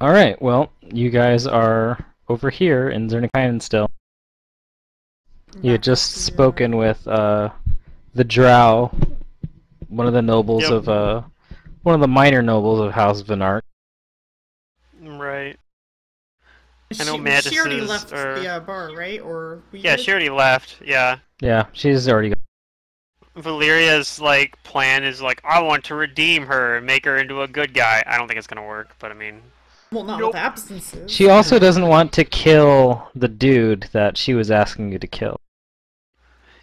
Alright, well, you guys are over here in Zernikainen still. You had Back up just to spoken with the Drow, one of the nobles Yep. of one of the minor nobles of House Vinark. Right. I know She already Mantises left are... the bar, right? Or we Yeah, did? she already left, yeah. Yeah, she's already gone. Valeria's, like, plan is, like, I want to redeem her and make her into a good guy. I don't think it's gonna work, but I mean... Well, not with Nope. absences. She also doesn't want to kill the dude that she was asking you to kill.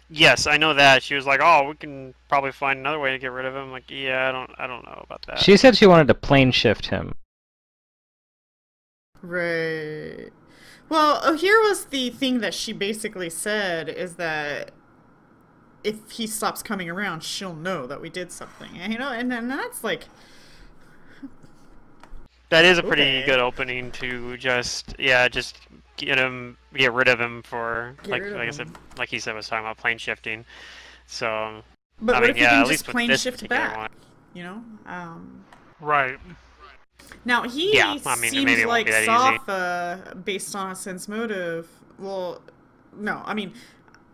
Yes, I know that. She was like, oh, we can probably find another way to get rid of him. Like, yeah, I don't know about that. She said she wanted to plane shift him. Right. Well, here was the thing that she basically said is that if he stops coming around, she'll know that we did something. And, and then that's like... That is a pretty Okay. good opening to just, yeah, just get rid of him for, like I said, like he said, was talking about plane shifting. So, But I what mean, if you yeah, can at just least with plane this shift particular back? one. You know? Right. Now, Yeah, he I mean, seems maybe it won't like be that easy. Safa, based on a sense motive. Well, no, I mean,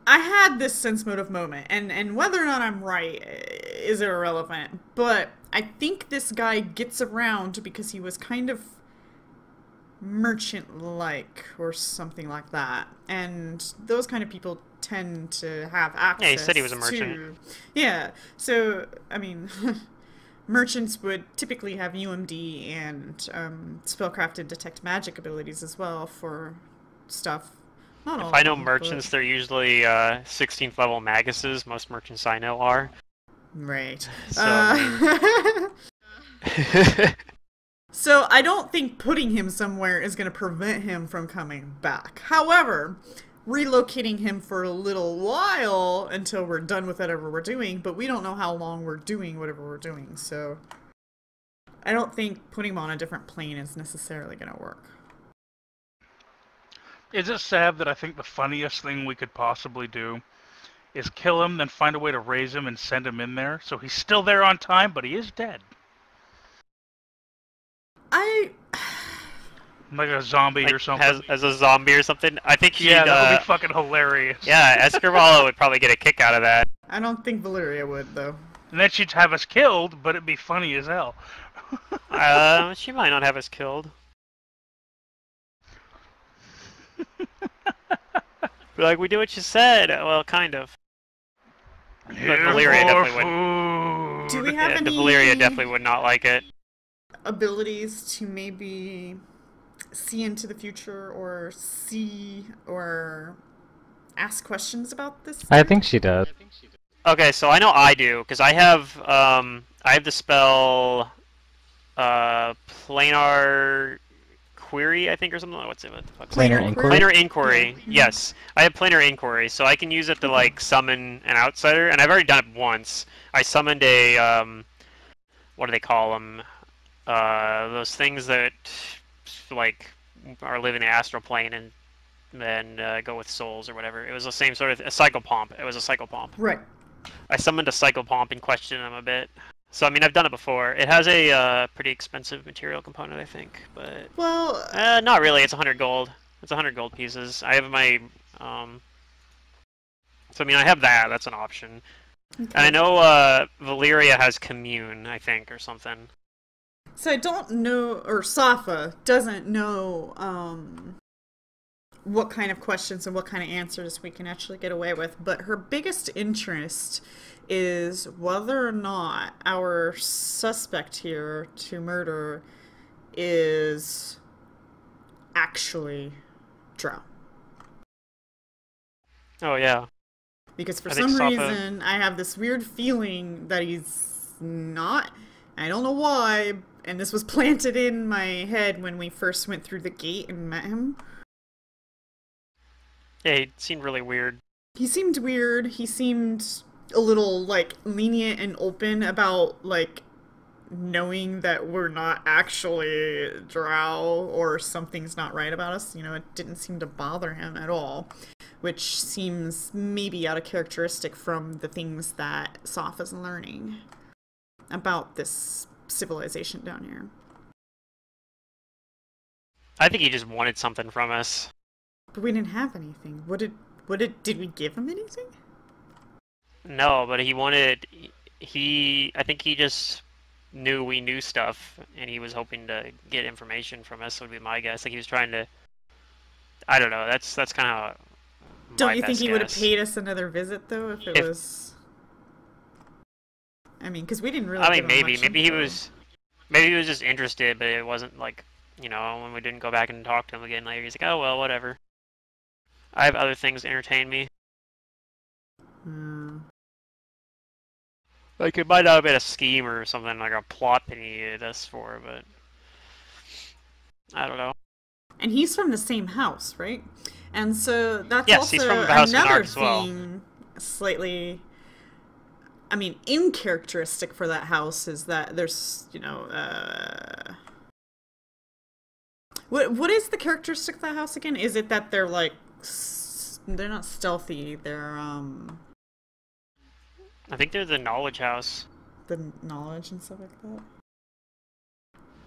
I had this sense motive moment, and whether or not I'm right is irrelevant. But I think this guy gets around because he was kind of merchant-like or something like that, and those kind of people tend to have access. Yeah, he said he was a merchant. Yeah, so I mean, merchants would typically have UMD and spellcraft detect magic abilities as well for stuff. Not all If I of know them, merchants, they're usually 16th level maguses. Most merchants I know are. right. So, I mean... So I don't think putting him somewhere is going to prevent him from coming back. However, relocating him for a little while until we're done with whatever we're doing, but we don't know how long we're doing whatever we're doing, so I don't think putting him on a different plane is necessarily going to work. Is it sad that I think the funniest thing we could possibly do is kill him, then find a way to raise him and send him in there, so he's still there on time, but he is dead? Like a zombie like, or something. as a zombie or something. I think she'd, Yeah, that would be fucking hilarious. Yeah, Escarvalho would probably get a kick out of that. I don't think Valeria would, though. And then she'd have us killed, but it'd be funny as hell. She might not have us killed. Like, we did what you said. Well, kind of. But Valeria definitely wouldn't. Do we have any Valeria definitely would not like it. abilities to maybe see into the future or see or ask questions about this thing? I think she does. Okay, so I know I do, because I have the spell, planar query, I think, or something. What's it? What the fuck? Planar inquiry? Planar inquiry. Yeah. Yes, I have planar inquiry, so I can use it to like summon an outsider, and I've already done it once. I summoned a what do they call them? Those things that like are living in the astral plane and then go with souls or whatever. It was the same sort of a psychopomp. It was a psychopomp. Right. I summoned a psychopomp and questioned him a bit. So I mean, I've done it before. It has a pretty expensive material component, I think, but Well, not really. It's 100 gold. It's 100 gold pieces. I have my so I mean, I have that. That's an option. okay. And I know Valeria has commune, I think, or something. So I don't know, or Safa doesn't know what kind of questions and what kind of answers we can actually get away with, but her biggest interest is whether or not our suspect here to murder is actually Drow. Oh yeah. Because for I think some Safa... reason, I have this weird feeling that he's not. I don't know why, and this was planted in my head when we first went through the gate and met him. Yeah, he seemed really weird. He seemed weird. He seemed a little, like, lenient and open about, like, knowing that we're not actually Drow or something's not right about us. You know, it didn't seem to bother him at all, which seems maybe out of characteristic from the things that Safa's learning about this civilization down here. I think he just wanted something from us. But we didn't have anything. Did we give him anything? No, but he wanted. I think he just knew we knew stuff, and he was hoping to get information from us. Would be my guess. Like he was trying to. I don't know. That's kind of Don't my you think best he would have guess. paid us another visit though if it was? I mean, because we didn't really. I mean, give him maybe much maybe he info. was maybe he was just interested, but it wasn't like when we didn't go back and talk to him again later. He's like, oh well, whatever. I have other things to entertain me. Hmm. Like it might not have been a scheme or something like a plot that he needed us for, but I don't know. And he's from the same house, right? And so that's Yes, he's also from the House of another Narc as well. thing, slightly. I mean, uncharacteristic for that house is that there's, what is the characteristic of that house again? Is it that they're like, they're not stealthy, they're I think they're the knowledge house. the knowledge and stuff like that?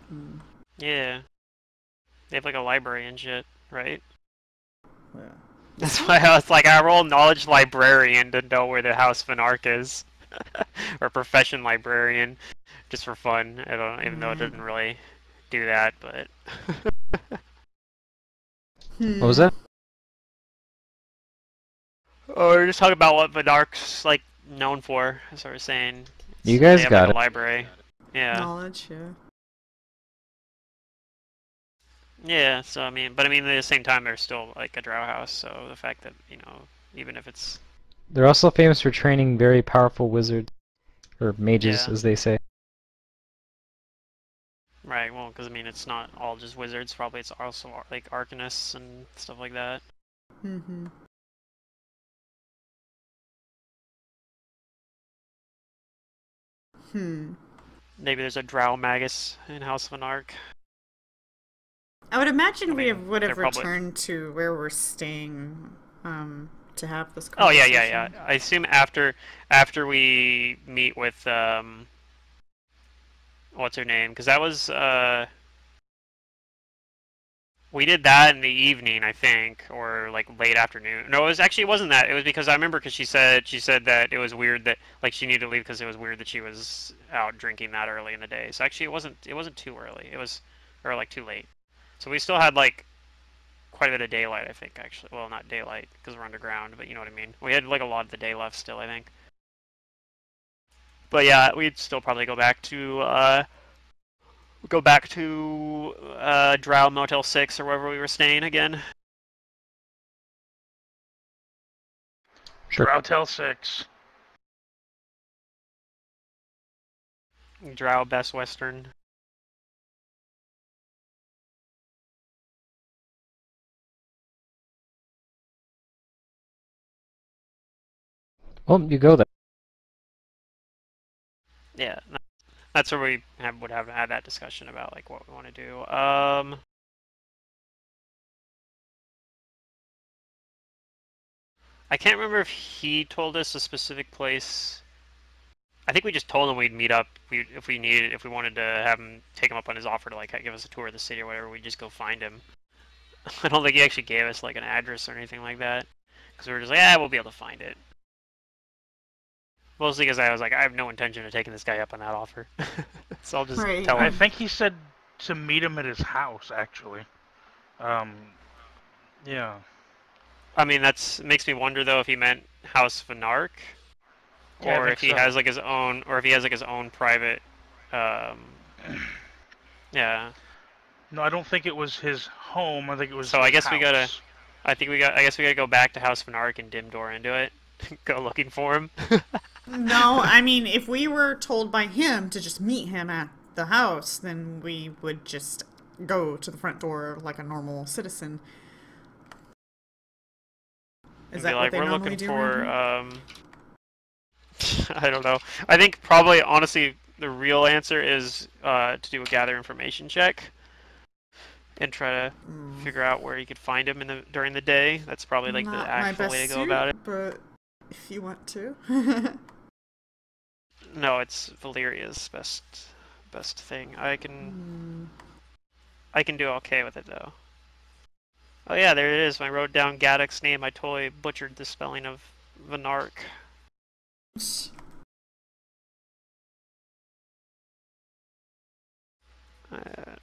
Hmm. Yeah. They have like a library and shit, right? Yeah. That's why I was like, I roll knowledge librarian to know where the House of Narc is. Or profession librarian, just for fun. I don't, even though it doesn't really do that, but. What was that? Oh, we're just talking about what Venark's like known for, as I was saying. You guys they have got like it. a library. Yeah. Knowledge, yeah. Yeah, so I mean, but I mean, at the same time, they're still like a drow house, so the fact that, even if it's. They're also famous for training very powerful wizards, or mages, Yeah. as they say. Right, well, because I mean, it's not all just wizards, probably it's also like arcanists and stuff like that. Mm-hmm. Hmm. Maybe there's a drow magus in House of Anarch. I would imagine I we mean, would have they're probably- returned to where we're staying to have this Oh yeah, conversation. yeah, yeah. I assume after we meet with what's her name? Because that was we did that in the evening, I think, or like late afternoon. No, it wasn't that. It was because I remember because she said that it was weird that like she needed to leave because it was weird that she was out drinking that early in the day. So actually, it wasn't too early. It was or like too late. So we still had like quite a bit of daylight, I think. Actually, well, not daylight because we're underground, but you know what I mean. We had like a lot of the day left still, I think. But yeah, we'd still probably go back to Drow Motel 6 or wherever we were staying again. Sure. Drowtel 6. Drow Best Western. Well, you go there. Yeah, that's where we would have had that discussion about like what we want to do. I can't remember if he told us a specific place. I think we just told him we'd meet up if we wanted to have him take him up on his offer to like give us a tour of the city or whatever. We'd just go find him. I don't think he actually gave us like an address or anything like that because we were just like, we'll be able to find it. Mostly because I was like, I have no intention of taking this guy up on that offer, so I'll just Right. tell I him. think he said to meet him at his house, actually. Yeah. I mean, makes me wonder though if he meant House of Anarch, Yeah, I or think if he so. has like his own, or if he has like his own private. Yeah. No, I don't think it was his home. I think it was. So his I guess house. we gotta. I guess we gotta go back to House of Anarch and dim door into it. Go looking for him. No, I mean, if we were told by him to just meet him at the house, then we would just go to the front door like a normal citizen. Is that what they we're normally looking do for. around here? I don't know. I think probably honestly the real answer is to do a gather information check and try to figure out where you could find him during the day. That's probably like Not the my actual best way to go suit, about it. but if you want to. No, it's Valeria's best thing. I can do okay with it though. Oh yeah, there it is. I wrote down Gaddock's name. I totally butchered the spelling of Venark.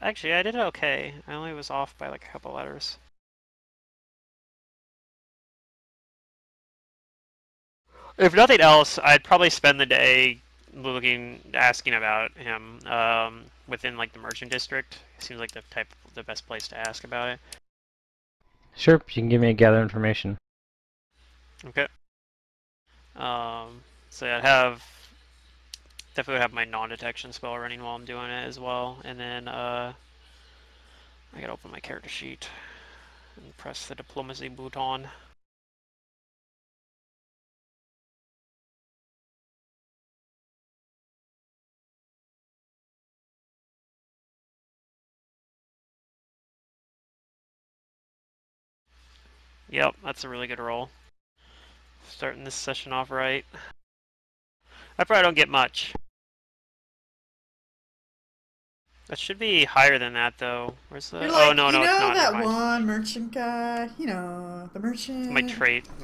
Actually, I did okay. I only was off by like a couple letters. If nothing else, I'd probably spend the day asking about him within like the merchant district. Seems like the best place to ask about it. Sure, you can give me a gather information. Okay. So I'd definitely have my non-detection spell running while I'm doing it as well, and then I gotta open my character sheet and press the diplomacy button. Yep, that's a really good roll. Starting this session off right. I probably don't get much. That should be higher than that, though. Where's the? You're Oh like, no, you no, it's know not. Never that mind. one merchant guy? You know, the merchant. My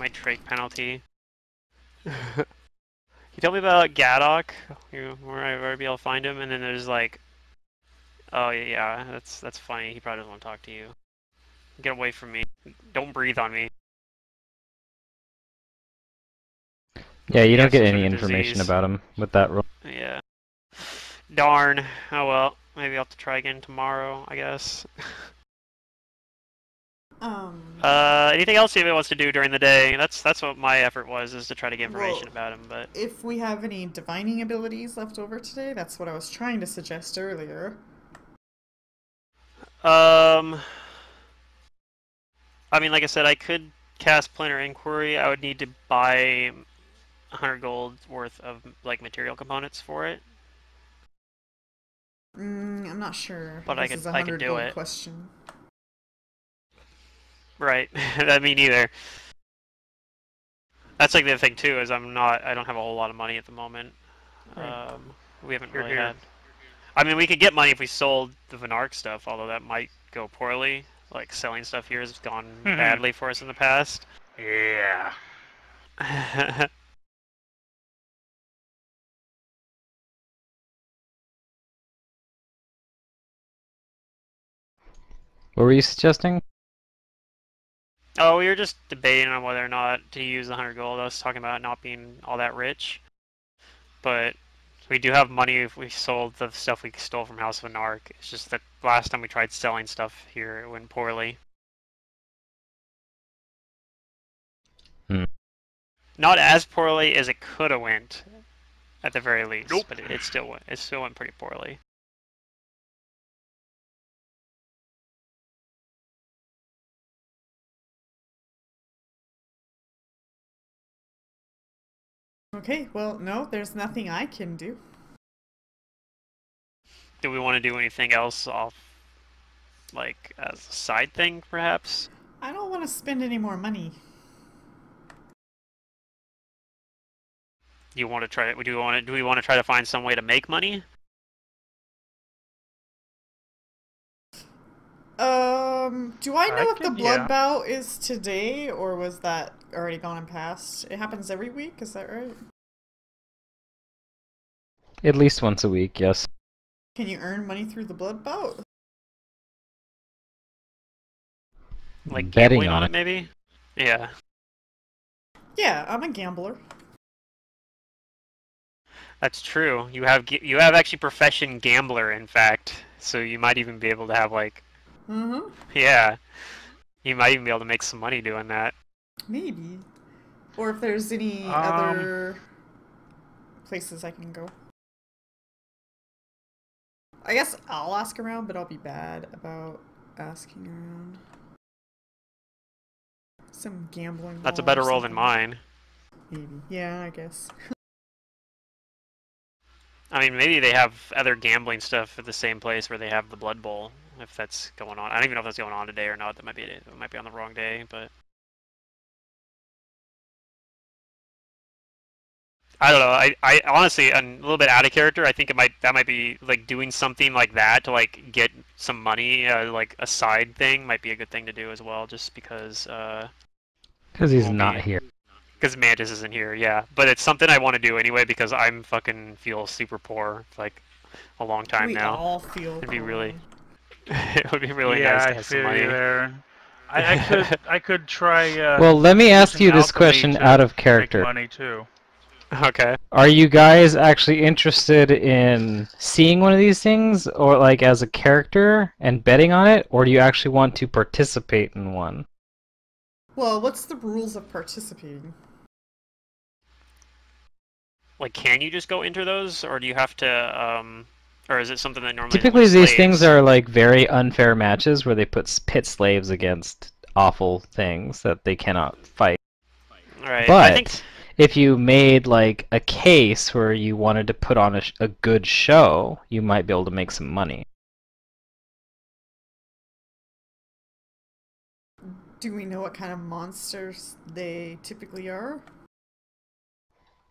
trait penalty. You tell me about Gaddock, where I would be able to find him, and then there's like, oh yeah, that's funny. He probably doesn't want to talk to you. Get away from me. Don't breathe on me. Yeah, you You don't have get some any sort of information disease. about him with that roll. Yeah. Darn. Oh well. Maybe I'll have to try again tomorrow, I guess. Anything else anybody wants to do during the day? That's what my effort was, is to try to get information about him, but if we have any divining abilities left over today, that's what I was trying to suggest earlier. I mean, like I said, I could cast Planar Inquiry. I would need to buy 100 gold worth of like material components for it. I'm not sure. But This is a I could 100 do gold it. question. Right. That me neither. That's like the thing too, is I don't have a whole lot of money at the moment. Right. We haven't You're really here. had. I mean, we could get money if we sold the Venark stuff, although that might go poorly. Like selling stuff here has gone badly for us in the past. Yeah. What were you suggesting? Oh, we were just debating on whether or not to use the 100 gold. I was talking about not being all that rich, but we do have money if we sold the stuff we stole from House of Anarch. It's just that last time we tried selling stuff here, it went poorly. Hmm. Not as poorly as it could have went, at the very least, Nope. but it still went pretty poorly. Okay, well, no, there's nothing I can do. Do we want to do anything else off, like, as a side thing, perhaps? I don't want to spend any more money. Do we want to try to find some way to make money? Do I know if the blood yeah. bout is today, or was that already gone and past? It happens every week, is that right? At least once a week, yes. Can you earn money through the blood bout? Like Betting gambling on on it. it, maybe? Yeah. Yeah, I'm a gambler. That's true. You have actually profession gambler, in fact. So you might even be able to have like, Mm-hmm. yeah, you might even be able to make some money doing that. Maybe. Or if there's any Um, other places I can go. I guess I'll ask around, but I'll be bad about asking around. Some gambling. That's a hall or better roll than something. mine. Maybe. Yeah, I guess. I mean, maybe they have other gambling stuff at the same place where they have the Blood Bowl, if that's going on. I don't even know if that's going on today or not. That might be it. It might be on the wrong day, but I don't know. I honestly, a little bit out of character. I think that might be like doing something like that to like get some money, like a side thing might be a good thing to do as well. Just because he's won't not be here. because Mantis isn't here. Yeah, but it's something I want to do anyway because I'm fucking feel super poor for, like a long time We now. all feel It'd be poor. really, it would be really Yeah, nice to I have some feel money. you there. I could try. Well, let me ask using you this alchemy question to out of make character. money too. Okay. Are you guys actually interested in seeing one of these things, or like as a character and betting on it, or do you actually want to participate in one? Well, what's the rules of participating? Like, can you just go enter those, or do you have to, or is it something that normally is Typically, only these things slaves? are like very unfair matches where they pit slaves against awful things that they cannot fight. Right. I think But if you made like a case where you wanted to put on a good show, you might be able to make some money. Do we know what kind of monsters they typically are?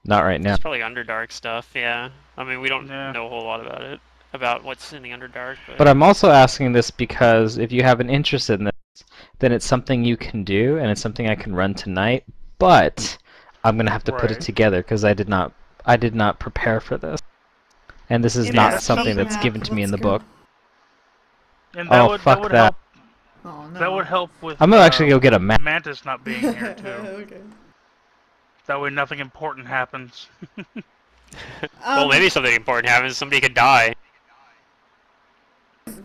Not right now. it's probably Underdark stuff. Yeah. I mean, we don't Yeah. know a whole lot about it, about what's in the Underdark, But I'm also asking this because if you have an interest in this, then it's something you can do, and it's something I can run tonight. But I'm gonna have to put it Right. together because I did not prepare for this, and this is In not that something heat that's map, given to me in let's the go. book. And Oh, that fuck would that. help. Oh no. That would help with. I'm gonna actually go get a map. Mantis not being here too. Okay. That way, nothing important happens. well, maybe something important happens. Somebody could die.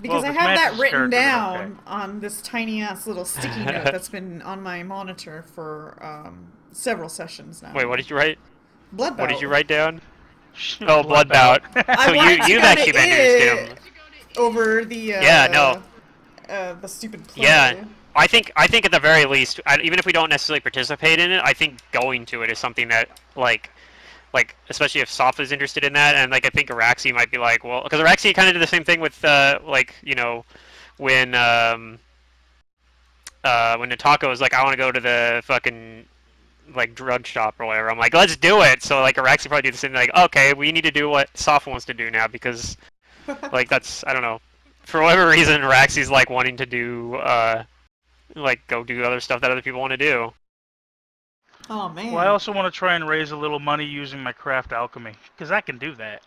Because Well, I if have it's that Mantis' written character, then down okay. on this tiny ass little sticky note that's been on my monitor for several sessions now. Wait, what did you write? Blood What did you Bout. wrh down? Oh, Blood Bout. I So wanted to you've go to actually been doing it over the Yeah, no. the stupid play. Yeah. I think at the very least, even if we don't necessarily participate in it, I think going to it is something that like especially if Safa's interested in that, and like I think Araxi might be like, well, because Araxi kind of did the same thing with like when Natako was like, I want to go to the fucking like drug shop or whatever. I'm like, let's do it. So like Araxi probably do the same thing, like, okay, we need to do what Safa wants to do now because like that's I don't know. For whatever reason Araxi's like wanting to do like go do other stuff that other people want to do. Oh man. Well, I also want to try and raise a little money using my craft alchemy, because I can do that.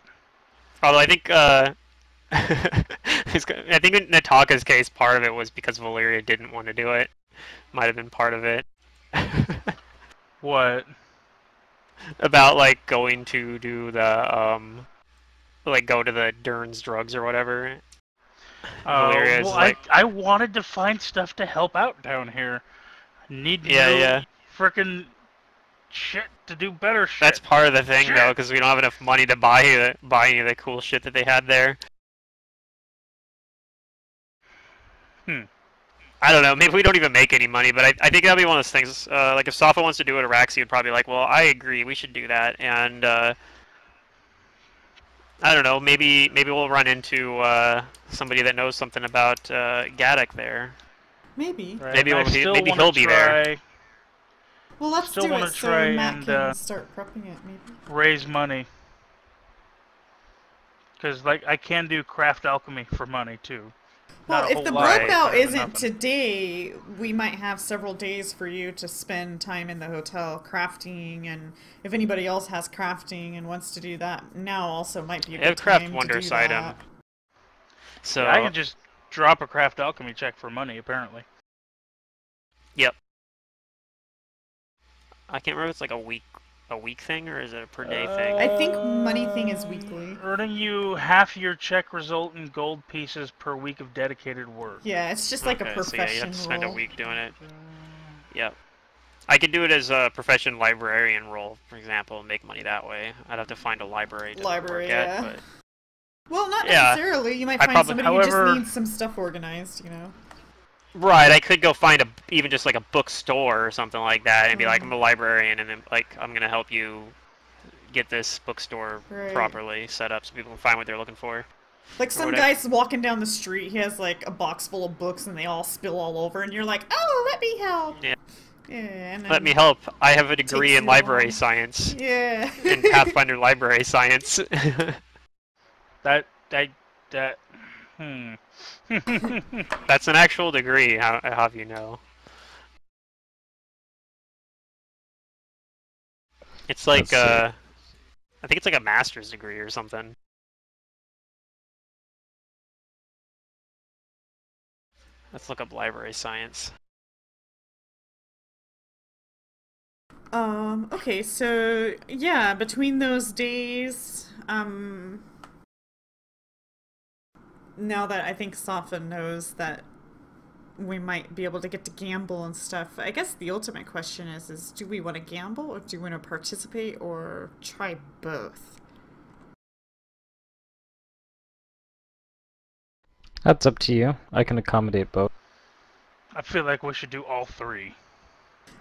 Although I think I think in Nataka's case part of it was because Valyria didn't want to do it. Might have been part of it. What? About like going to do the like go to the Dern's drugs or whatever. Valyria is Well, like I wanted to find stuff to help out down here. Need yeah. frickin' shit to do better shit. That's part of the thing Shit. though, because we don't have enough money to buy any of the cool shit that they had there. I don't know. Maybe we don't even make any money, but I think that'll be one of those things. Like if Safa wants to do it, Araxi would probably be like, well, I agree, we should do that, and I don't know. Maybe we'll run into somebody that knows something about Gaddock there. Maybe. Right, Maybe and I still maybe wanna he'll be there. try Well, let's Still do wanna it try so Matt and, can start prepping it. Maybe. Raise money. Because like I can do craft alchemy for money too. Well, Not a if whole the lot, blood right, bout better than isn't nothing. today, we might have several days for you to spend time in the hotel crafting, and if anybody else has crafting and wants to do that, now also might be a They have good craft time to wondrous do item. that. So I can just drop a craft alchemy check for money, apparently. yep. I can't remember if it's like a week thing or is it a per day thing? I think money thing is weekly. Earning you half your check result in gold pieces per week of dedicated work. Yeah, it's just like a Okay, profession so yeah, you have to spend role. a week doing it. Yep. I could do it as a profession librarian role, for example, and make money that way. I'd have to find a library to Library, work at, yeah. but Well, not Yeah. necessarily. You might I find probably- somebody who However- just needs some stuff organized, you know? right, I could go find even just like a bookstore or something like that, and be like, Mhm. I'm a librarian, and then like I'm gonna help you get this bookstore Right. properly set up so people can find what they're looking for. Like some whatever. guy's walking down the street, he has like a box full of books and they all spill all over, and you're like, oh, let me help! Yeah. Yeah, and Let me then help. I have a degree takes in you library along. science. Yeah. In Pathfinder library science. That that. Hmm. That's an actual degree, how have you know. It's like, Let's see. I think it's like a master's degree or something. Let's look up library science. Okay, so yeah, between those days, now that I think Safa knows that we might be able to get to gamble and stuff, I guess the ultimate question is do we want to gamble or do we want to participate or try both? That's up to you. I can accommodate both. I feel like we should do all three.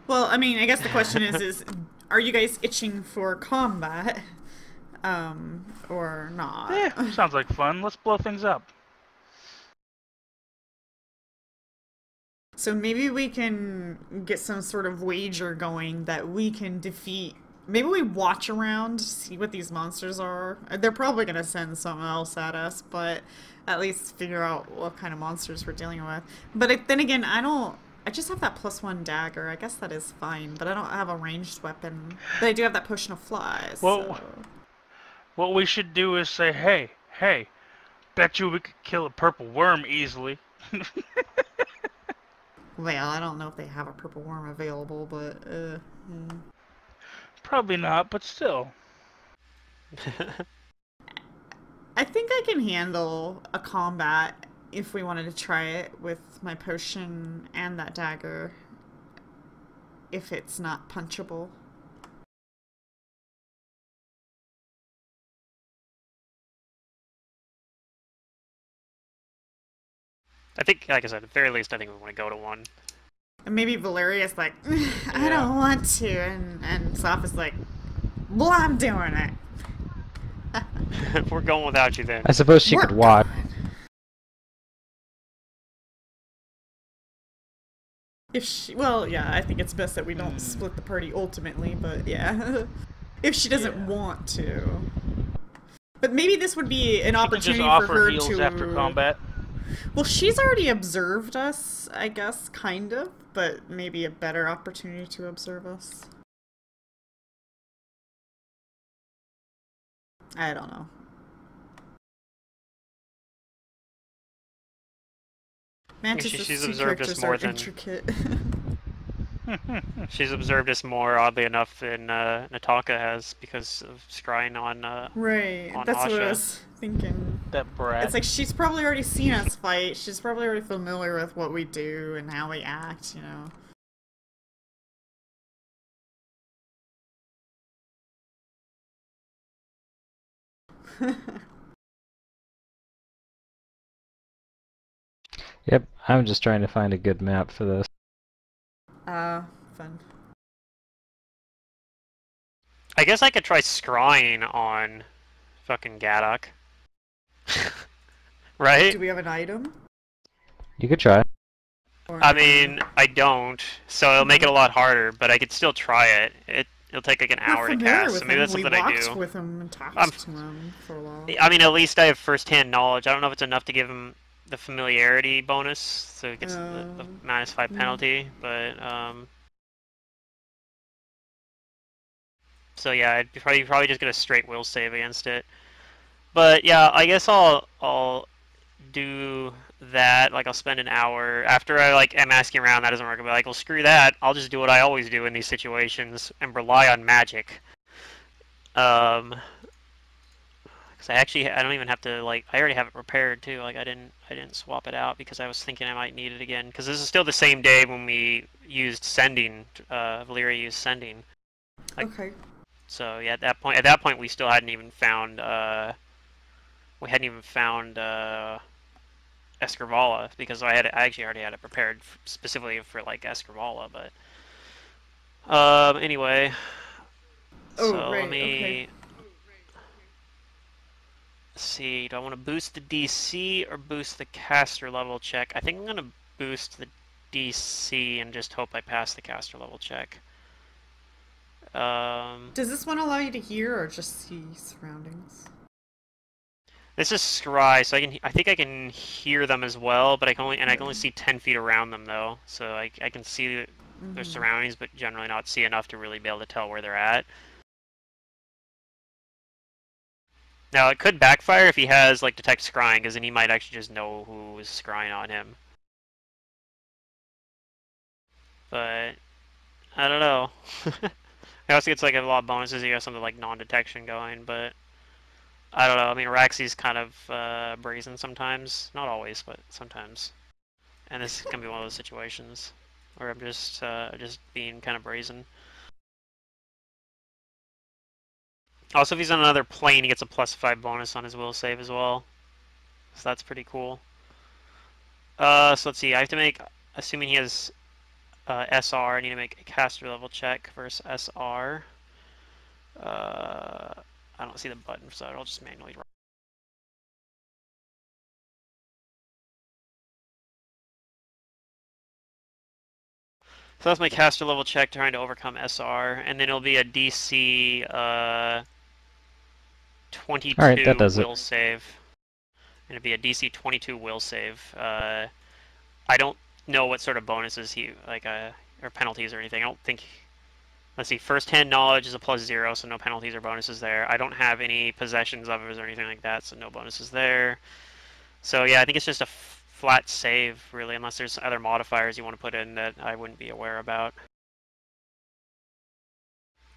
Well, I mean, I guess the question is are you guys itching for combat? Or not? Yeah, sounds like fun. Let's blow things up. So maybe we can get some sort of wager going that we can defeat. Maybe we watch around, see what these monsters are. They're probably going to send something else at us, but at least figure out what kind of monsters we're dealing with. But then again, I just have that +1 dagger. I guess that is fine, but I don't have a ranged weapon. But I do have that potion of fly, Well, so... what we should do is say, hey, bet you we could kill a purple worm easily. Well, I don't know if they have a purple worm available, but, Probably not, but still. I think I can handle a combat if we wanted to try it with my potion and that dagger. If it's not punchable. I think, like I said, at the very least, I think we want to go to one. And maybe Valeria's like, I Yeah. don't want to, and Soph is like, well, I'm doing it. We're going without you then. I suppose she We're could watch. going. If she, well, yeah, I think it's best that we don't split the party ultimately, but yeah. If she doesn't want to. But maybe this would be an She can just opportunity for offer her heals to... after combat. Well, she's already observed us, I guess, kind of, but maybe a better opportunity to observe us. I don't know. Mantis' she's two observed us characters more are than- intricate. She's observed us more, oddly enough, than Nataka has because of scrying on. Right, On that's what I Asha. was thinking. That brat. It's like she's probably already seen us fight. She's probably already familiar with what we do and how we act, you know. Yep, I'm just trying to find a good map for this. Fun. I guess I could try scrying on fucking Gaddock. Right? Do we have an item? You could try. Or... I mean, I don't, so it'll make it a lot harder, but I could still try it. It'll take like an We're hour to familiar cast, with so maybe him. that's We something I walked do. with him and talked I'm- to him for a while. I mean, at least I have first-hand knowledge. I don't know if it's enough to give him the familiarity bonus, so it gets the -5 penalty, but so yeah, I'd probably just get a straight will save against it. But yeah, I guess I'll do that. Like I'll spend an hour after I like am asking around. That doesn't work. I'll be like, well, screw that. I'll just do what I always do in these situations and rely on magic. Because I don't even have to like. I already have it prepared too. Like I didn't swap it out because I was thinking I might need it again. Because this is still the same day when we used sending. Valeria used sending. Okay. So yeah, at that point we still hadn't even found Escrivala because I actually already had it prepared specifically for like Escrivala, but anyway. Oh, So right, let me okay. see. Do I want to boost the DC or boost the caster level check? I think I'm gonna boost the DC and just hope I pass the caster level check. Does this one allow you to hear or just see surroundings? This is scry, so I think I can hear them as well, but I can only see 10 feet around them though, so I can see their surroundings, but generally not see enough to really be able to tell where they're at. Now it could backfire if he has like detect scrying, because then he might actually just know who is scrying on him. But I don't know. He also gets like a lot of bonuses. He has something like non-detection going, but I don't know. I mean, Raxi's kind of brazen sometimes. Not always, but sometimes. And this is gonna be one of those situations where I'm just being kind of brazen. Also, if he's on another plane, he gets a +5 bonus on his will save as well. So that's pretty cool. So let's see. I have to make, assuming he has SR, I need to make a caster level check versus SR. I don't see the button, so I'll just manually run. So that's my caster level check trying to overcome SR, and then it'll be a DC 22 Alright, that does will it. save. And it'll be a DC 22 will save. I don't know what sort of bonuses he, like, or penalties or anything. I don't think. Let's see, first-hand knowledge is a +0, so no penalties or bonuses there. I don't have any possessions of his or anything like that, so no bonuses there. So yeah, I think it's just a flat save, really, unless there's other modifiers you want to put in that I wouldn't be aware about.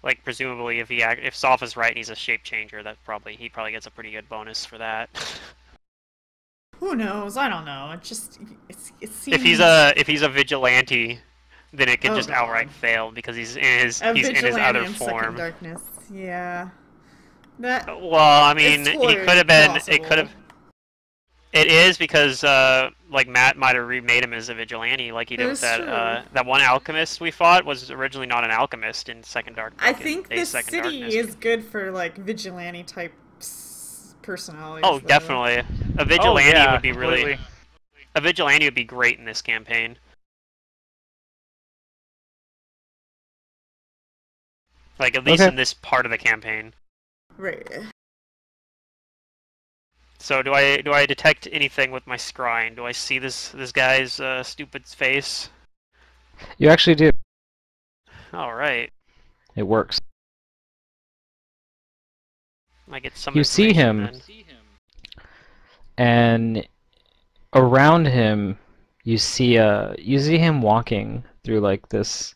Like, presumably, if Soph is right and he's a shape changer, he probably gets a pretty good bonus for that. Who knows? I don't know. It seems. If he's a vigilante, then it can just outright fail because he's in his other in form. Second Darkness. Yeah. That. Well, I mean, he could have been. Possible. It could have. It is because like Matt might have remade him as a vigilante, like he did with that one alchemist we fought was originally not an alchemist in Second Darkness. I think the city is good for like vigilante type personalities. Oh, though. Definitely. A vigilante would be completely. really. A vigilante would be great in this campaign. Like, at least in this part of the campaign. Right. So do I detect anything with my scrying? Do I see this guy's stupid face? You actually do. All right. It works. I get some. You see him, and around him, you see him walking through like this.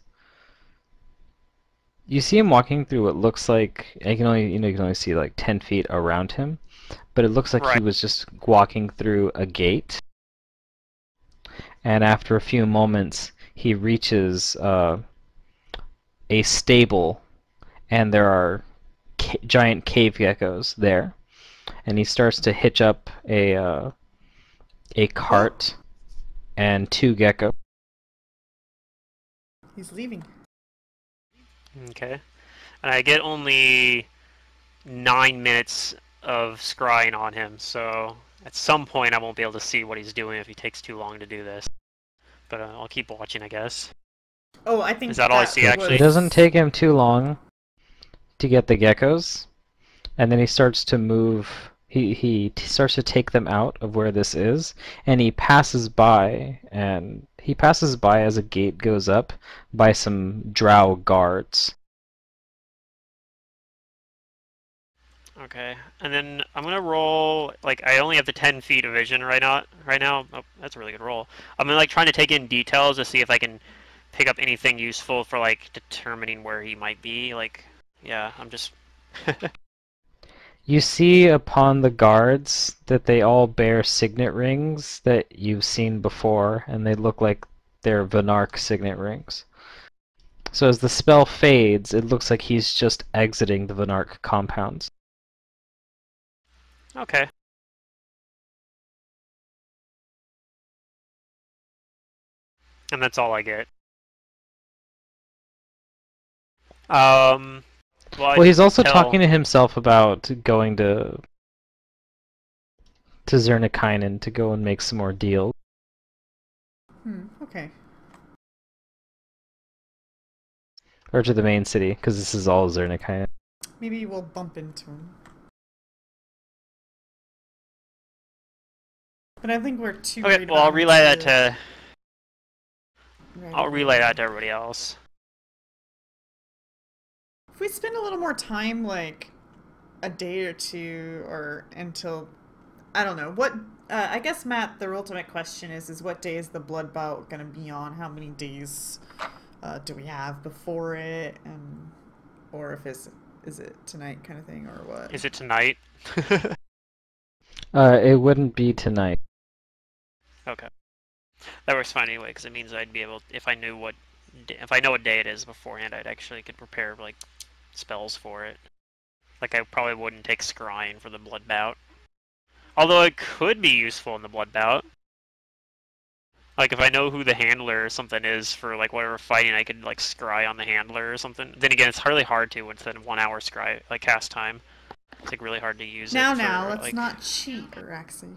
You see him walking through what looks like you can only see like 10 feet around him, but it looks like he was just walking through a gate. And after a few moments, he reaches a stable, and there are giant cave geckos there. And he starts to hitch up a cart and 2 geckos. He's leaving. Okay. And I get only 9 minutes of scrying on him, so at some point I won't be able to see what he's doing if he takes too long to do this. But I'll keep watching, I guess. Oh, I think is that all I see actually? It doesn't take him too long to get the geckos, and then he starts to move. He starts to take them out of where this is, and he passes by as a gate goes up by some drow guards. Okay, and then I'm gonna roll. Like, I only have the 10 feet of vision right now. Oh, that's a really good roll. I'm gonna like trying to take in details to see if I can pick up anything useful for like determining where he might be. Like, yeah, I'm just. You see upon the guards that they all bear signet rings that you've seen before, and they look like they're Venarch signet rings. So as the spell fades, it looks like he's just exiting the Venarch compounds. Okay. And that's all I get. Well, he's also talking to himself about going to Zernikainen to go and make some more deals. Okay. Or to the main city, because this is all Zernikai. Maybe we'll bump into him. But I think we're too Okay, worried well, I'll about him relay that to. Right I'll away. relay that to everybody else. If we spend a little more time, like a day or two, or until I don't know what. I guess Matt, the ultimate question is what day is the blood bout gonna be on? How many days do we have before it, and or if is it tonight kind of thing or what? Is it tonight? It wouldn't be tonight. Okay. That works fine anyway, because it means I'd be able, if I know what day it is beforehand, I'd actually could prepare like spells for it. Like I probably wouldn't take scrying for the blood bout, although it could be useful in the blood bout. Like if I know who the handler or something is for like whatever fighting, I could like scry on the handler or something. Then again, it's really hard to within 1 hour scry like cast time. It's like really hard to use Now, it. now, let's like... not cheat, Araxi.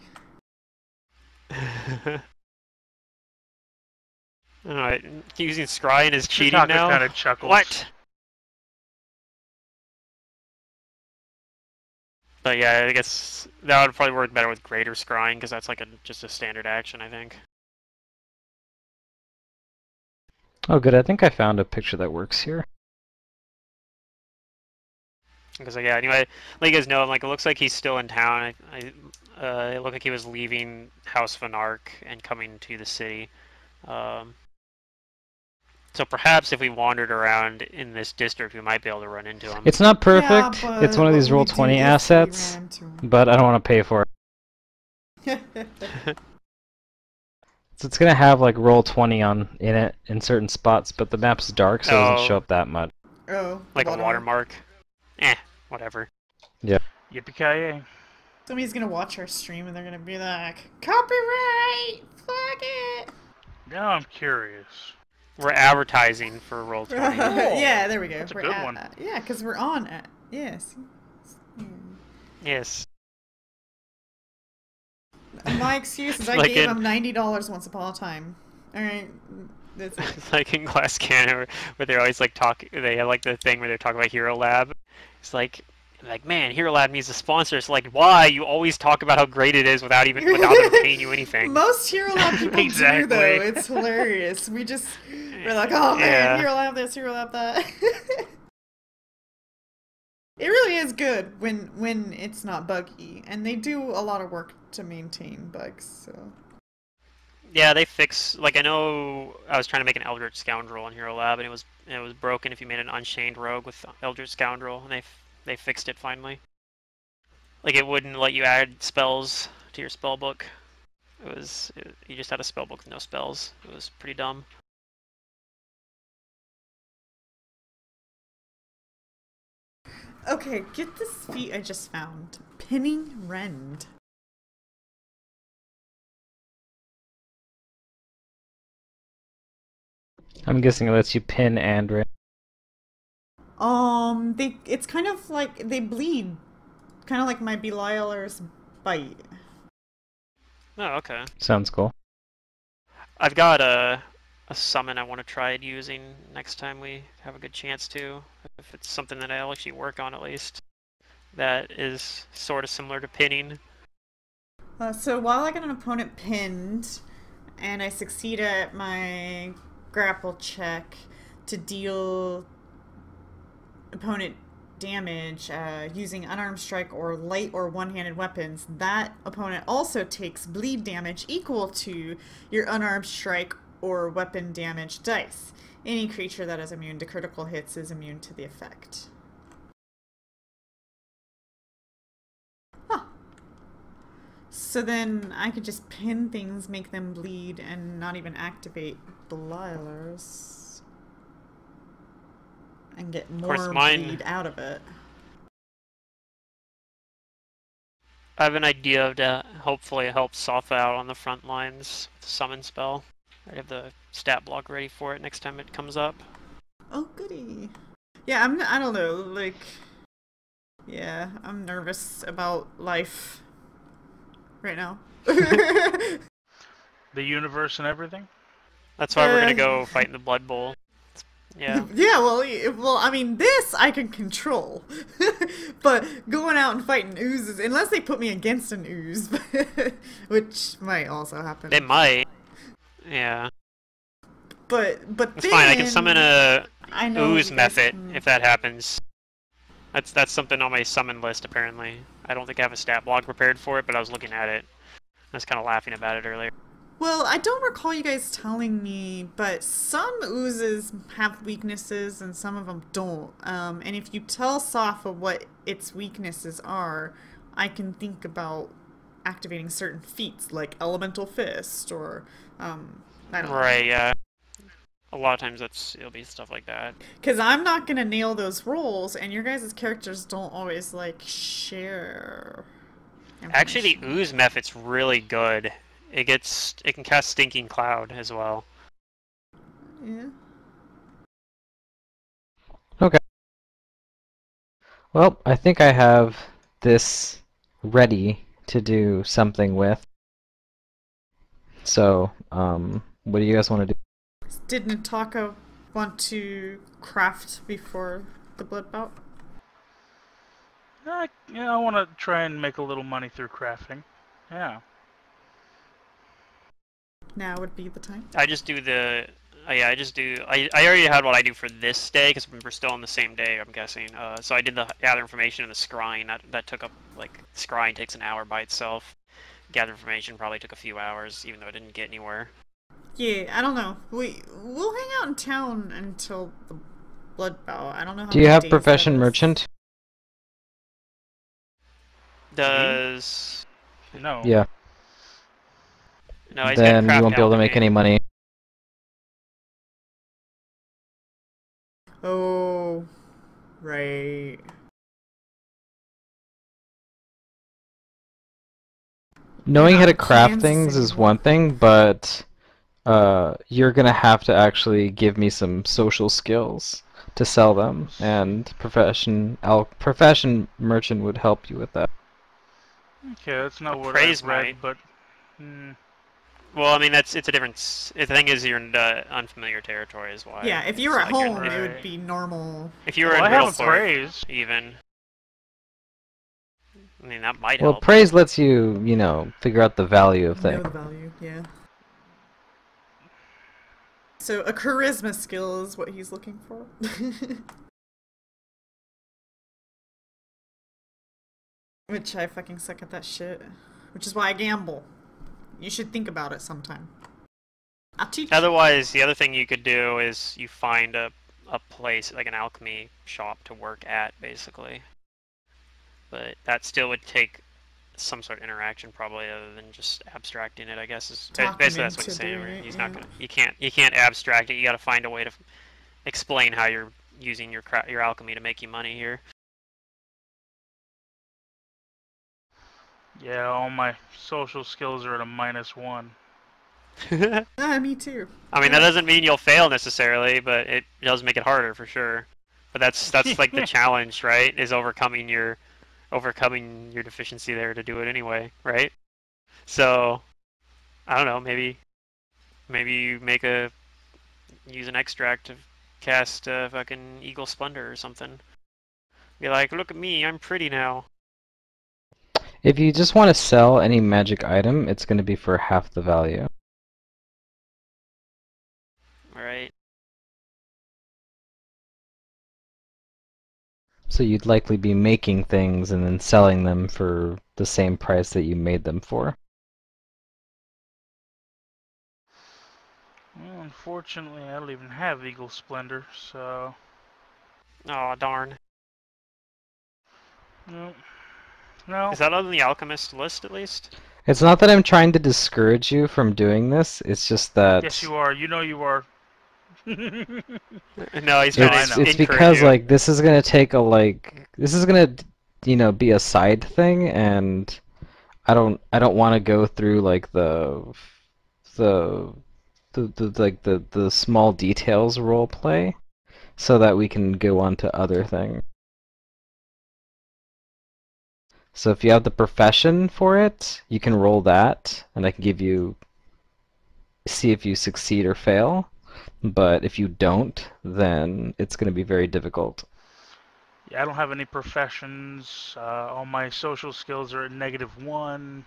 Alright, using scrying is cheating Chitaka now? kind of chuckles. What? But yeah, I guess that would probably work better with greater scrying, because that's like just a standard action, I think. Oh, good. I think I found a picture that works here. Because yeah, anyway, let you guys know, like it looks like he's still in town. It looked like he was leaving House Van Ark and coming to the city. So perhaps if we wandered around in this district, we might be able to run into him. It's not perfect. Yeah, it's one of but these what roll we do 20 if we assets, ran into him. but I don't want to pay for it. So it's gonna have like roll 20 in it in certain spots, but the map's dark, so it doesn't show up that much. Oh, like a watermark. Whatever. Yeah. Yippee-ki-yay. Somebody's gonna watch our stream and they're gonna be like, copyright! Fuck it! Now I'm curious. We're advertising for roll 20. Yeah, there we go. That's a We're good one. Yeah, because we're on it. Yes. Yes. My excuse is I Like gave in- him $90 once upon a time. Alright, that's it. It's like in Glass Cannon, where they're always like they have like the thing where they're talking about Hero Lab. It's like, man, Hero Lab needs a sponsor. It's like, why? You always talk about how great it is without them paying you anything. Most Hero Lab people Exactly. do, though. It's hilarious. We're like, oh man, Yeah. Hero Lab this, Hero Lab that. It really is good when it's not buggy, and they do a lot of work to maintain bugs, so... Yeah, they fix. Like I know, I was trying to make an Eldritch Scoundrel in Hero Lab, and it was broken if you made an Unchained Rogue with Eldritch Scoundrel, and they fixed it finally. Like it wouldn't let you add spells to your spell book. You just had a spell book with no spells. It was pretty dumb. Okay, get this feat I just found. Pinning Rend. I'm guessing it lets you pin and rip. It's kind of like they bleed. Kind of like my Belialer's bite. Oh, okay. Sounds cool. I've got a summon I want to try using next time we have a good chance to. If it's something that I'll actually work on at least. That is sort of similar to pinning. So while I get an opponent pinned, and I succeed at my grapple check to deal opponent damage using unarmed strike or light or one-handed weapons, that opponent also takes bleed damage equal to your unarmed strike or weapon damage dice. Any creature that is immune to critical hits is immune to the effect. Huh. So then I could just pin things, make them bleed, and not even activate Belialers. And get more bleed out of it. I have an idea to hopefully help Sopha out on the front lines with the summon spell. I have the stat block ready for it next time it comes up. Oh, goody. Yeah, I don't know, like... Yeah, I'm nervous about life right now. The universe and everything? That's why we're gonna go fight in the Blood Bowl. It's Yeah. Yeah, well, I mean, this I can control, but going out and fighting oozes, unless they put me against an ooze, which might also happen. They might. Yeah. But It's fine. I can summon then a I know ooze you guys method can. if that happens. That's something on my summon list apparently. I don't think I have a stat block prepared for it, but I was looking at it. I was kind of laughing about it earlier. Well, I don't recall you guys telling me, but some oozes have weaknesses and some of them don't. And if you tell Safa what its weaknesses are, I can think about activating certain feats like Elemental Fist or I don't know. Right. Yeah. A lot of times it'll be stuff like that. Because I'm not gonna nail those rolls, and your guys' characters don't always like share. Actually, the information. ooze method's really good. It can cast Stinking Cloud as well. Yeah. Okay. Well, I think I have this ready to do something with. So, what do you guys want to do? Did Nataka want to craft before the blood bout? Yeah, I want to try and make a little money through crafting. Yeah. Now would be the time. I just do the. Yeah, I already had what I do for this day because we're still on the same day. I'm guessing. So I did the gather information and the scrying. That took up like scrying takes an hour by itself. Gather information probably took a few hours, even though I didn't get anywhere. Yeah, I don't know. We'll hang out in town until the blood bout. I don't know how Do you many have days Profession that is. Merchant? Does No. Yeah. no? He's got Then you craft won't be able to make alchemy. any money. Oh, right. Knowing how to not craft Kansas things is anymore. one thing, but you're gonna have to actually give me some social skills to sell them, and Profession Merchant would help you with that. Okay, that's not what Praise I've read, might. but mm, Well, I mean it's a different. The thing is, you're in unfamiliar territory, is why. Yeah, if you It's were at like you're home, it would Right. be normal. If you were well, I in haven't Riddleport, praised. even. I mean, that might Well, help. praise lets you, figure out the value of Know things. the value, yeah. So a charisma skill is what he's looking for. Which I fucking suck at that shit. Which is why I gamble. You should think about it sometime. I'll teach you. Otherwise, the other thing you could do is you find a place, like an alchemy shop to work at, basically. But that still would take some sort of interaction, probably, other than just abstracting it. I guess is Talk him basically that's what into he's saying. doing it, He's not yeah. gonna. You can't abstract it. You got to find a way to explain how you're using your alchemy to make you money here. Yeah, all my social skills are at a -1. Me too. I mean, that doesn't mean you'll fail necessarily, but it does make it harder for sure. But that's like the challenge, right? Is overcoming your deficiency there to do it anyway, right? So I don't know, maybe you use an extract to cast fucking Eagle Splendor or something. Be like, look at me, I'm pretty now. If you just want to sell any magic item, it's going to be for half the value. Alright. So you'd likely be making things and then selling them for the same price that you made them for. Well, unfortunately, I don't even have Eagle Splendor, so Oh darn. no. No. Is that on the alchemist list at least? It's not that I'm trying to discourage you from doing this, it's just that Yes, you are. You know you are. No, he's No, trying I it's to know. it's encourage because you. this is gonna take this is gonna be a side thing, and I don't want to go through like the the small details role play so that we can go on to other things. So if you have the profession for it, you can roll that, and I can see if you succeed or fail. but if you don't, then it's going to be very difficult. Yeah, I don't have any professions. All my social skills are at -1.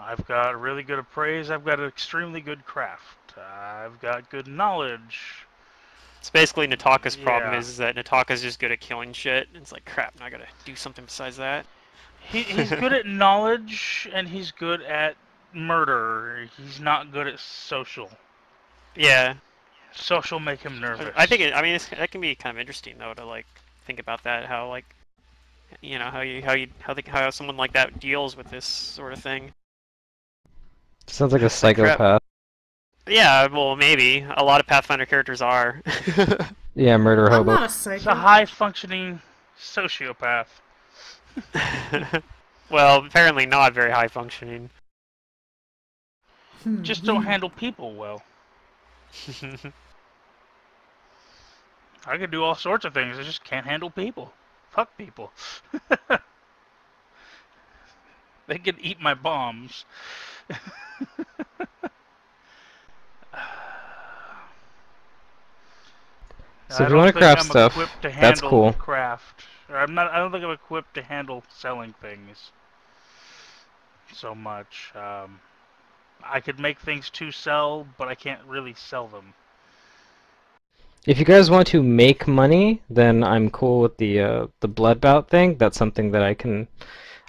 I've got really good appraise. I've got extremely good craft. I've got good knowledge. It's basically Nataka's problem Yeah. is that Nataka's just good at killing shit. It's like, crap, now I gotta do something besides that. He's good at knowledge, and he's good at murder. He's not good at social. Yeah. Social make him nervous. I think that can be kind of interesting though to like think about that, how like how someone like that deals with this sort of thing. Sounds like a Like, crap. psychopath. Yeah, well, maybe. A lot of Pathfinder characters are. Yeah, murder I'm hobo. not a He's a psycho. high-functioning sociopath. Well, apparently not very high functioning. Just don't handle people well. I could do all sorts of things. I just can't handle people. Fuck people. They could eat my bombs. So I if you want to don't think craft I'm stuff, equipped to that's handle cool. craft. Or I'm not. I don't think I'm equipped to handle selling things so much. I could make things to sell, but I can't really sell them. If you guys want to make money, then I'm cool with the blood bout thing. That's something that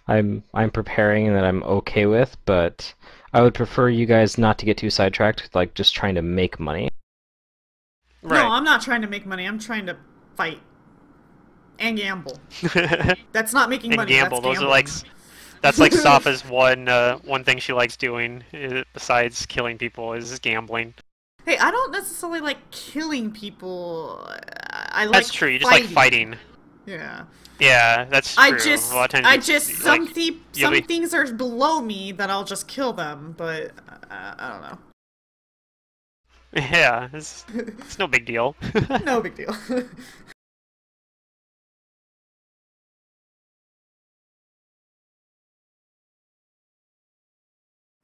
I'm preparing and that I'm okay with, but I would prefer you guys not to get too sidetracked, like just trying to make money. Right. No, I'm not trying to make money. I'm trying to fight and gamble. That's not making And money. gamble. That's Those are gambling. that's like Safa's one thing she likes doing besides killing people is gambling. Hey, I don't necessarily like killing people. I like That's true. You just like fighting. Yeah. Yeah, that's true. I A just, lot of times I it's, just like, some things are below me that I'll just kill them, but I don't know. Yeah, it's no big deal. No big deal.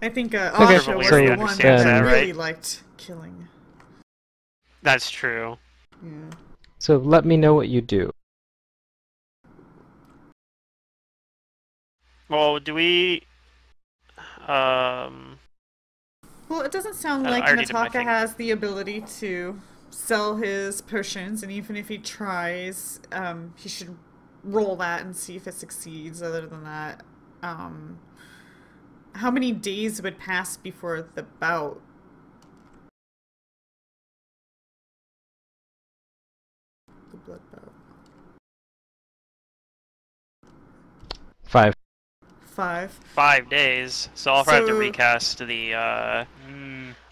I think Asha was so the one understands that that, really right? liked killing. That's true. Yeah. So let me know what you do. Well, do we? Well, it doesn't sound I like already did my Nataka thing. has the ability to sell his potions, and even if he tries, he should roll that and see if it succeeds. Other than that, how many days would pass before the bout? The blood bout. 5. 5. 5 days, so I'll probably have to So- recast the.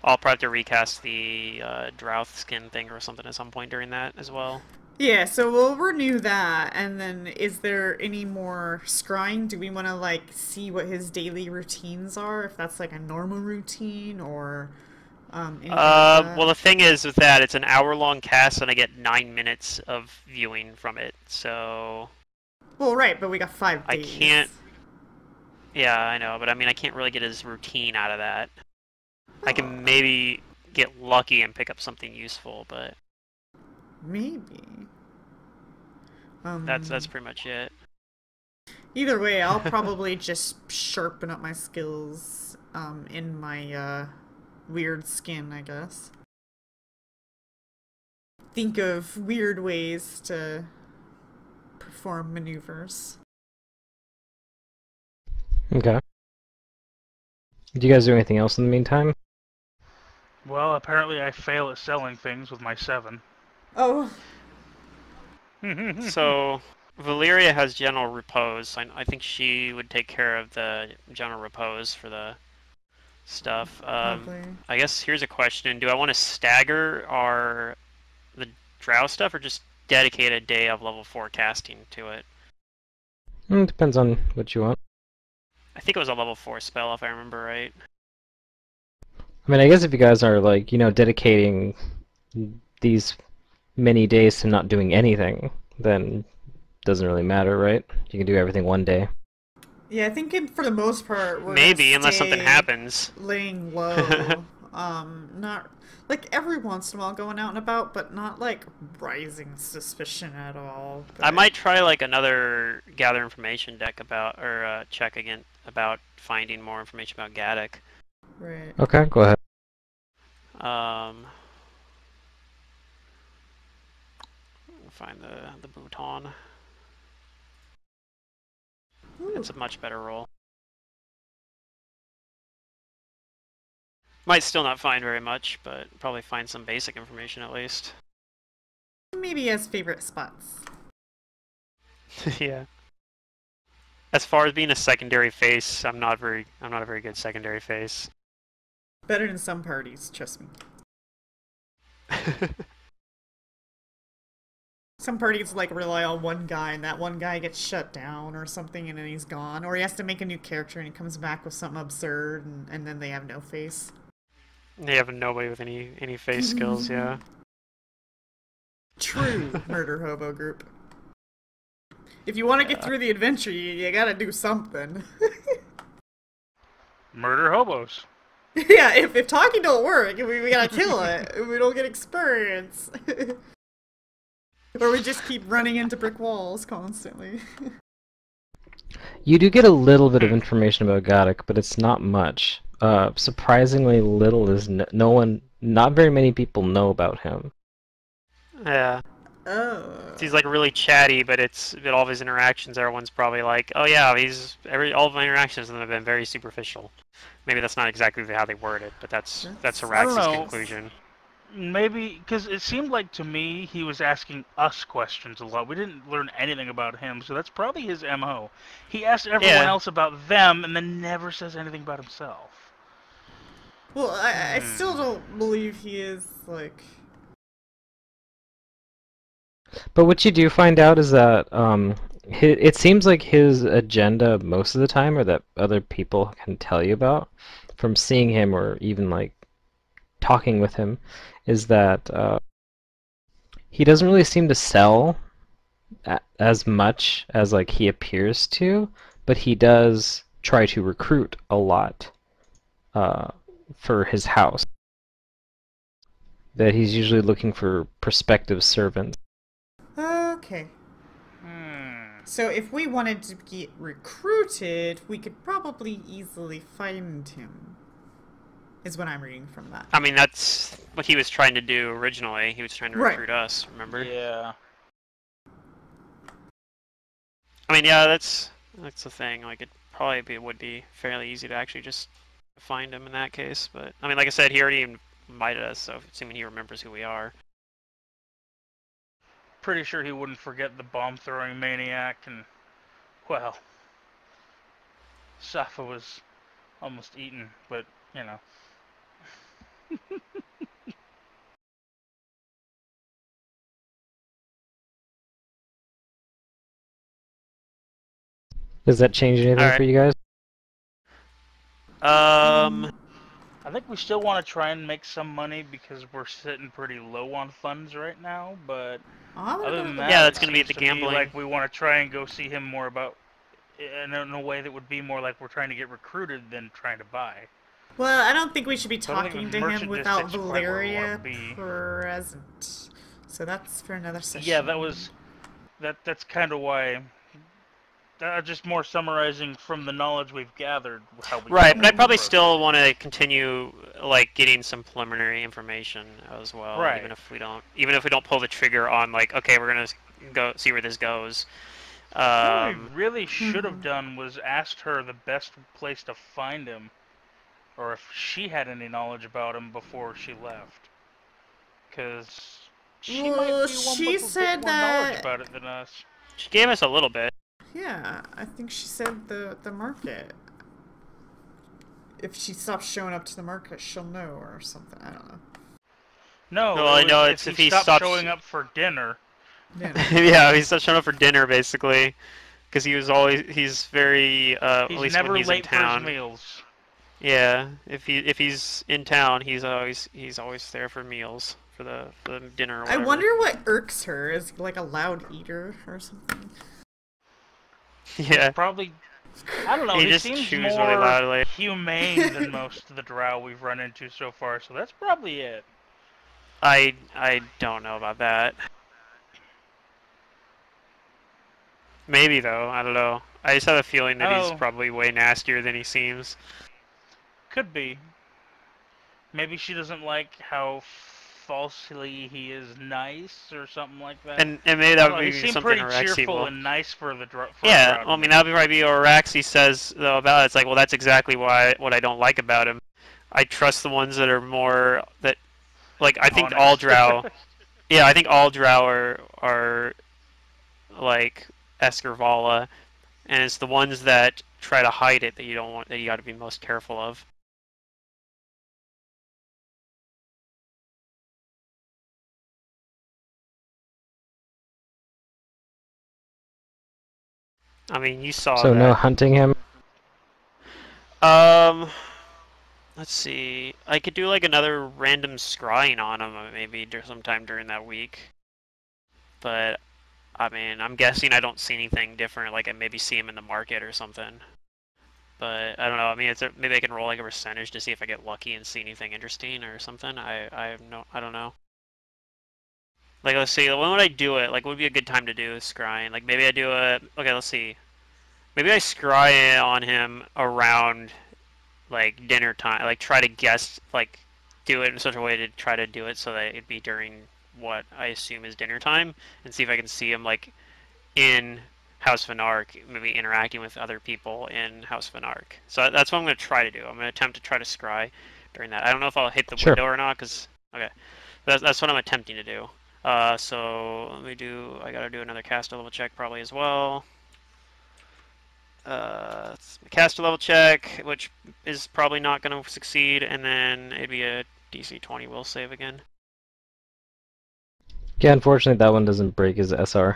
I'll probably have to recast the Drouth skin thing or something at some point during that as well. Yeah, so we'll renew that, and then is there any more scrying? Do we want to, like, see what his daily routines are? If that's, like, a normal routine, or, anything like that? Well, the thing is with that, it's an hour-long cast, and I get 9 minutes of viewing from it, so... Well, right, but we got 5 I days. can't... Yeah, I know, but I mean, I can't really get his routine out of that. I can maybe get lucky and pick up something useful, but Maybe. that's pretty much it. Either way, I'll probably just sharpen up my skills, in my, weird skin, I guess. Think of weird ways to perform maneuvers. Okay. Do you guys do anything else in the meantime? Well, apparently I fail at selling things with my 7. Oh, So, Valeria has general repose. I think she would take care of the general repose for the stuff. probably. I guess here's a question: do I want to stagger the drow stuff, or just dedicate a day of level 4 casting to it? Depends on what you want. I think it was a level 4 spell, if I remember right. I mean, I guess if you guys are, like, dedicating these many days to not doing anything, then it doesn't really matter, right? You can do everything one day. Yeah, I think for the most part, we're Maybe, gonna unless something stay happens. laying low. Not like every once in a while going out and about, but not like rising suspicion at all. I But might try like another gather information deck about, or check again about finding more information about Gaddock. right. Okay, go ahead. Find the Bhutan. Ooh. It's a much better roll. Might still not find very much, but probably find some basic information at least. Maybe he has favorite spots. Yeah. As far as being a secondary face, I'm not a very good secondary face. Better than some parties, trust me. Some parties like rely on one guy, and that one guy gets shut down or something, and then he's gone. Or he has to make a new character, and he comes back with something absurd, and then they have no face. They have nobody with any face skills, yeah. True murder hobo group. If you want to get through the adventure, you gotta do something. Murder hobos. Yeah, if talking don't work, we gotta kill it. We don't get experience. Or we just keep running into brick walls constantly. You do get a little bit of information about Gaddock, but it's not much. Surprisingly little is not very many people know about him. Yeah. Oh. He's like really chatty, but all of his interactions, everyone's probably like, oh yeah, all of my interactions with him have been very superficial. Maybe that's not exactly how they word it, but that's I don't Arax's know. conclusion. Maybe, because it seemed like to me he was asking us questions a lot. We didn't learn anything about him, so that's probably his MO. He asks everyone Yeah. else about them and then never says anything about himself. Well, I still don't believe he is, like... But what you do find out is that it seems like his agenda most of the time, or that other people can tell you about from seeing him or even like talking with him, is that he doesn't really seem to sell as much as like he appears to, but he does try to recruit a lot for his house. That he's usually looking for prospective servants. Okay. So if we wanted to get recruited, we could probably easily find him. Is what I'm reading from that. I mean, that's what he was trying to do originally. He was trying to recruit us, remember? Yeah. I mean, yeah, that's the thing. Like, would be fairly easy to actually just find him in that case. But I mean, like I said, he already invited us, so assuming he remembers who we are. Pretty sure he wouldn't forget the bomb-throwing maniac, and, well, Safa was almost eaten, but, you know. Does that change anything for you guys? I think we still want to try and make some money because we're sitting pretty low on funds right now, but other than that, yeah, that's going to be seems the to gambling. like we want to try and go see him more about in a way that would be more like we're trying to get recruited than trying to buy. Well, I don't think we should be So I don't talking think to him merchant without district's quite where we Valeria wanna be. present. So that's for another session. Yeah, that's kind of why. Just more summarizing from the knowledge we've gathered. How we Right, but I probably approach it. still want to continue like getting some preliminary information as well. Right. Even if we don't pull the trigger on like, okay, we're gonna go see where this goes. What we really should have done was asked her the best place to find him, or if she had any knowledge about him before she left. Because she might be one with a bit said more knowledge that... about it than us. She gave us a little bit. Yeah, I think she said the market. If she stops showing up to the market, she'll know or something. I don't know. No, Well, I know it's if he stopped showing up for dinner. Yeah. Yeah, he's not showing up for dinner basically, because he's very He's at least never when he's late in for his town. meals. Yeah, if he's in town, he's always there for meals for the dinner. Or I whatever. wonder what irks her. Is like a loud eater or something. Yeah. Probably I don't know. He He just seems chews really more loudly. humane than most of the drow we've run into so far, so that's probably it. I don't know about that. Maybe though, I don't know. I just have a feeling that he's Oh, probably way nastier than he seems. could be. Maybe she doesn't like how falsely he is nice or something like that. And maybe I that don't would know. He be seemed something pretty Orexy cheerful will. and nice for a Yeah, drow well, to I mean me. that would probably be what Oraxi says though about it. It's like, well, that's exactly what I don't like about him. I trust the ones that are more that like I think all Honest. Drow. Yeah, I think all Drow are like Escarvala, and it's the ones that try to hide it that you don't want that you got to be most careful of. I mean, you saw So no that. hunting him? Um, let's see. I could do like another random scrying on him maybe sometime during that week. But I mean, I'm guessing I don't see anything different. Like I maybe see him in the market or something. But I don't know. I mean, maybe I can roll like a percentage to see if I get lucky and see anything interesting or something. I don't know. Like let's see. When would I do it? Like, what would be a good time to do scrying? Like maybe I do it. Okay, let's see. Maybe I scry on him around like dinner time. Like try to guess, like do it in such a way to try to do it so that it'd be during what I assume is dinner time, and see if I can see him like in House Vannark, maybe interacting with other people in House Vannark. So that's what I'm going to try to do. I'm going to attempt to try to scry during that. I don't know if I'll hit the Sure. window or not, because okay, that's what I'm attempting to do. So let me do. I got to do another caster level check probably as well. Caster level check, which is probably not going to succeed, and then it'd be a DC 20 will save again. Yeah, unfortunately that one doesn't break his SR.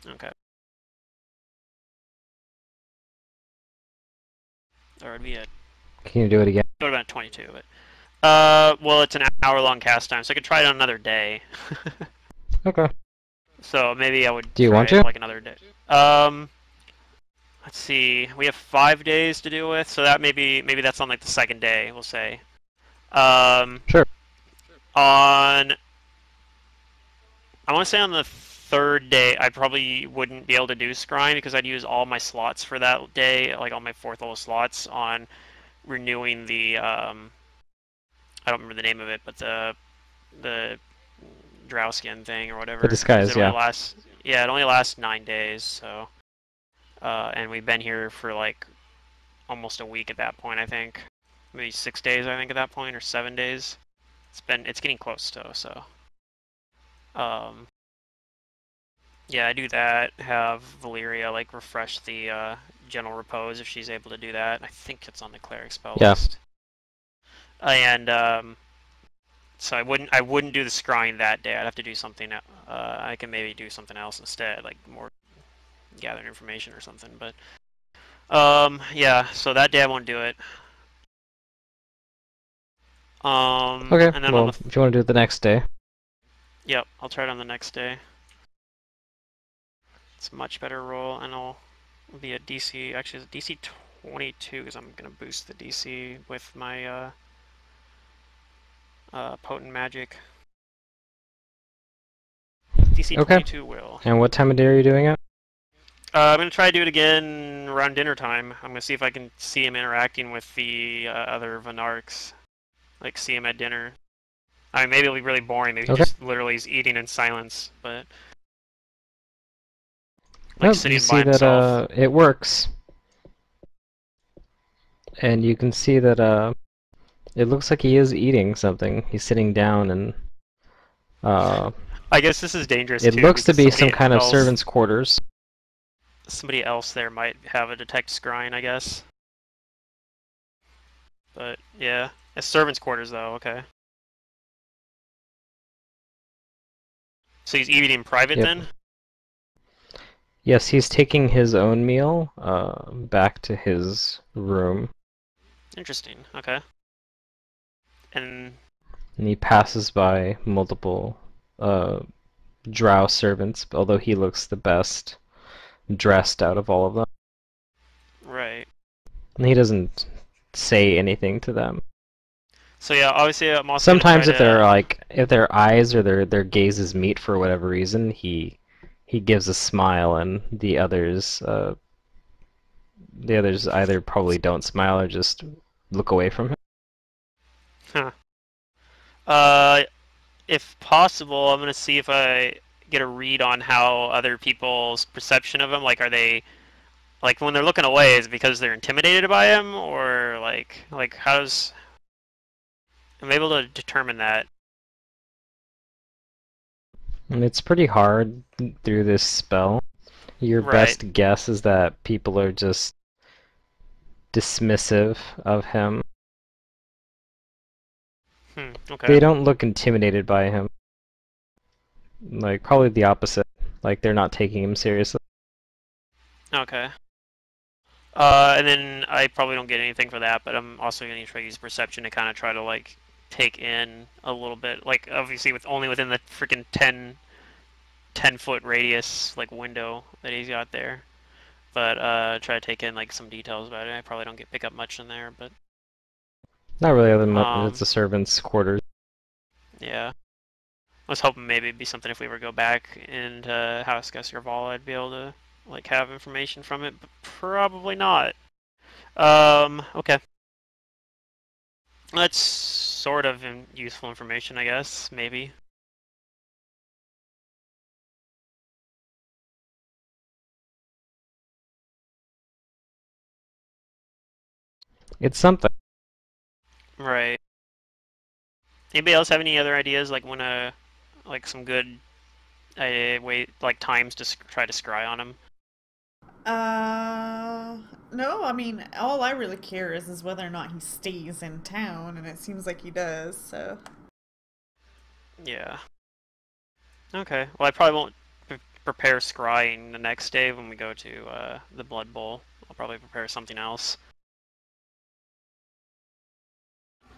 Okay. Or it'd be a. Can you do it again? It would have been a 22, but. Well, it's an hour-long cast time, so I could try it on another day. Okay. So maybe I would Do you try want it to? like another day. Let's see. We have 5 days to do with, so that maybe that's on like the second day, we'll say. Sure. On I want to say on the third day, I probably wouldn't be able to do scrying because I'd use all my slots for that day, like all my 4th level slots on renewing the I don't remember the name of it, but the drow skin thing or whatever. The disguise, It only yeah. lasts, yeah, it only lasts 9 days. So, and we've been here for like almost a week at that point. I think maybe 6 days. I think at that point or 7 days. It's getting close though. So, yeah, I do that. Have Valyria like refresh the general repose if she's able to do that. I think it's on the cleric spell Yeah. list. And so I wouldn't do the scrying that day. I'd have to do something. I can maybe do something else instead, like more gathering information or something. But yeah. So that day I won't do it. Okay, And then well, if you want to do it the next day. Yep, I'll try it on the next day. It's a much better roll, and it'll be a DC. Actually, it's a DC 22 because I'm gonna boost the DC with my potent magic. DC Okay. 22 will. And what time of day are you doing it? I'm gonna try to do it again around dinner time. I'm gonna see if I can see him interacting with the other Vannarks. Like see him at dinner. I mean, maybe it'll be really boring. Maybe Okay. he just literally is eating in silence, but like Well, sitting you by see himself. that it works. And you can see that it looks like he is eating something. He's sitting down and I guess this is dangerous it too. looks to because be some kind of servant's quarters. Somebody else there might have a detect scrying, I guess. But yeah, it's servants' quarters though. Okay. So he's eating in private Yep. then? Yes, he's taking his own meal back to his room. Interesting. Okay. And And he passes by multiple drow servants, although he looks the best dressed out of all of them. Right. And he doesn't say anything to them. So yeah, obviously I'm also gonna try Sometimes if they're to. like if their eyes or their gazes meet for whatever reason, he gives a smile, and the others either probably don't smile or just look away from him. Huh. Uh, if possible, I'm gonna see if I get a read on how other people's perception of him. Like, are they like when they're looking away? Is it because they're intimidated by him, or like how's I'm able to determine that? And it's pretty hard through this spell. Your Right. best guess is that people are just dismissive of him. Okay. They don't look intimidated by him. Like, probably the opposite. Like, they're not taking him seriously. Okay. And then I probably don't get anything for that, but I'm also going to try to use perception to kind of try to like take in a little bit. Like obviously with only within the freaking 10 foot radius like window that he's got there. But try to take in like some details about it. I probably don't pick up much in there, but Not really, other than it's um the servants' quarters. yeah. I was hoping maybe it'd be something if we were to go back into House Gaskerval, I'd be able to like have information from it, but probably not. Okay. That's sort of useful information, I guess, maybe. It's something. Right. Anybody else have any other ideas, like when like some good wait like times to try to scry on him? No, I mean, all I really care is whether or not he stays in town, and it seems like he does, so. Yeah. Okay. Well, I probably won't prepare scrying the next day when we go to the Blood Bowl. I'll probably prepare something else.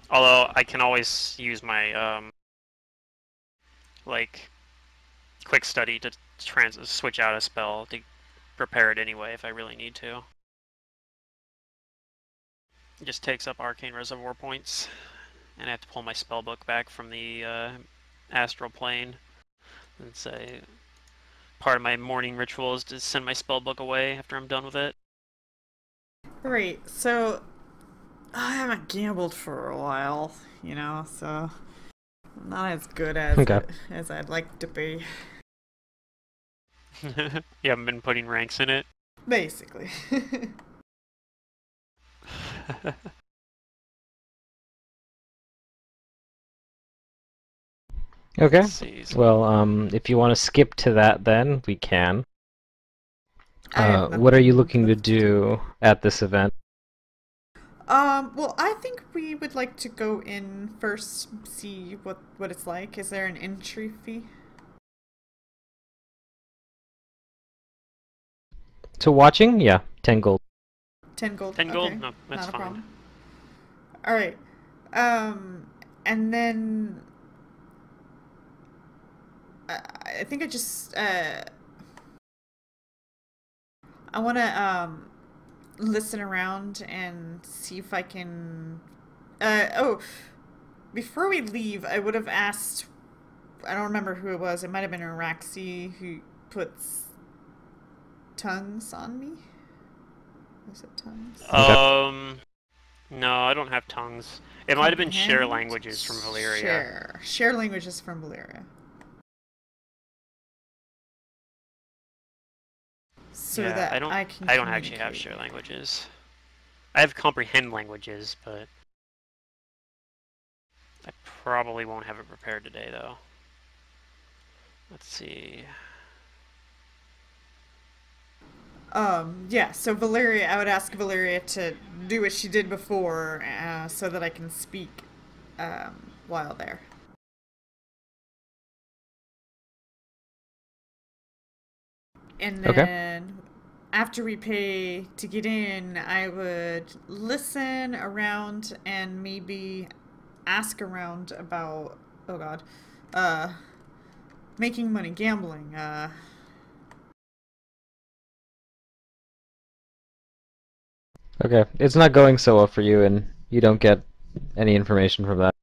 Although I can always use my like quick study to switch out a spell to prepare it anyway if I really need to. It just takes up arcane reservoir points, and I have to pull my spell book back from the astral plane. And say part of my morning ritual is to send my spell book away after I'm done with it. Right, so I haven't gambled for a while, so I'm not as good Okay. as I'd like to be. You haven't been putting ranks in it? Basically. Okay. Let's see. Well, if you want to skip to that, then we can. I have What are you nothing looking to left to do at this event? Well, I think we would like to go in first, see what it's like. Is there an entry fee? To watching? Yeah, 10 gold. 10 gold. 10 gold? Okay, No, that's not a fine. problem. All right. And then I think I just I want to listen around and see if I can. Oh, before we leave, I would have asked. I don't remember who it was. It might have been Araxi who puts tongues on me. Was it tongues? Okay. No, I don't have tongues. It might have been share Comprehend? languages from Valyria. Share languages from Valyria. So Yeah, that I can I don't actually have communicate. share languages. I have comprehend languages, but I probably won't have it prepared today though. Let's see. Yeah, so Valeria, I would ask Valeria to do what she did before, so that I can speak, while there. And Okay. then, after we pay to get in, I would listen around and maybe ask around about, oh god, uh, making money, gambling, Okay, it's not going so well for you, and you don't get any information from that.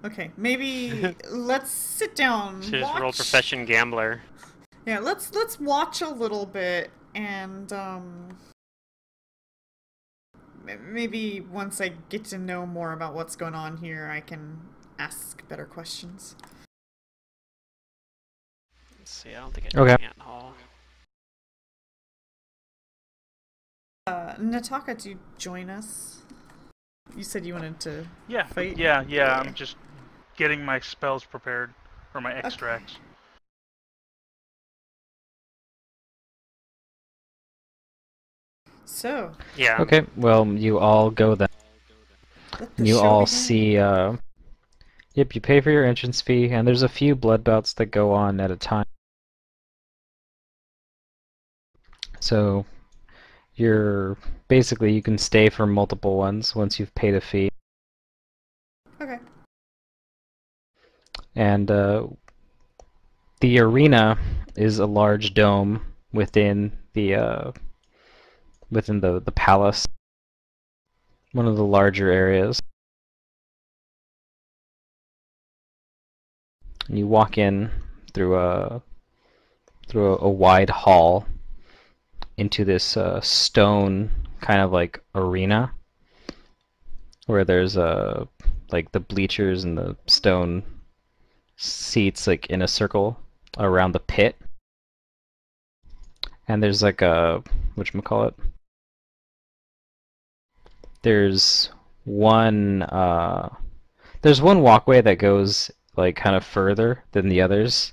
Okay, maybe let's sit down, Should just roll watch. profession gambler. Yeah, let's watch a little bit, and maybe once I get to know more about what's going on here, I can ask better questions. Let's see, I don't think I Okay. can hall. Nataka, do you join us? You said you wanted to Yeah, fight? yeah. I'm just getting my spells prepared, or my extracts. So, Yeah. Okay, well, you all go then. let the You show all begin. see, yep, you pay for your entrance fee, and there's a few blood bouts that go on at a time. So, basically, you can stay for multiple ones once you've paid a fee. Okay. And, the arena is a large dome within the palace, one of the larger areas. And you walk in through a wide hall into this stone kind of like arena where there's like the bleachers and the stone seats like in a circle around the pit. And there's like a whatchamacallit? There's one there's one walkway that goes like kind of further than the others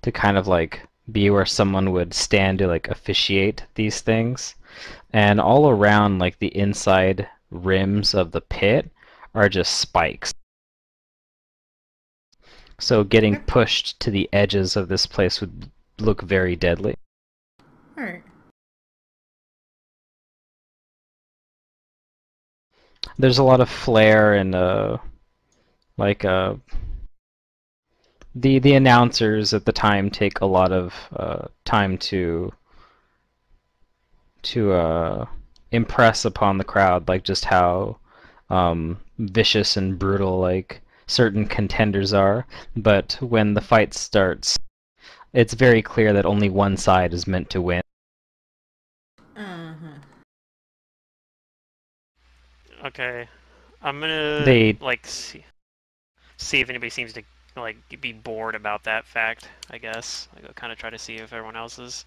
to kind of like be where someone would stand to like officiate these things. And all around like the inside rims of the pit are just spikes. So getting pushed to the edges of this place would look very deadly. Alright. There's a lot of flair and like the announcers at the time take a lot of time to impress upon the crowd, like just how vicious and brutal like certain contenders are. But when the fight starts, it's very clear that only one side is meant to win. Okay. I'm gonna They like see if anybody seems to like be bored about that fact, I guess. Like, I'll kind of try to see if everyone else's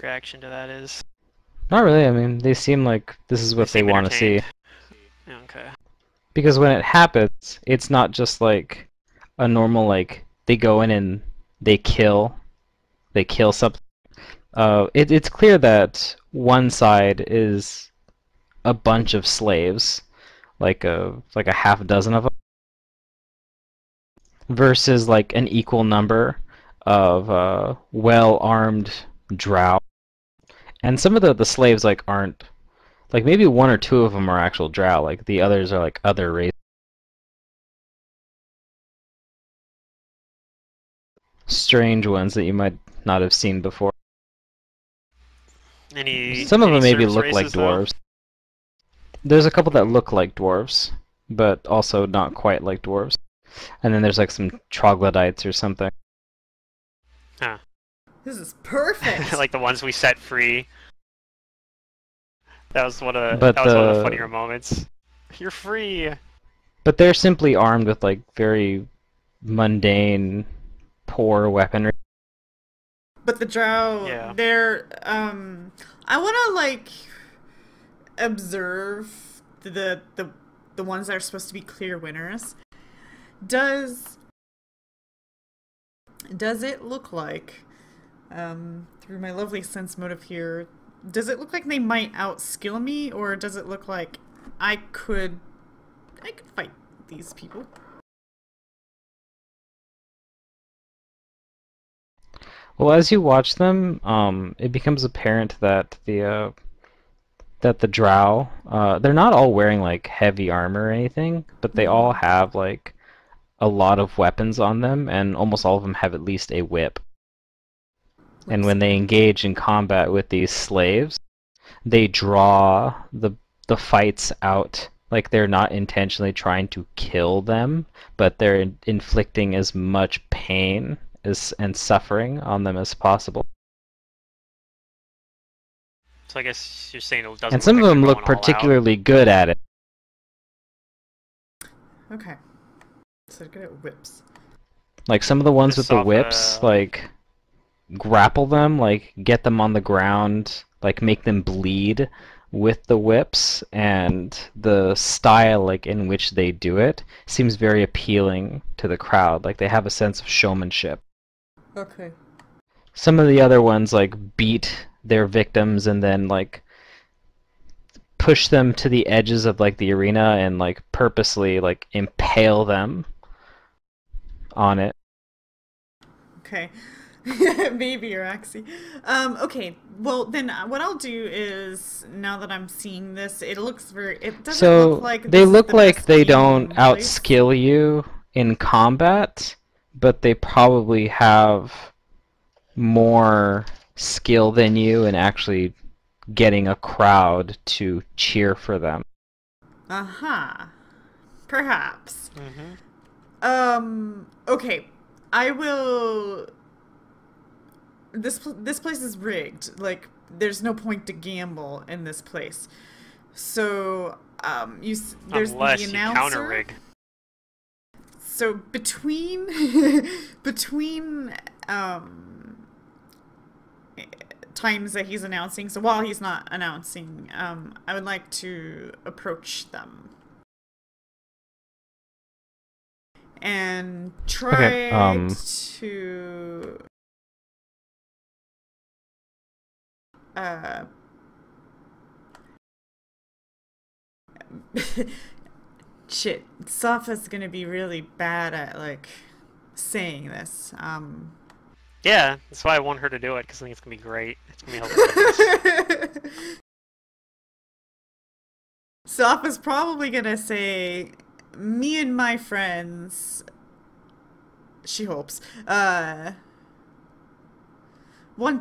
reaction to that is. not really. I mean, they seem like this is what they seem want to see. entertained. Okay. Because when it happens, it's not just like a normal like they go in and they kill something. It's clear that one side is a bunch of slaves, like a half dozen of them, versus like an equal number of well-armed drow. And some of the slaves like aren't like maybe one or two of them are actual drow, like the others are like other races. Strange ones that you might not have seen before. Some of them maybe service look like races, though? dwarves. There's a couple that look like dwarves, but also not quite like dwarves. And then there's like some troglodytes or something. Huh. This is perfect. Like the ones we set free. That was one of But one of the funnier moments. You're free. But they're simply armed with like very mundane, poor weaponry. But the drow, Yeah. they're I want to like observe the ones that are supposed to be clear winners. Does it look like through my lovely sense motive here, does it look like they might outskill me, or does it look like I could fight these people? Well, as you watch them, it becomes apparent that the drow, they're not all wearing like heavy armor or anything, but they all have like a lot of weapons on them, and almost all of them have at least a whip. And when they engage in combat with these slaves, they draw the fights out. Like they're not intentionally trying to kill them, but they're inflicting as much pain and suffering on them as possible. So I guess you're saying it doesn't And some look of like them they're look going all out. particularly good at it. Okay. So good at whips. Like some of the ones with the Safa- whips, like grapple them, like get them on the ground, like make them bleed with the whips, and the style like in which they do it seems very appealing to the crowd. Like they have a sense of showmanship. Okay. Some of the other ones like beat their victims and then like push them to the edges of like the arena and like purposely like impale them on it. Okay. Maybe you're actually. Okay. Well, then what I'll do is now that I'm seeing this, it looks very. It doesn't So look like they this is look the like best they game don't place. outskill you in combat, but they probably have more skill than you in actually getting a crowd to cheer for them. Aha. Perhaps. Mm-hmm. Okay. I will. This place is rigged. Like, there's no point to gamble in this place. So, there's Unless the you announcer. counter rig. So between between times that he's announcing, so while he's not announcing, I would like to approach them and try to shit, Safa's gonna be really bad at like saying this. Yeah, that's why I want her to do it, because I think it's going to be great. It's going to be helpful. Safa's probably gonna say, me and my friends, she hopes, want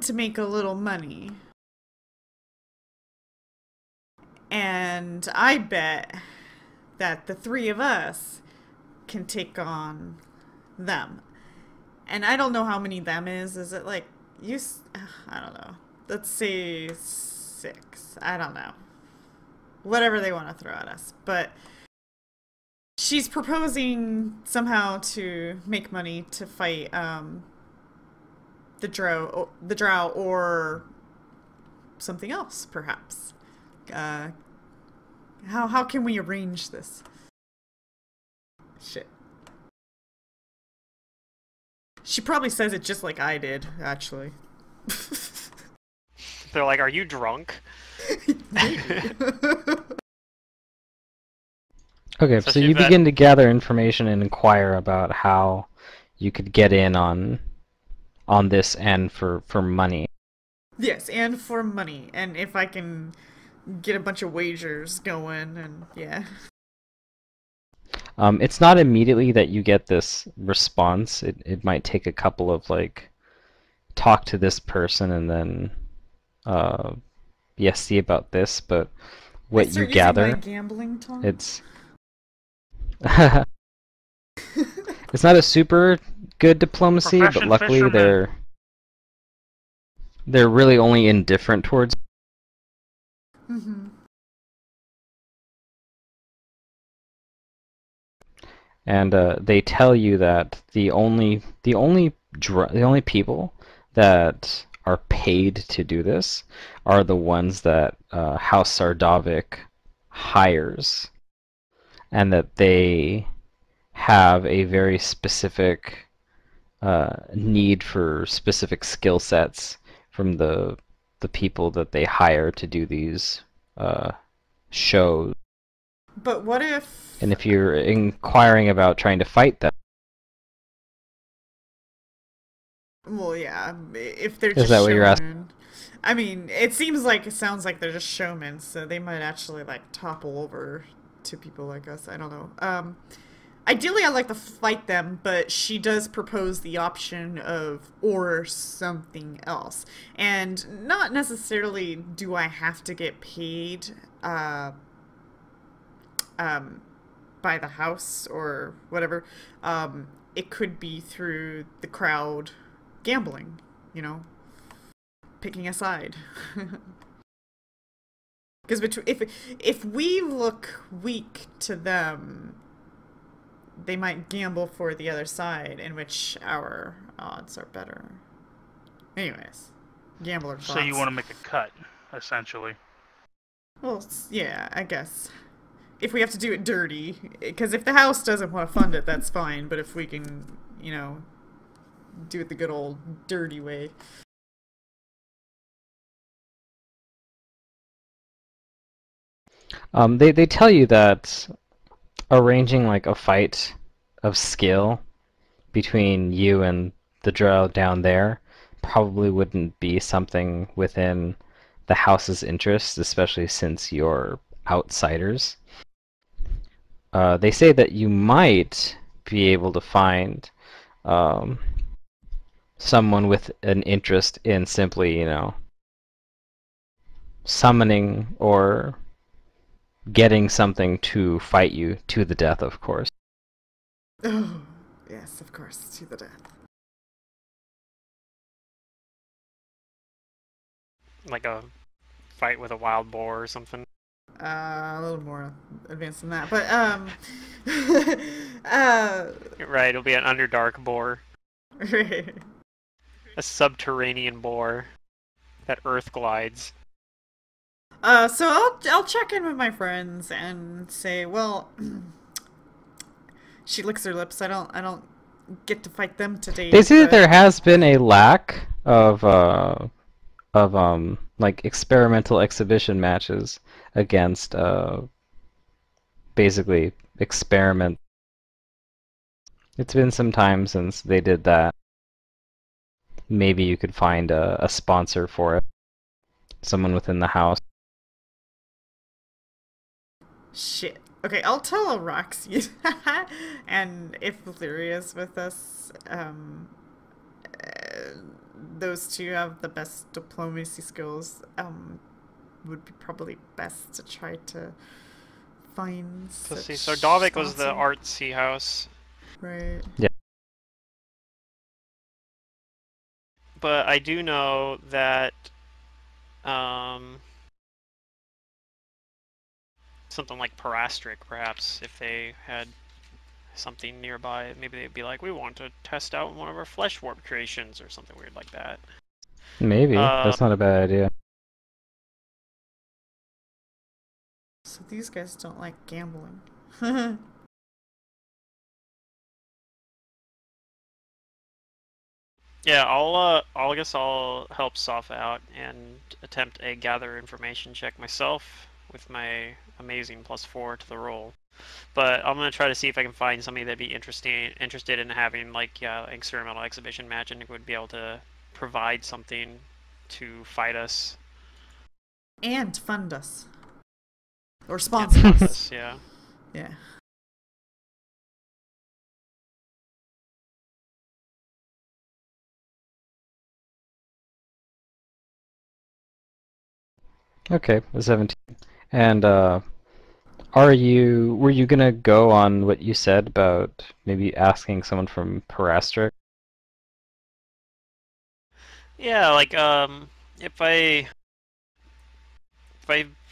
to make a little money. And I bet that the three of us can take on them. And I don't know how many them is. Is it like, I don't know. Let's say 6. I don't know. Whatever they want to throw at us. But she's proposing somehow to make money to fight the drow or something else, perhaps. How can we arrange this? Shit. She probably says it just like I did, actually. They're like, are you drunk? Okay, so you begin to gather information and inquire about how you could get in on this and for money. Yes, and for money. And if I can get a bunch of wagers going, and yeah. It's not immediately that you get this response. It might take a couple of like talk to this person and then see about this, but what you gather, my gambling tongue? it's it's not a super good diplomacy, but luckily fisherman. they're really only indifferent towards. Mm-hmm. And they tell you that the only people that are paid to do this are the ones that House Sardovic hires, and that they have a very specific need for specific skill sets from the people that they hire to do these shows. But what if... And if you're inquiring about trying to fight them... Well, yeah, if they're just Is that what you're asking? showmen. I mean, it sounds like they're just showmen, so they might actually, like, topple over to people like us. I don't know. Ideally, I'd like to fight them, but she does propose the option of or something else. And not necessarily do I have to get paid by the house or whatever, it could be through the crowd gambling, you know, picking a side. Because if we look weak to them, they might gamble for the other side, in which our odds are better. Anyways, gambler thoughts. So you want to make a cut, essentially. Well, yeah, I guess. If we have to do it dirty, because if the house doesn't want to fund it, that's fine. But if we can, you know, do it the good old dirty way. They tell you that arranging like a fight of skill between you and the drow down there probably wouldn't be something within the house's interest, especially since you're outsiders. They say that you might be able to find someone with an interest in simply, you know, summoning or getting something to fight you to the death, of course. Oh, yes, of course, to the death. Like a fight with a wild boar or something. A little more advanced than that, but Right, it'll be an underdark boar. right. A subterranean boar that earth glides. So I'll check in with my friends and say, well, she licks her lips. I don't get to fight them today. They say that but... there has been a lack of like experimental exhibition matches against basically experiment. It's been some time since they did that. Maybe you could find a sponsor for it. Someone within the house. Shit. Okay, I'll tell Roxy. And if Lyria's with us, those two have the best diplomacy skills. Would be probably best to try to find Let's see, such so Davik was the sponsor. artsy house. Right. Yeah. But I do know that something like Parastric, perhaps, if they had something nearby, maybe they'd be like, we want to test out one of our flesh warp creations or something weird like that. Maybe. That's not a bad idea. So these guys don't like gambling. Yeah, I guess I'll help Soph out and attempt a gather information check myself with my amazing +4 to the roll. But I'm gonna try to see if I can find somebody that'd be interested in having like experimental exhibition match and would be able to provide something to fight us. And fund us. Or And sponsor fund us. us, yeah. Yeah. Okay, a 17. And were you gonna go on what you said about maybe asking someone from Parastric? Yeah, like if I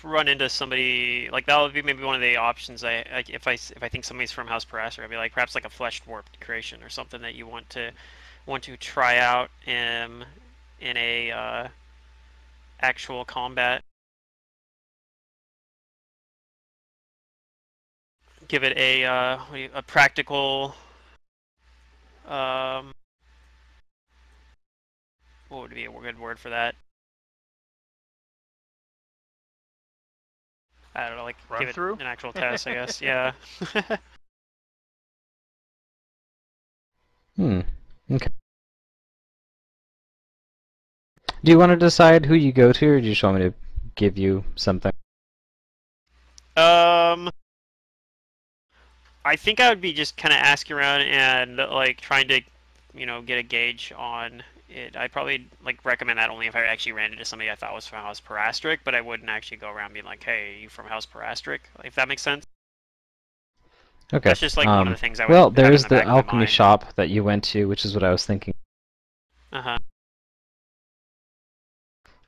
run into somebody like that would be maybe one of the options. If I think somebody's from House Paraster, I'd be like perhaps like a flesh warped creation or something that you want to try out in a actual combat. Give it a practical what would be a good word for that? I don't know, like Run give it through? an actual test, I guess. Yeah. Okay. Do you want to decide who you go to, or do you just want me to give you something? I think I would be just kind of asking around and like trying to, get a gauge on it. I'd probably like recommend that only if I actually ran into somebody I thought was from House Parastric, but I wouldn't actually go around being like, "Hey, you from House Parastric?" If that makes sense. Okay. That's just like one of the things I would well, have in there's the the back of my alchemy mind. shop that you went to, which is what I was thinking. Uh-huh.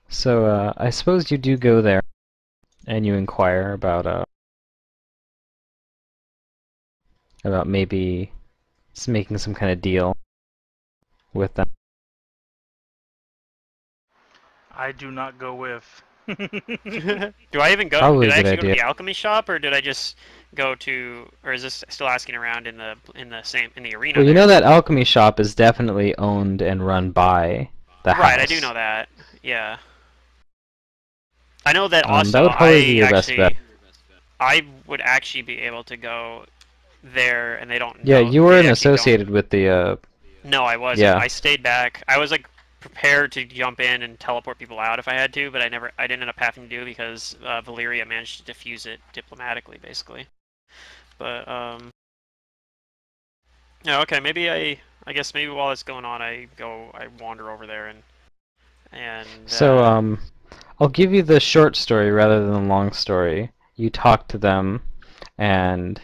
So I suppose you do go there and you inquire about maybe making some kind of deal with them. I do not go with. Do I even go? Probably Did a I good actually go to idea. the alchemy shop, or did I just go to? Or is this still asking around in the arena? Well, you there? know that alchemy shop is definitely owned and run by the Right, house. I do know that. Yeah. I know that That also. would probably be your best bet. I would actually be able to go there, and they don't Yeah, know. you They weren't actually don't. associated with the. No, I wasn't. Yeah. I stayed back. I was like prepared to jump in and teleport people out if I had to, but I didn't end up having to do because Valeria managed to defuse it diplomatically, basically. But yeah, okay, maybe I guess maybe while it's going on, I wander over there and So I'll give you the short story rather than the long story. You talk to them, and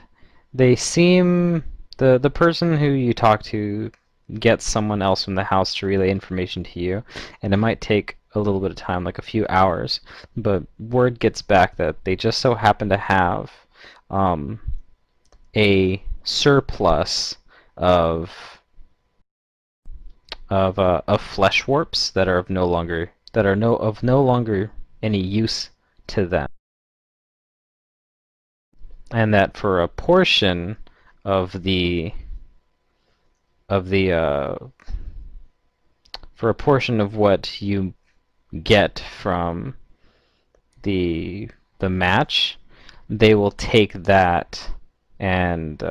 they seem the person who you talk to gets someone else from the house to relay information to you, and it might take a little bit of time, like a few hours, but word gets back that they just so happen to have a surplus of of flesh warps that are of no longer any use to them, and that for a portion of the of the for a portion of what you get from the match, they will take that and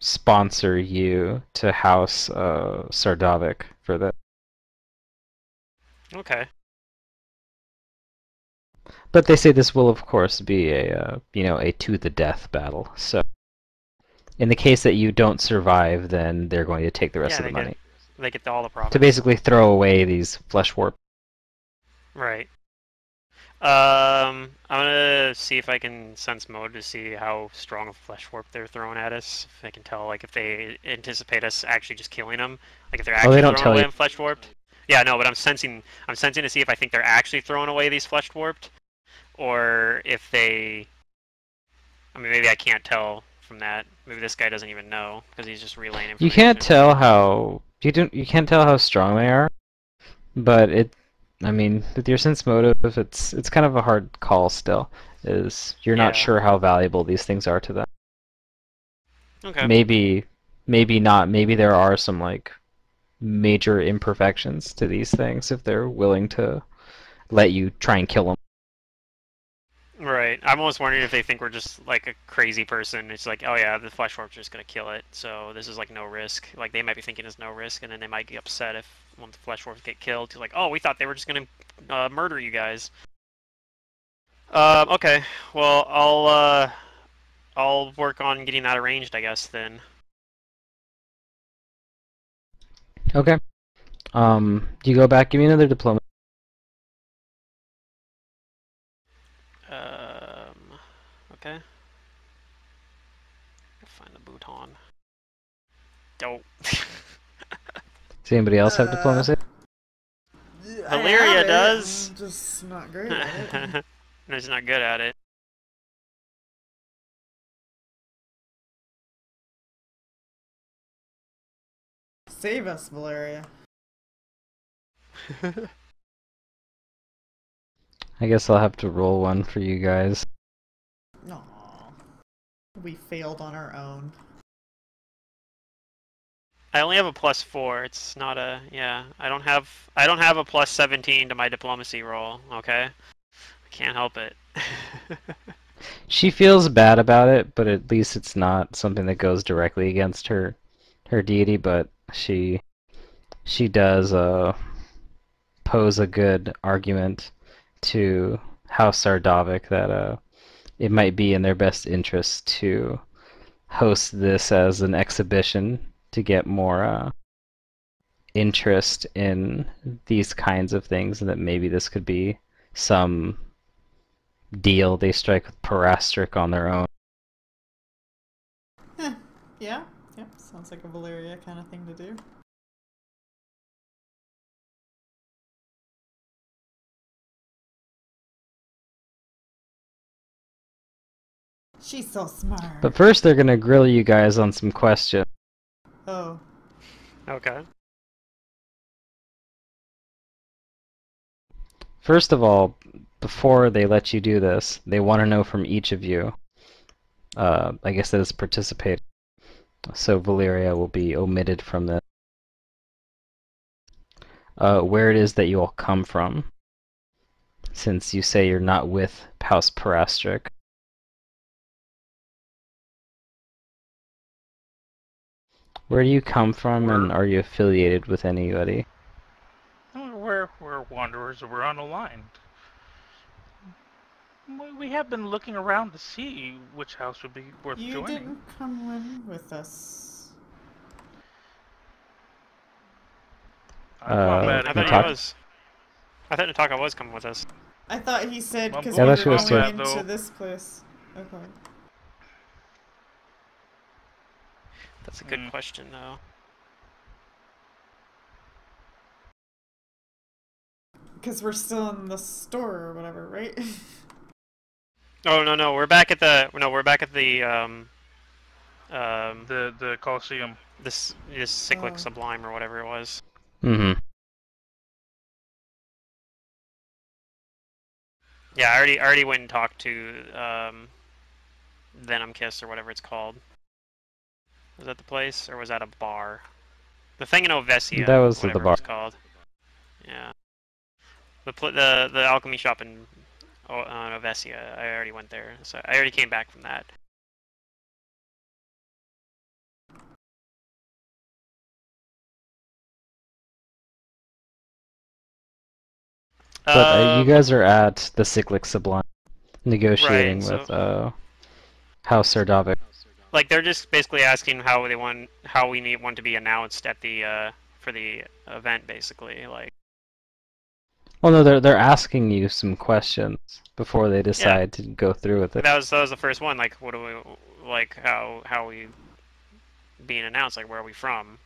sponsor you to House Sardovic for that. okay. But they say this will, of course, be a a to the death battle. So, in the case that you don't survive, then they're going to take the rest Yeah, of the money they get all the to profits. basically throw away these flesh warp. Right. I'm gonna see if I can sense mode to see how strong a flesh warp they're throwing at us. If I can tell, like, if they anticipate us actually just killing them, like if they're Oh, they actually don't throwing tell away you. them flesh warped. Yeah, no, but I'm sensing to see if I think they're actually throwing away these flesh warped, or if they. I mean, maybe I can't tell from that. Maybe this guy doesn't even know because he's just relaying information. You can't tell how you can't tell how strong they are, but I mean, with your sense motive, it's kind of a hard call still. Is you're not Yeah. sure how valuable these things are to them. Okay. Maybe not. Maybe there are some like major imperfections to these things if they're willing to let you try and kill them. Right. I'm almost wondering if they think we're just like a crazy person. It's like, oh yeah, the flesh warp's just gonna kill it, so this is like no risk. Like they might be thinking it's no risk, and then they might get upset if when the flesh warps get killed. Like, oh, we thought they were just gonna murder you guys. Okay. Well, I'll work on getting that arranged, I guess then. Okay. You go back. Give me another diploma. Okay. Find the bouton. Dope. Does anybody else have diplomacy? Valeria does. I'm just not great at it. No, she's not good at it. Save us, Valeria. I guess I'll have to roll one for you guys. Aww. We failed on our own. I only have a +4. It's not a I don't have a +17 to my diplomacy roll. Okay, I can't help it. She feels bad about it, but at least it's not something that goes directly against her deity. But she does pose a good argument to House Sardovic that it might be in their best interest to host this as an exhibition to get more interest in these kinds of things, and that maybe this could be some deal they strike with Parastric on their own. Yeah, yep, sounds like a Valeria kind of thing to do. She's so smart. But first, they're gonna grill you guys on some questions. Oh. Okay. First of all, before they let you do this, they want to know from each of you. I guess that is participate. So Valeria will be omitted from this. Where it is that you all come from, since you say you're not with House Parastric. Where do you come from, and are you affiliated with anybody? We're wanderers. We're unaligned. We have been looking around to see which house would be worth You joining. didn't come in with us. I thought I Matt thought he Nataka? was. I thought Nataka was coming with us. I thought he said because Yeah, we I were thought she was going too. into this place. Okay. That's a good question, though. Because we're still in the store or whatever, right? Oh no, we're back at the the Coliseum. this cyclic sublime or whatever it was. Mm-hmm. Yeah, I already went and talked to Venom Kiss or whatever it's called. Was that the place or was that a bar? The thing in Ovesia. That was whatever the bar. It was called. Yeah. The alchemy shop in Ovesia. I already went there, so I already came back from that. But you guys are at the Cyclic Sublime, negotiating right, with House Sardavik. Like they're just basically asking how we want to be announced at the for the event, basically. Like. Well, no, they're asking you some questions before they decide to go through with it. That was the first one. Like, what do we like? How we being announced? Like, where are we from?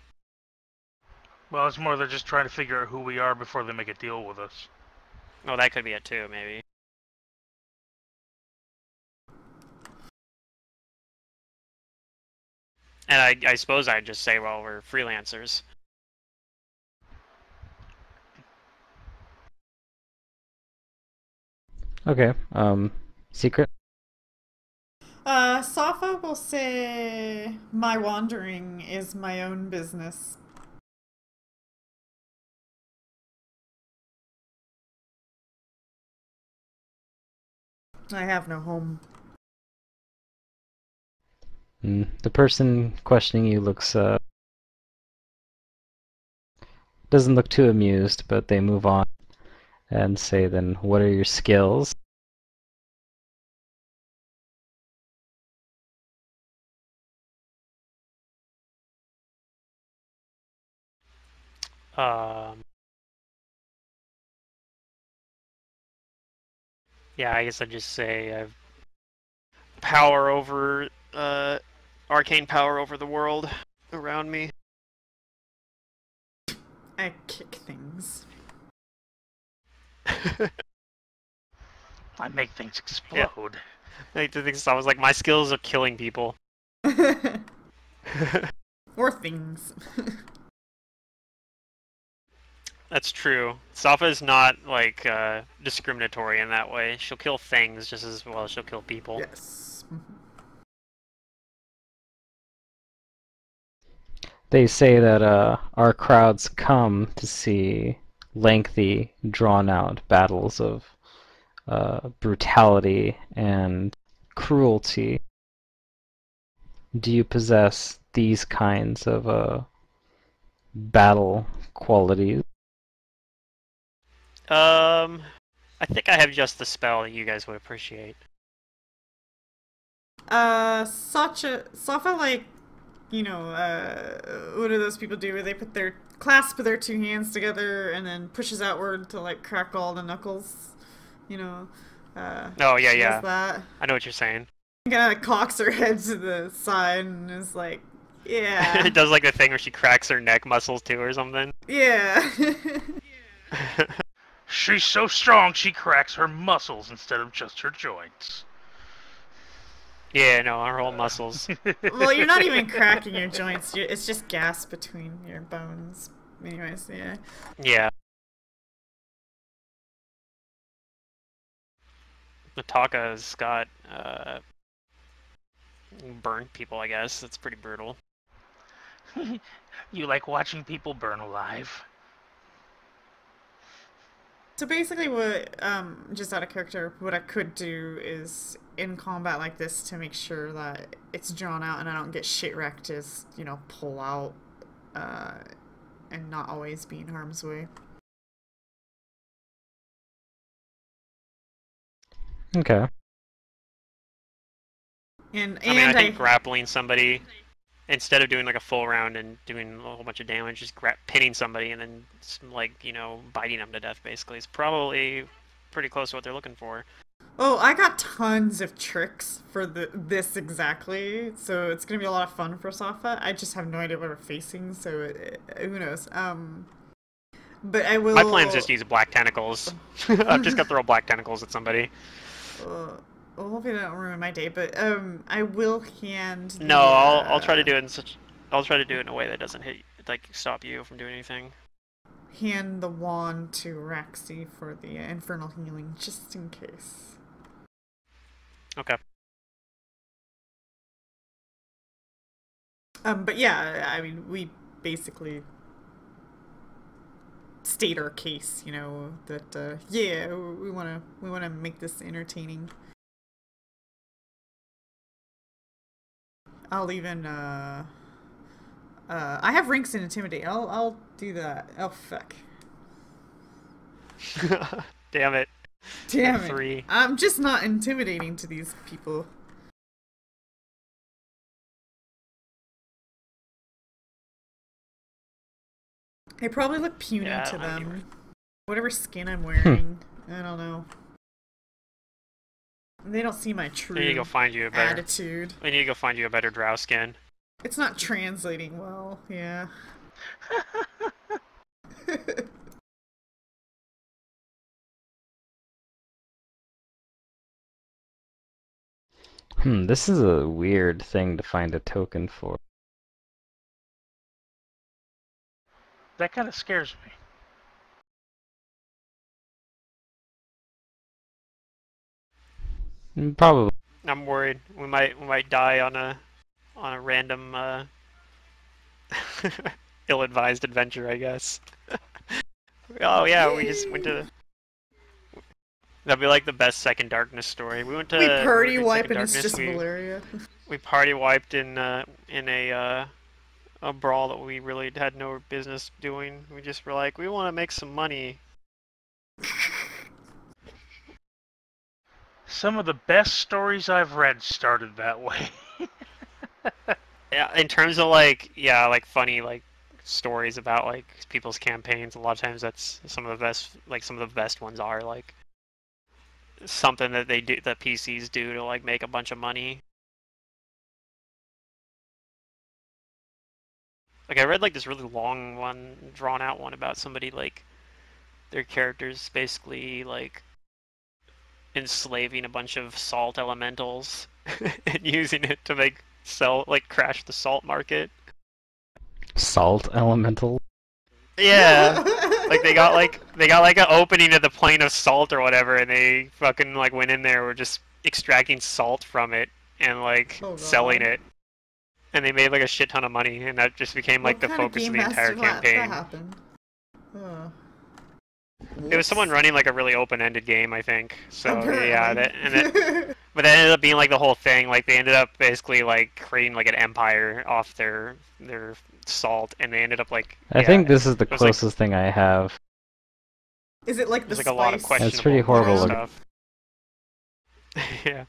Well, it's more they're just trying to figure out who we are before they make a deal with us. Oh, that could be it too, maybe. And I suppose I'd just say, well, we're freelancers. Okay. Secret. Safa will say, my wandering is my own business. I have no home. The person questioning you looks doesn't look too amused, but they move on and say, then what are your skills? Yeah, I guess I'd just say I've power over arcane power over the world around me. I kick things. I make things explode. I was like, my skills are killing people. Or things. That's true. Safa is not like discriminatory in that way. She'll kill things just as well as she'll kill people. Yes. They say that our crowds come to see lengthy, drawn-out battles of brutality and cruelty. Do you possess these kinds of battle qualities? I think I have just the spell that you guys would appreciate. Safa, like, you know, what do those people do where they clasp their two hands together and then pushes outward to, like, crack all the knuckles, you know? Oh, yeah. Does that. I know what you're saying. Kind of cocks her head to the side and is like, Yeah. It does like the thing where she cracks her neck muscles too or something. Yeah. She's so strong she cracks her muscles instead of just her joints. Yeah, no, her whole muscles. Well, you're not even cracking your joints. It's just gas between your bones. Anyways, yeah. Yeah. Nataka's got burned people, I guess. That's pretty brutal. You like watching people burn alive? So basically, what just out of character, what I could do is in combat like this to make sure that it's drawn out and I don't get shit wrecked is pull out, and not always be in harm's way. Okay. And I mean, I think grappling somebody instead of doing like a full round and doing a whole bunch of damage, just pinning somebody and then like biting them to death basically is probably pretty close to what they're looking for. Oh, I got tons of tricks for this exactly, so it's gonna be a lot of fun for Safa. I just have no idea what we're facing, so who knows? But I will. My plan is just to use black tentacles. I've just got to throw black tentacles at somebody. Well, hopefully they don't ruin my day, but I will hand. No, I'll try to do it in such. I'll try to do it in a way that doesn't stop you from doing anything. Hand the wand to Raxi for the infernal healing, just in case. Okay. But yeah, I mean, we basically state our case, that yeah, we wanna make this entertaining. I'll even I have ranks in Intimidate. I'll do that. Oh fuck. Damn it. Damn it. 3. I'm just not intimidating to these people. I probably look puny to them. Whatever skin I'm wearing. I don't know. They don't see my true They need to go find you a better attitude. They need to go find you a better drow skin. It's not translating well, yeah. This is a weird thing to find a token for. That kind of scares me. Probably. I'm worried we might die on a random ill-advised adventure, I guess. Oh yeah, we just went to. That'd be like the best Second Darkness story. We went to. We party wipe Second and it's Darkness, just malaria. We party wiped in a brawl that we really had no business doing. We just were like, we want to make some money. Some of the best stories I've read started that way. Yeah, in terms of like funny stories about like people's campaigns, a lot of times that's some of the best ones are like something that PCs do to like make a bunch of money. Like I read like this really long one, drawn out one about somebody like their characters basically like enslaving a bunch of salt elementals and using it to crash the salt market. Salt elemental? Yeah. Like they got an opening to the plane of salt or whatever, and they fucking like went in there, were just extracting salt from it and like selling it. And they made like a shit ton of money, and that just became like the focus of the entire campaign. That happened? It was someone running like a really open-ended game, I think. So Apparently. yeah, but that ended up being like the whole thing. Like they ended up basically like creating like an empire off their salt, and they ended up like. I think this is the closest thing I have. Is it like the like a lot of questionable It's pretty horrible stuff. Yeah.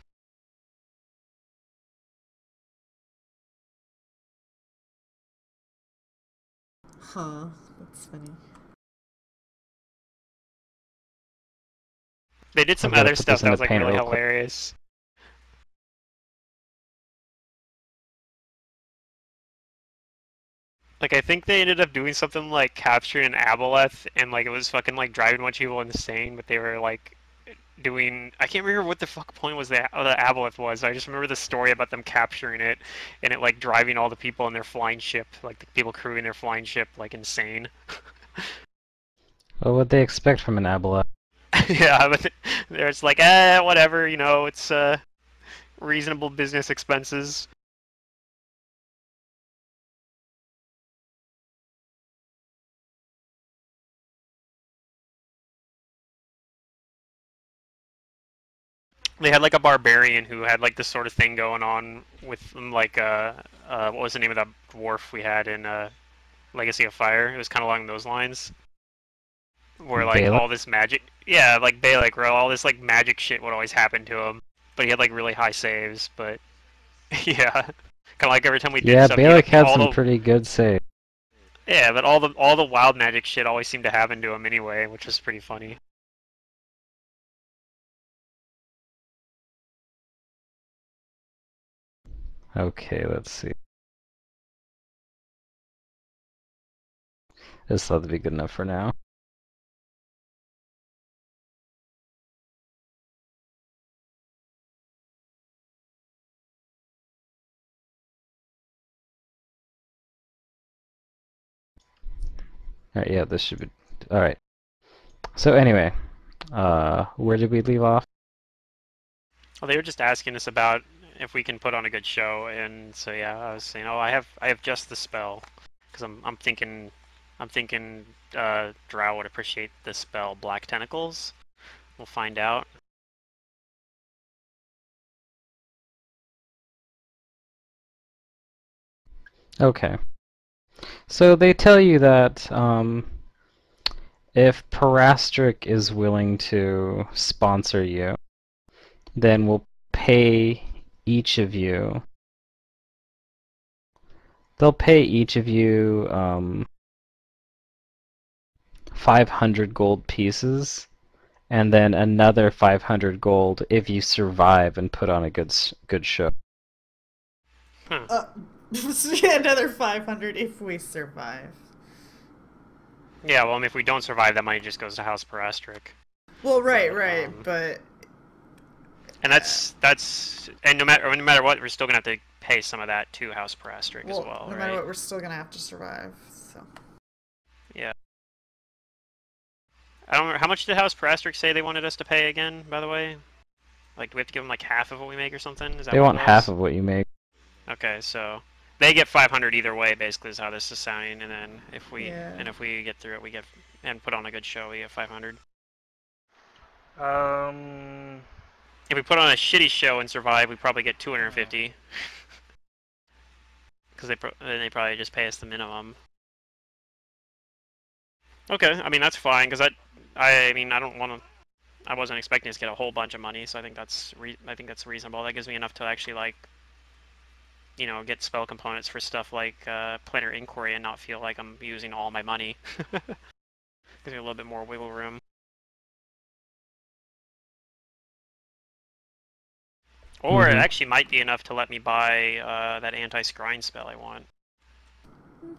Huh, that's funny. They did some I'm gonna other put stuff this that in was the like paint really real quick. hilarious. Like I think they ended up doing something like capturing an aboleth, and like it was fucking like driving a bunch of people insane. But they were like doing. I can't remember what the fuck point was the aboleth was. I just remember the story about them capturing it, and it like driving all the people in their flying ship, like the people crewing their flying ship, like insane. What would they expect from an aboleth? Yeah, but there's like, whatever, you know, it's reasonable business expenses. They had like a barbarian who had like this sort of thing going on with like what was the name of that dwarf we had in Legacy of Fire? It was kind of along those lines, where like Balak? all this magic, yeah, like Balak, where all this like magic shit would always happen to him, but he had like really high saves, but yeah, kind of like every time we did Yeah, stuff, Balak had all some the pretty good saves. yeah, but all the wild magic shit always seemed to happen to him anyway, which was pretty funny. Okay, let's see. This will have to be good enough for now. Alright, yeah, this should be... Alright. So anyway, where did we leave off? Well, they were just asking us about if we can put on a good show, and so yeah, I was saying, oh, I have just the spell, because I'm thinking Drow would appreciate the spell Black Tentacles. We'll find out. Okay. So they tell you that if Parastric is willing to sponsor you, then we'll pay each of you. They'll pay each of you 500 gold pieces, and then another 500 gold if you survive and put on a good show. Uh, yeah, another 500 if we survive. Yeah, well, I mean, if we don't survive, that money just goes to House Parastric. Well, right, but and that's and no matter what, we're still gonna have to pay some of that to House Parastric as well, no right? matter what, we're still gonna have to survive. So. Yeah. I don't remember, how much did House Parastric say they wanted us to pay again, by the way? Like, do we have to give them like half of what we make or something? Is that They what want it was? half of what you make. Okay, so they get 500 either way, basically, is how this is sounding. And then if we get through it, we get and put on a good show, we get 500. If we put on a shitty show and survive, we probably get 250. Because they probably just pay us the minimum. Okay, I mean that's fine. Because I mean I don't want to. I wasn't expecting us to get a whole bunch of money, so I think that's reasonable. That gives me enough to actually like, you know, get spell components for stuff like Planner Inquiry and not feel like I'm using all my money. Gives me a little bit more wiggle room. Or it actually might be enough to let me buy that anti-scrying spell I want.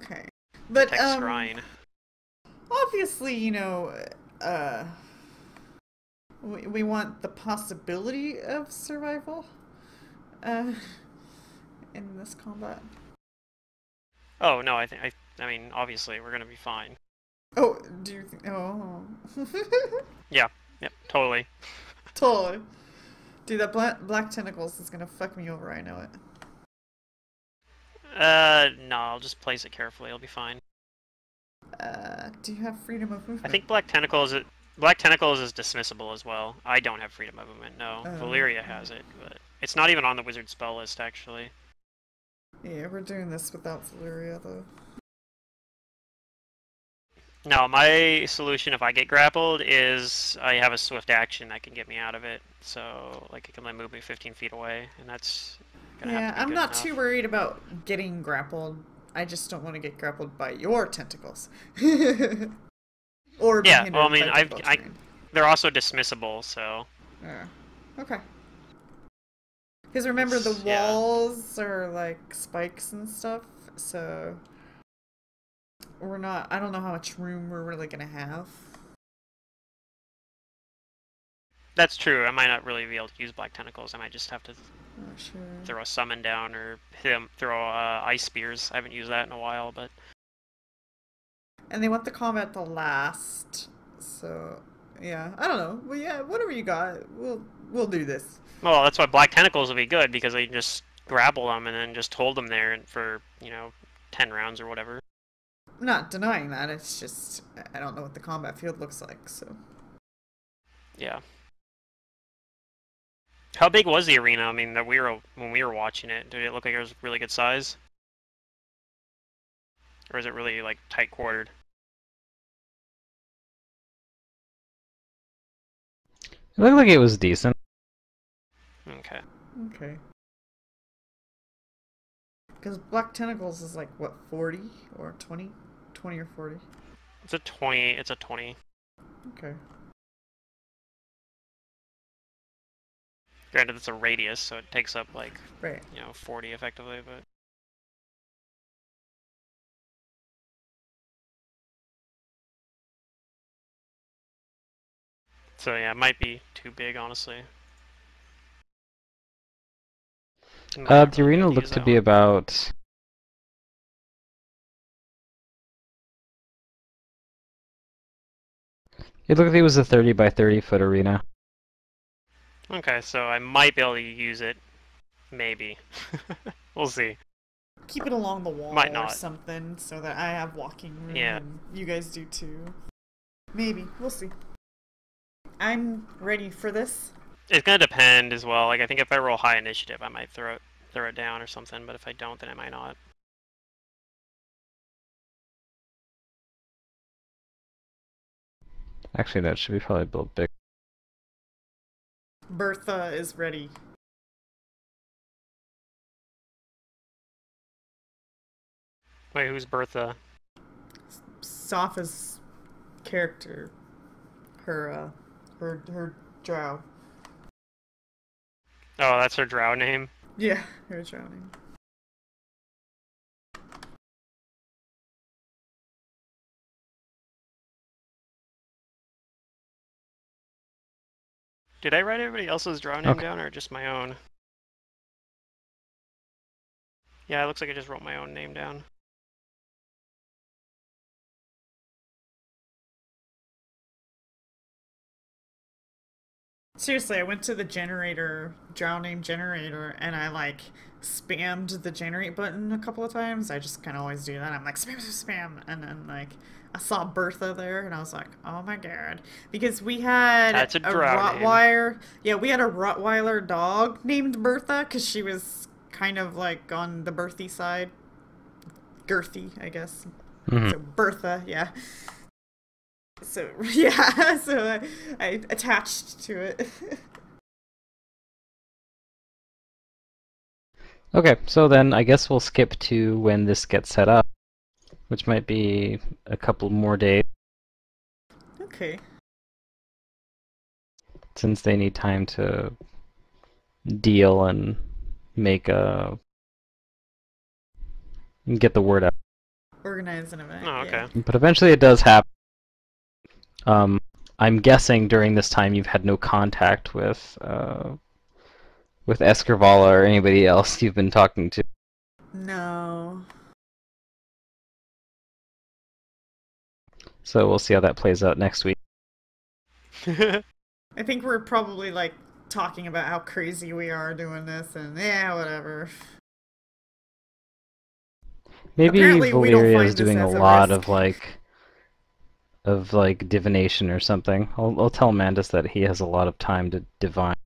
Okay, but scrying. Obviously, you know, we want the possibility of survival in this combat. Oh no, I mean obviously we're gonna be fine. Oh, do you think? Oh. Yeah. Yep. Totally. Totally. Dude, that black tentacles is gonna fuck me over. I know it. No, I'll just place it carefully. It'll be fine. Do you have freedom of movement? I think Black Tentacles is dismissible as well. I don't have freedom of movement. No, Valyria has it, but it's not even on the wizard spell list actually. Yeah, we're doing this without Valyria though. No, my solution if I get grappled is I have a swift action that can get me out of it. So, like, it can move me 15 feet away, and that's gonna have to be I'm good not enough. too worried about getting grappled. I just don't want to get grappled by your tentacles. Or yeah, well, I mean, they're also dismissible, so. Okay. Because remember, the walls are like spikes and stuff, so we're not. I don't know how much room we're really gonna have. That's true. I might not really be able to use black tentacles. I might just have to Not sure. throw a summon down or throw ice spears. I haven't used that in a while, but And they want the combat to last. So yeah, I don't know. Well, yeah, whatever you got, we'll do this. well, that's why black tentacles will be good because they can just grapple them and then just hold them there for 10 rounds or whatever. I'm not denying that. It's just I don't know what the combat field looks like. So Yeah. How big was the arena? I mean, when we were watching it, did it look like it was really good size, or is it really like tight quartered? It looked like it was decent. Okay. okay. Because Black Tentacles is like what 40 or 20, 20 or 40. It's a 20. It's a 20. Okay. Granted, it's a radius, so it takes up like Right. 40 effectively, but. So yeah, it might be too big, honestly. The arena looked to be about. It looked like it was a 30 by 30 foot arena. Okay, so I might be able to use it. Maybe. We'll see. Keep it along the wall Might or not. something so that I have walking room Yeah. and you guys do too. Maybe. We'll see. I'm ready for this. It's gonna depend as well. Like I think if I roll high initiative, I might throw it down or something. But if I don't, then I might not. Actually, that should be probably built big. Bertha is ready. Wait, who's Bertha? Safa's character. Her drow. Oh, that's her drow name. Yeah, her drowning. Did I write everybody else's drow name down or just my own? Yeah, it looks like I just wrote my own name down. Seriously, I went to the drow name generator, and I like spammed the generate button a couple of times. I just kind of always do that. I'm like spam, spam, spam, and then like I saw Bertha there, and I was like, oh my god, because we had That's a drow name. Rottweiler. Yeah, we had a Rottweiler dog named Bertha because she was kind of like on the birthy side, girthy, I guess. Mm-hmm. So Bertha, yeah. So yeah, so I attached to it. Okay, so then I guess we'll skip to when this gets set up, which might be a couple more days, Okay. since they need time to deal and make get the word out. Organize an event. Oh, okay. Yeah. But eventually it does happen. I'm guessing during this time you've had no contact with Escarvala or anybody else you've been talking to. No. So we'll see how that plays out next week. I think we're probably like talking about how crazy we are doing this, and yeah, whatever. Maybe Apparently we don't Valyria find is this doing a as a lot risk. of divination or something. I'll tell Mandus that he has a lot of time to divine.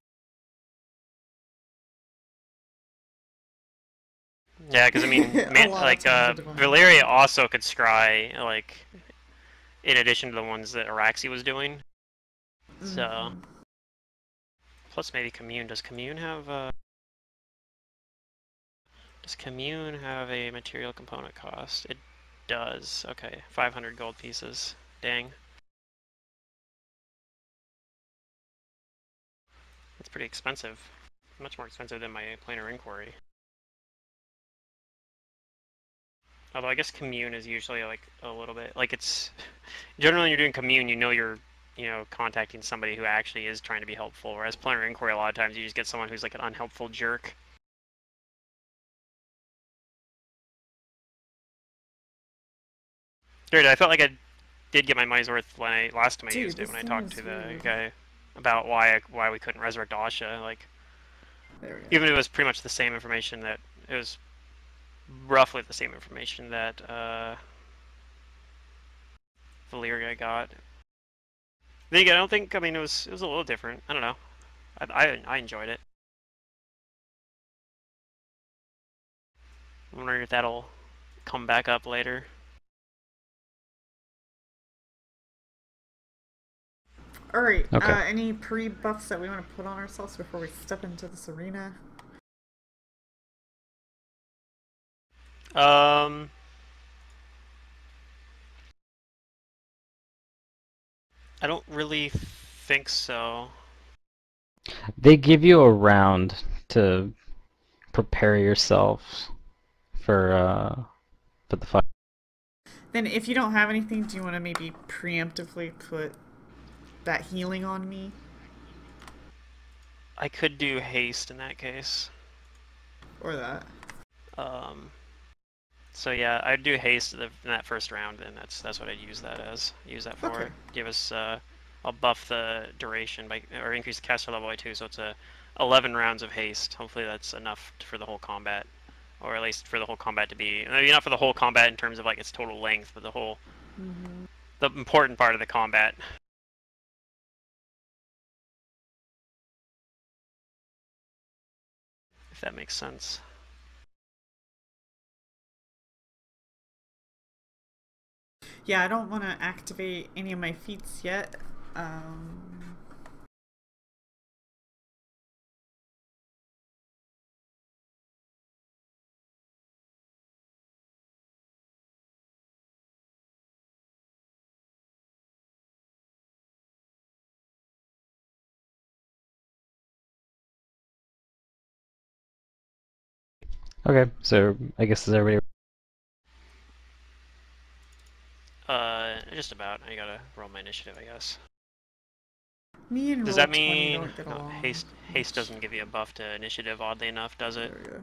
Yeah, because I mean, A lot of times to divine. Valyria also could scry, like, in addition to the ones that Araxi was doing. So, Mhm. plus maybe Commune. Does Commune have a material component cost? It does. Okay, 500 gold pieces. Dang. That's pretty expensive. Much more expensive than my planar inquiry. Although I guess commune is usually like a little bit like it's generally when you're doing commune, you know you're contacting somebody who actually is trying to be helpful. Whereas plenary inquiry, a lot of times you just get someone who's like an unhelpful jerk. Dude, I felt like I did get my money's worth when last time I used it when I talked to the guy about why we couldn't resurrect Asha. Like, even if it was pretty much the same information that it was roughly the same information that Valyria got. Then again, I don't think. I mean, it was a little different. I don't know. I enjoyed it. I'm wondering if that'll come back up later. Alright, Okay. any pre-buffs that we want to put on ourselves before we step into this arena? I don't really think so. They give you a round to prepare yourself for the fight. Then if you don't have anything, do you want to maybe preemptively put that healing on me? I could do haste in that case. Or that. So yeah, I'd do haste in that first round, and that's what I'd use that as. Use that for. Okay. Give us. I'll buff the duration by or increase the caster level by 2, so it's 11 rounds of haste. Hopefully that's enough for the whole combat, or at least for the whole combat to be maybe not for the whole combat in terms of like its total length, but the whole the important part of the combat. If that makes sense. Yeah, I don't want to activate any of my feats yet. Okay, so I guess is everybody. Just about. I gotta roll my initiative, I guess. Me and Does roll that 20 mean don't get along. haste doesn't give you a buff to initiative? Oddly enough, does it? There we go.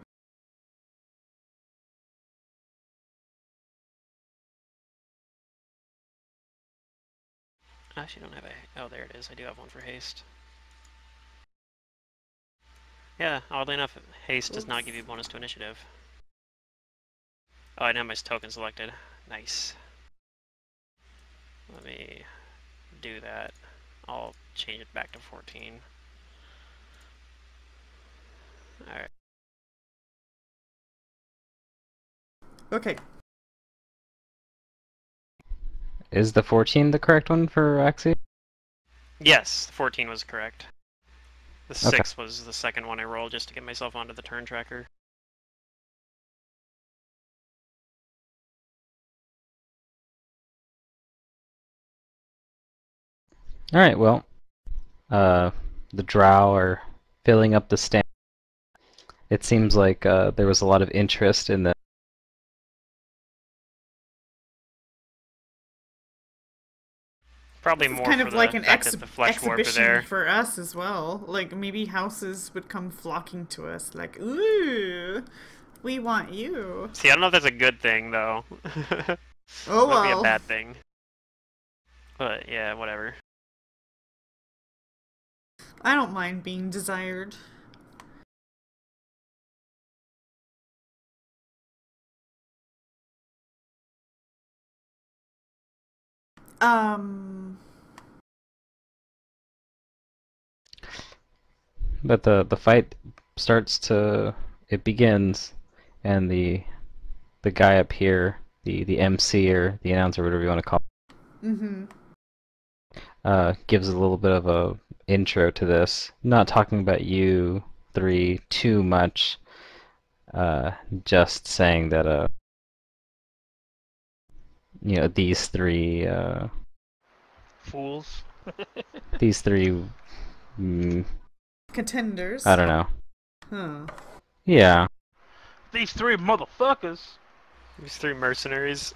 I actually don't have a. Oh, there it is. I do have one for haste. Yeah, oddly enough, haste does not give you bonus to initiative. Oh, I didn't have my token selected. Nice. Let me do that. I'll change it back to 14. Alright. Okay. Is the 14 the correct one for Axie? Yes, 14 was correct. The 6 Okay. was the second one I rolled just to get myself onto the turn tracker. Alright, well, the drow are filling up the stand. It seems like there was a lot of interest in the. Probably This is more kind for of the like an fact that the flesh warp are exhibition there. for us as well. Like maybe houses would come flocking to us, like, ooh, we want you. See, I don't know if that's a good thing though. Oh Might be a well. bad thing. But yeah, whatever. I don't mind being desired. But the fight starts to. It begins, and the guy up here, the MC or the announcer, whatever you want to call gives a little bit of a intro to this. Not talking about you three too much, just saying that these three Fools. these three Contenders. I don't know. Huh. Yeah. These three motherfuckers. These 3 mercenaries.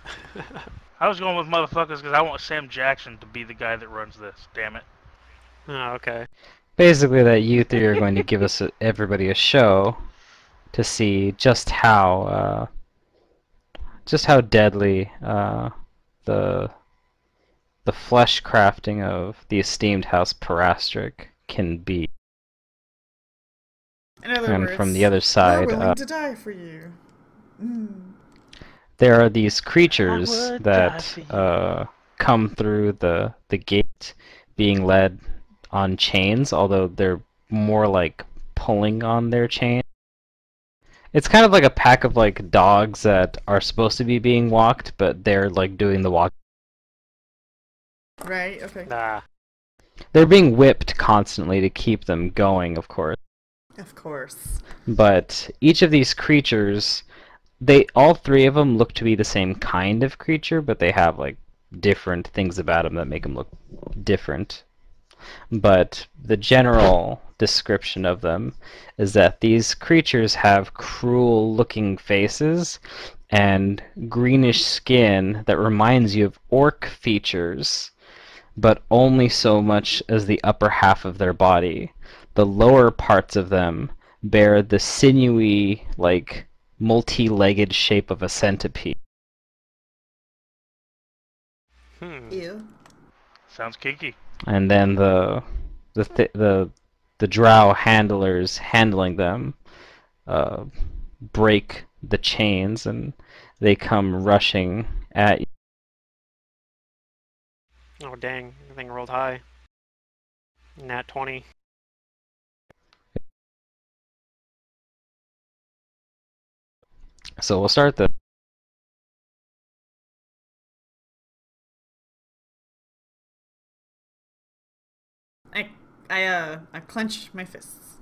I was going with motherfuckers because I want Sam Jackson to be the guy that runs this. Damn it. Oh, okay. Basically, that you three are going to give us everybody a show to see just how deadly the the flesh crafting of the esteemed House Parastric can be. In other And words, from the other we're side, willing to die for you. there are these creatures would die that for you. come through the gate being led on chains, although they're more like pulling on their chain. It's kind of like a pack of like dogs that are supposed to be being walked, but they're like doing the walk. Right, okay. Nah. They're being whipped constantly to keep them going, of course. Of course. But each of these creatures, all 3 of them look to be the same kind of creature, but they have like different things about them that make them look different. But the general description of them is that these creatures have cruel looking faces and greenish skin that reminds you of orc features, but only so much as the upper half of their body. The lower parts of them bear the sinewy, like, multi-legged shape of a centipede. Ew. Sounds kinky. And then the drow handlers handling them uh, break the chains and they come rushing at you. Oh, dang. Everything rolled high. Nat 20. So we'll start the I clench my fists.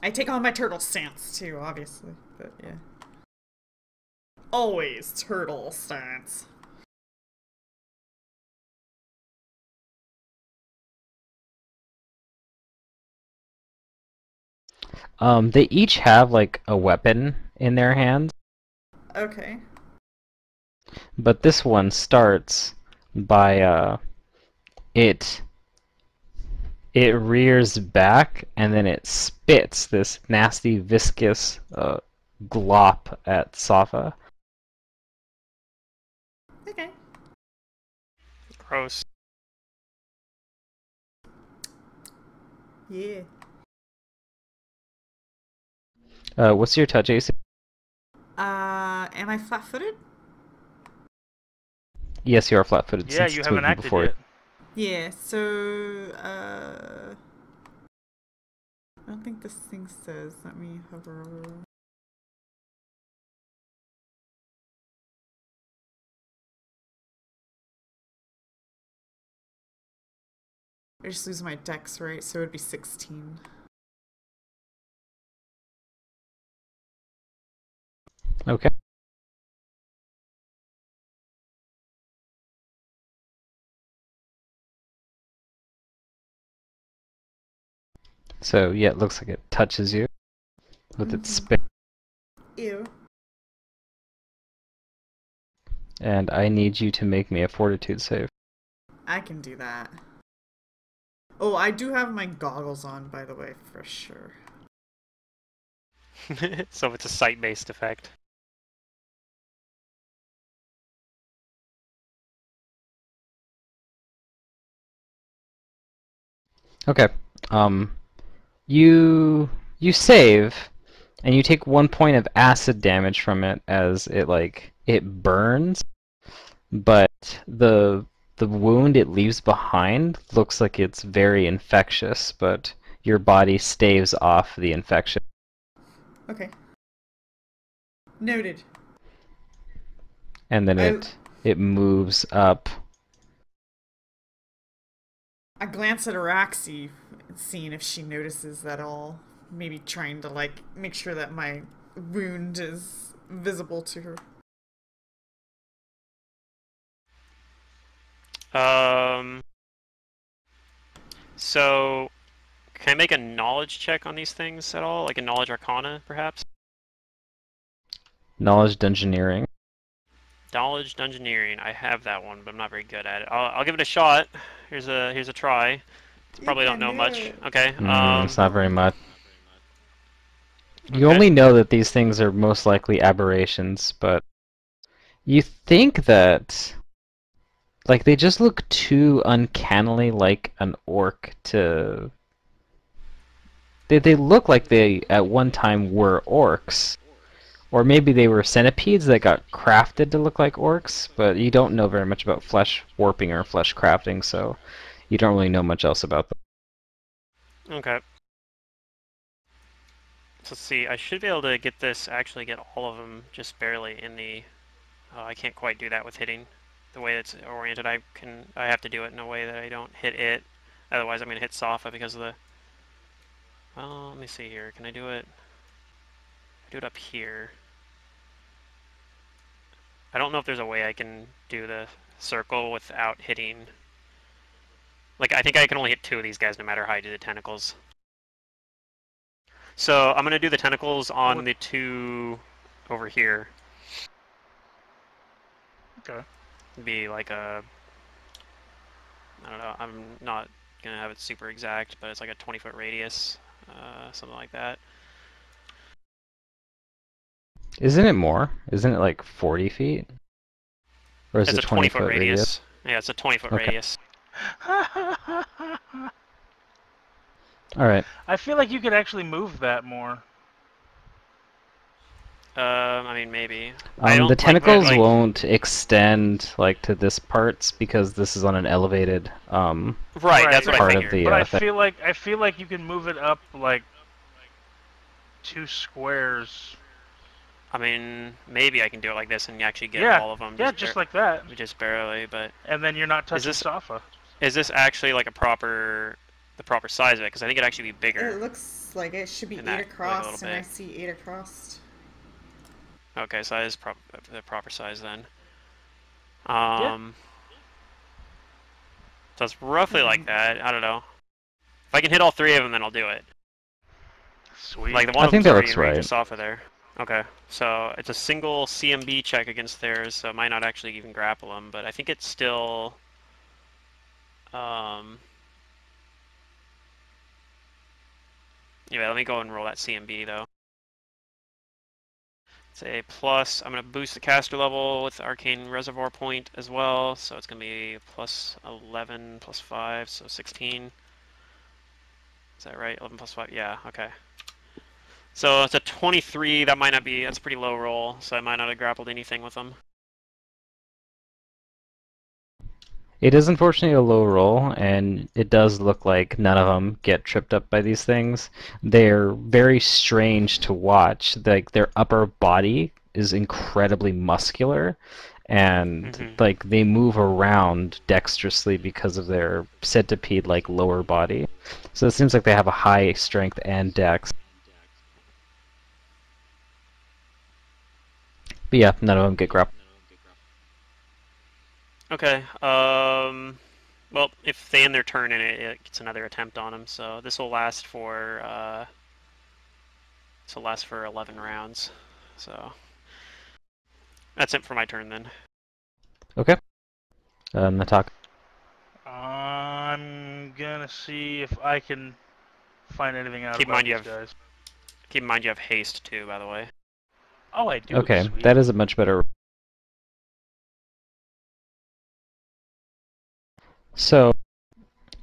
I take on my turtle stance too, obviously, but yeah. Always turtle stance. they each have like a weapon in their hands, Okay. but this one starts by it it rears back and then it spits this nasty viscous glop at Safa. Okay. Gross. Yeah. What's your touch AC? Am I flat-footed? Yes, you are flat-footed Yeah, since you it's haven't moving acted before yet. Yeah, so, I don't think this thing says. Let me hover over. I just lose my dex, right? So it would be 16. Okay. So yeah, it looks like it touches you with its spit, Ew. and I need you to make me a fortitude save. I can do that. Oh, I do have my goggles on, by the way, for sure. So it's a sight-based effect. Okay. Um, you save, and you take 1 point of acid damage from it as it burns, but the wound it leaves behind looks like it's very infectious, but your body staves off the infection. Okay. Noted. And then it moves up. I glance at Araxi, seeing if she notices that all. Maybe trying to, like, make sure that my wound is visible to her. So can I make a knowledge check on these things at all? Like a knowledge arcana, perhaps? Knowledge dungeoneering. Knowledge dungeoneering. I have that one, but I'm not very good at it. I'll give it a shot. Here's a try. You Probably don't can know do much. it. Okay. It's not very much. You Okay. only know that these things are most likely aberrations, but you think that, like, they just look too uncannily like an orc to... They look like they at one time were orcs. Or maybe they were centipedes that got crafted to look like orcs, but you don't know very much about flesh warping or flesh crafting, so you don't really know much else about them. Okay. So let's see. I should be able to get this. Actually, get all of them just barely in the. Oh, I can't quite do that with hitting. The way it's oriented, I can. I have to do it in a way that I don't hit it. Otherwise, I'm gonna hit Safa because of the. Well, let me see here. Can I do it? Do it up here. I don't know if there's a way I can do the circle without hitting. Like, I think I can only hit 2 of these guys no matter how I do the tentacles. So I'm gonna do the tentacles on the 2 over here. Okay. Be like a. I don't know. I'm not gonna have it super exact, but it's like a 20-foot radius, something like that. Isn't it more? Isn't it like 40 feet? Or is It's it a 20-foot 20-foot radius? Yeah, it's a 20-foot Okay. radius. Alright. I feel like you could actually move that more. I mean, maybe. I don't The tentacles like, won't extend like to this parts because this is on an elevated Right, that's what I part of figured. the But thing. I feel like you can move it up like 2 squares. I mean, maybe I can do it like this and actually get Yeah, all of them. yeah, just like that. Just barely, but And then you're not touching this- Safa. is this actually like the proper size of it? Because I think it'd actually be bigger. It looks like it should be And 8 that, like, a across, little and I bit. see 8 across. Okay, so that is the proper size then. Yeah. So it's roughly like that. I don't know. If I can hit all 3 of them, then I'll do it. Sweet. Like the one I of think them's that already looks in range right. of Safa there. Okay, so it's a single CMB check against theirs, so it might not actually even grapple them, but I think it's still. Yeah, let me go and roll that CMB though. It's a plus. I'm going to boost the caster level with Arcane Reservoir Point as well, so it's going to be plus 11 plus 5, so 16. Is that right? 11 plus 5? Yeah, okay. So it's a 23. That might not be. That's a pretty low roll, so I might not have grappled anything with them. It is unfortunately a low roll, and it does look like none of them get tripped up by these things. They're very strange to watch. Like their upper body is incredibly muscular, and like they move around dexterously because of their centipede-like lower body. So it seems like they have a high strength and dex. But yeah, none of them get grappled. Okay. Well, if they end their turn in it, it gets another attempt on them. So this will last for 11 rounds. So that's it for my turn then. Okay. Natak. I'm gonna see if I can find anything out Keep in about mind you these have- guys. Keep in mind you have haste too, by the way. Oh, I do. Okay, Sweet. that is a much better. So,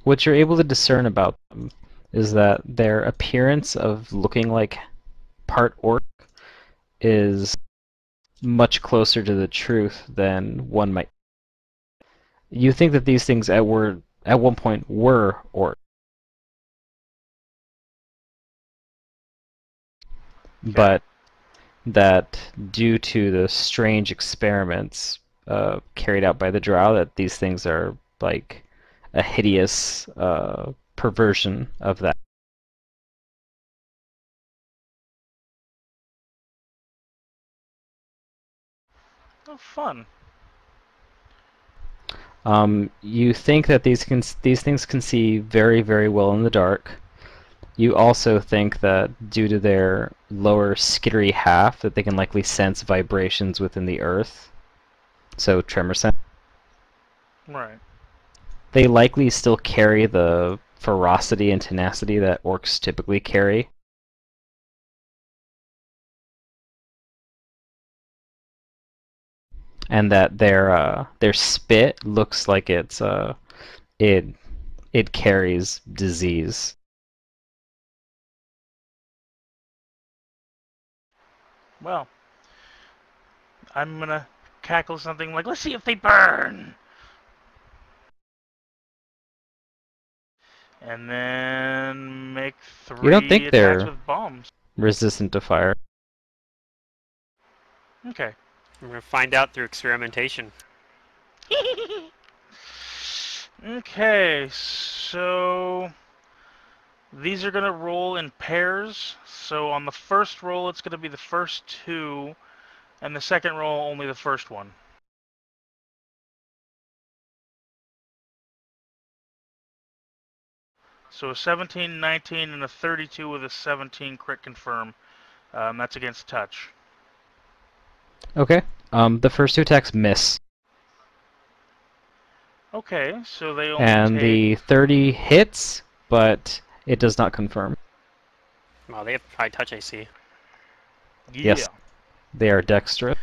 what you're able to discern about them is that their appearance of looking like part orc is much closer to the truth than one might. You think that these things at one point were orc, but that due to the strange experiments carried out by the Drow, that these things are like a hideous perversion of that. Oh, fun. You think that these things can see very, very well in the dark, You also think that due to their lower skittery half, that they can likely sense vibrations within the earth. So tremor sense. Right. They likely still carry the ferocity and tenacity that orcs typically carry. And that their spit looks like it it carries disease. Well, I'm gonna cackle something like, "Let's see if they burn," and then make You don't 3 think attacks they're with bombs. resistant to fire. Okay. We're gonna find out through experimentation. Okay, so these are gonna roll in pairs. So on the first roll, it's gonna be the first 2, and the second roll only the first one. So a 17, 19, and a 32 with a 17 crit confirm. That's against touch. Okay. The first 2 attacks miss. Okay, so they only And take... the 30 hits, but it does not confirm. Wow, they have high touch AC. Yeah. Yes. They are dexterous.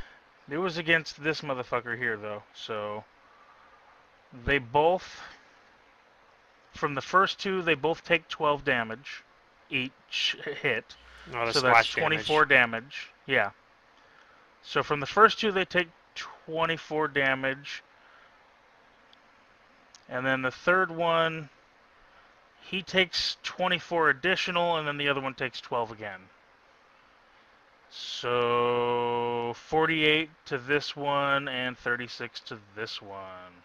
It was against this motherfucker here, though. So they both... From the first 2, they both take 12 damage each hit. Oh, the So that's splash 24 damage. Yeah. So from the first 2, they take 24 damage. And then the third one, he takes 24 additional, and then the other one takes 12 again. So 48 to this one, and 36 to this one.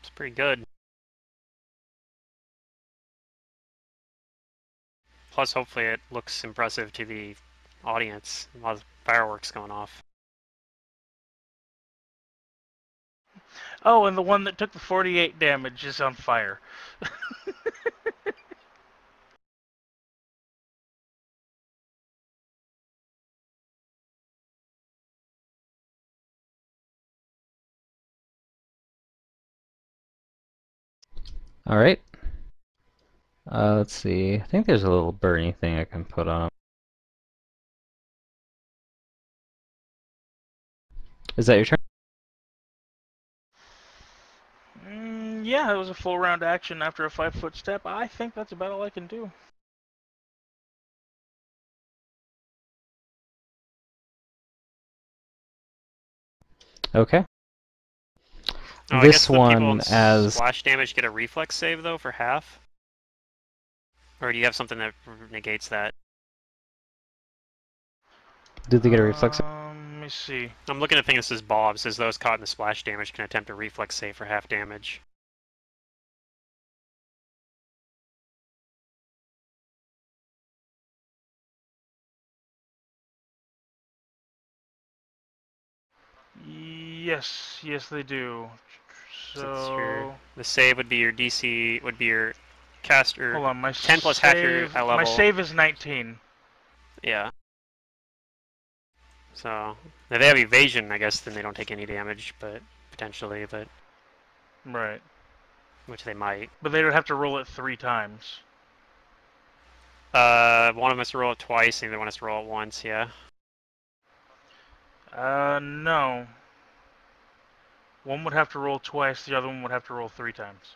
It's pretty good. Plus, hopefully it looks impressive to the audience. A lot of fireworks going off. Oh, and the one that took the 48 damage is on fire. Alright. Let's see. I think there's a little burning thing I can put on. Is that your turn? Yeah, it was a full round action after a 5-foot step. I think that's about all I can do. Okay. Oh, I guess This the people one in as splash damage get a reflex save, though, for half? Or do you have something that negates that? do they get a reflex? Let me see. I'm looking at things that says Bob. It says those caught in the splash damage can attempt a reflex save for half damage. Yes, they do. So So the save would be your DC, would be your caster. hold on, my 10 plus half your save. level. My save is 19. Yeah. So if they have evasion, I guess then they don't take any damage, but potentially, but Right. which they might. But they would have to roll it 3 times. One of them has to roll it twice, and the other one has to roll it once. Yeah. No. One would have to roll twice, the other one would have to roll 3 times.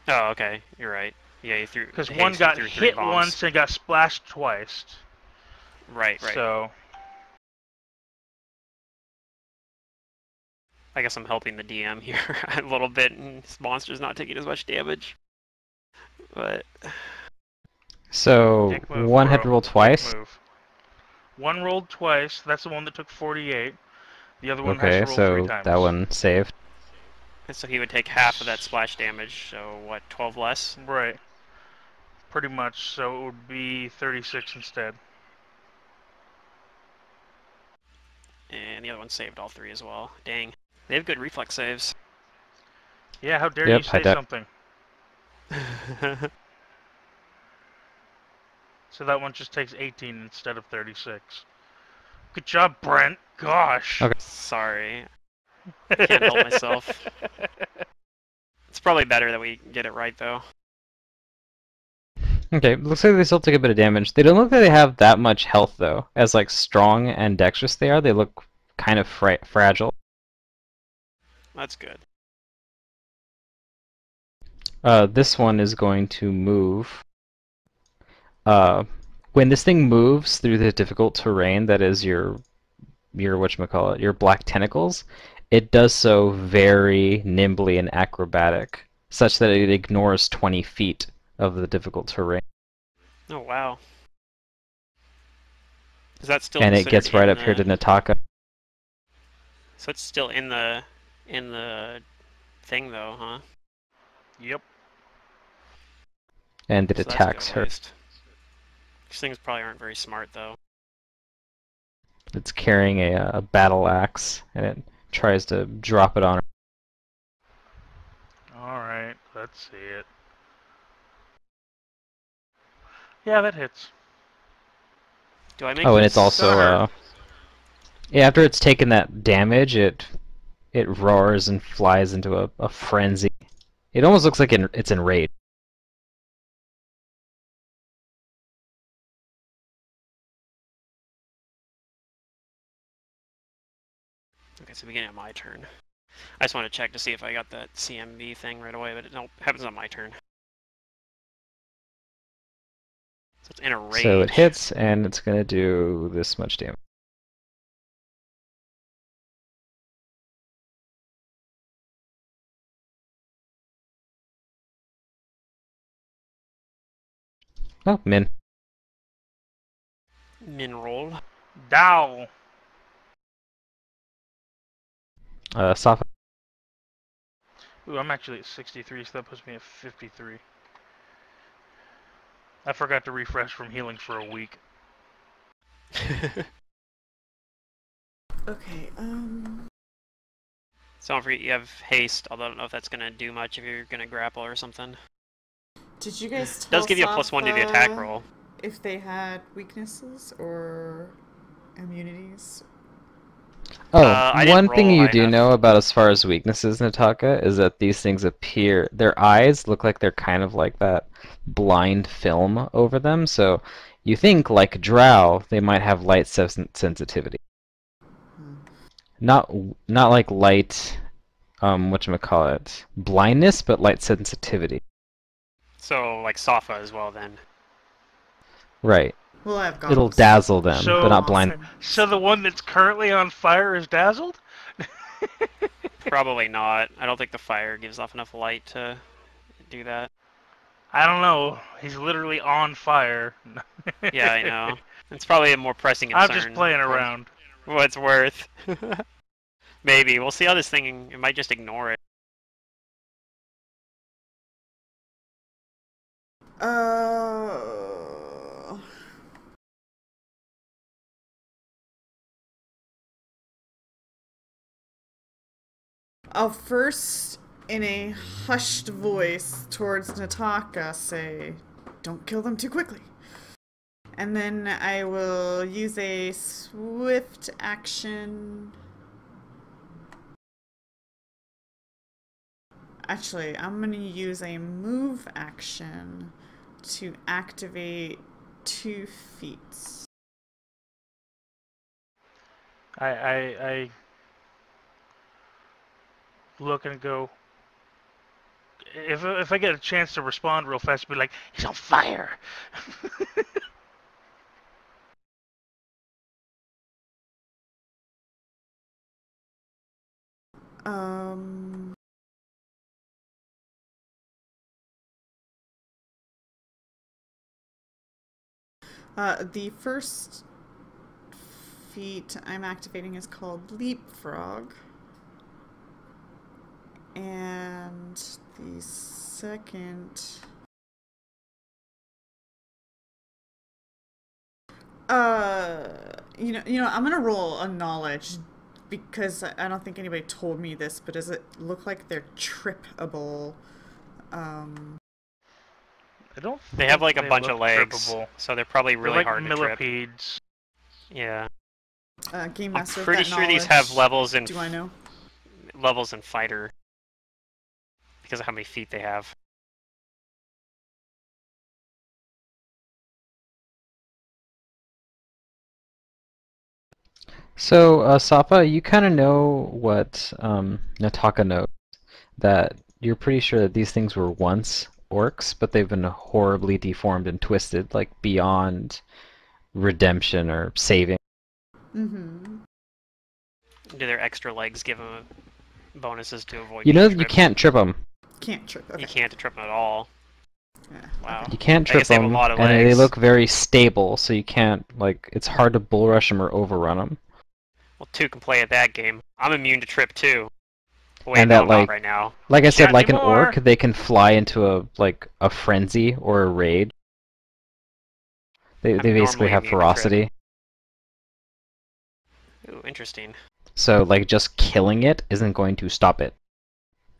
Oh, okay. You're right. Yeah, you threw. Because Hayes, one you got threw 3 hit bombs. once and got splashed twice. Right. So I guess I'm helping the DM here a little bit, and this monster's not taking as much damage. But So dick move, one had to bro. roll Dick twice. move. One rolled twice. That's the one that took 48. The other one has Okay, to roll 3 so times. that one saved. and so he would take half of that splash damage. So what? 12 less. Right. Pretty much. So it would be 36 instead. And the other one saved all 3 as well. Dang. They have good reflex saves. Yeah, how dare Yep, you say high deck. something? So that one just takes 18 instead of 36. Good job, Brent. Gosh. Okay. Sorry. Can't help myself. It's probably better that we get it right, though. Okay, looks like they still take a bit of damage. They don't look like they have that much health, though. As like strong and dexterous they are, they look kind of fragile. That's good. This one is going to move. When this thing moves through the difficult terrain that is your whatchamacallit, your black tentacles, it does so very nimbly and acrobatic, such that it ignores 20 feet of the difficult terrain. Oh, wow. Is that still And it considered gets right in up here to the... Nataka. So it's still in the thing, though, huh? Yep. And it So that's good, attacks at her. least. These things probably aren't very smart, though. It's carrying a battle axe, and it tries to drop it on her. Alright, let's see it. Yeah, that hits. Do I make Oh, and this? it's also yeah, after it's taken that damage, it roars and flies into a frenzy. It almost looks like it's enraged. Okay, so beginning of my turn. I just want to check to see if I got that CMB thing right away, but it happens on my turn. So it's in a rage. So it hits, and it's going to do this much damage. Oh, min. Min roll. Dow. Safa. Ooh, I'm actually at 63, so that puts me at 53. I forgot to refresh from healing for a week. Okay, So don't forget you have haste, although I don't know if that's going to do much if you're going to grapple or something. did you guys tell It does give you a +1 to the attack roll. if they had weaknesses or immunities? Oh, I didn't one thing roll you high do enough. know about as far as weaknesses, Nataka, is that these things appear, their eyes look like they're kind of like that blind film over them, so you think, like Drow, they might have light sensitivity. Not like light, whatchamacallit, blindness, but light sensitivity. So, like Safa as well, then. Right. Well, I have goggles. It'll dazzle them, So- but not blind. Awesome. So the one that's currently on fire is dazzled? Probably not. I don't think the fire gives off enough light to do that. I don't know. He's literally on fire. Yeah, I know. It's probably a more pressing I'm concern. just playing for around. what it's worth. Maybe. We'll see how this thing... It might just ignore it. I'll first, in a hushed voice towards Nataka, say, "Don't kill them too quickly." And then I will use a swift action. Actually, I'm going to use a move action to activate 2 feats. I look and go. If I get a chance to respond real fast, be like, he's on fire. The first feat I'm activating is called Leapfrog. And the second... I'm gonna roll a knowledge because I don't think anybody told me this, but does it look like they're trippable? I don't. They have like a think bunch they of look legs, trippable. so they're probably They're really like hard to trip. millipedes. Yeah. Game I'm master with pretty that sure these have knowledge. levels in Do I know? fighter because of how many feet they have. So, Sapa, you kind of know what Nataka knows, that you're pretty sure that these things were once orcs, but they've been horribly deformed and twisted, like beyond redemption or saving. Mm-hmm. Do their extra legs give them bonuses to avoid You know being that you tripped? can't trip them. Can't trip. Okay. You can't trip them at all. Yeah, Wow. You can't I trip guess they have a them, lot of and they legs. look very stable, so you can't, like, it's hard to bull rush them or overrun them. Well, 2 can play at that game. I'm immune to trip too. Wait, And no, that, I'm like, not right now. like I said, Chat like an anymore. orc, they can fly into a frenzy or a rage. They I'm basically normally have immune to trip. ferocity. Ooh, interesting. So, like, just killing it isn't going to stop it.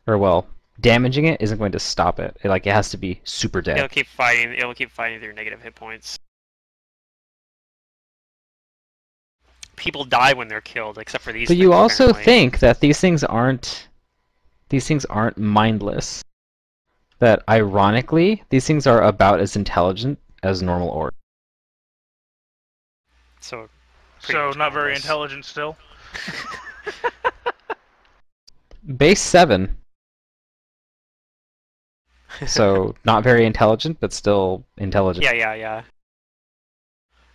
Or, well, damaging it isn't going to stop it. Like, it has to be super dead. It'll keep fighting. It'll keep fighting through negative hit points. People die when they're killed, except for these. But things, you also apparently. think that these things aren't mindless. That, ironically, these things are about as intelligent as normal orcs. So. So much not very mindless. intelligent still. Base 7. So, not very intelligent, but still intelligent. Yeah.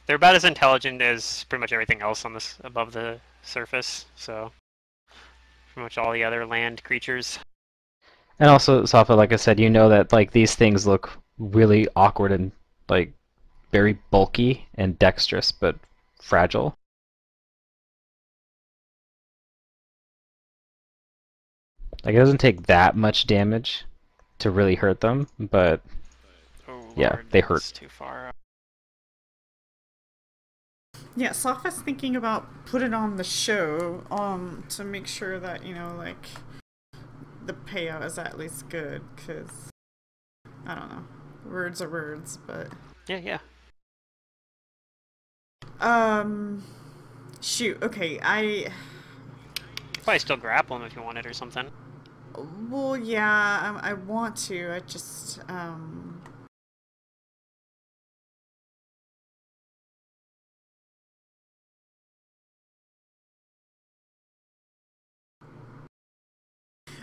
They're about as intelligent as pretty much everything else on this above the surface. So, pretty much all the other land creatures. And also, Safa, like I said, you know that like these things look really awkward and like very bulky and dexterous, but fragile. Like it doesn't take that much damage to really hurt them, but Oh yeah, Lord, they hurt. that's too far. Yeah, Safa's thinking about putting on the show, to make sure that, you know, like, the payout is at least good, because, I don't know, words are words, but... Yeah. Shoot, okay, I... Probably still grapple him if you wanted or something. Well, yeah, I want to, I just,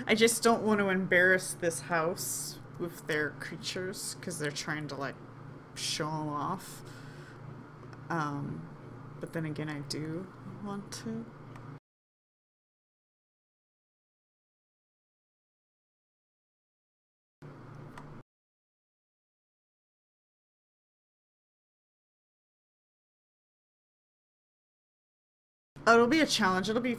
I just don't want to embarrass this house with their creatures, because they're trying to, like, show them off. But then again, I do want to. Oh, it'll be a challenge. It'll be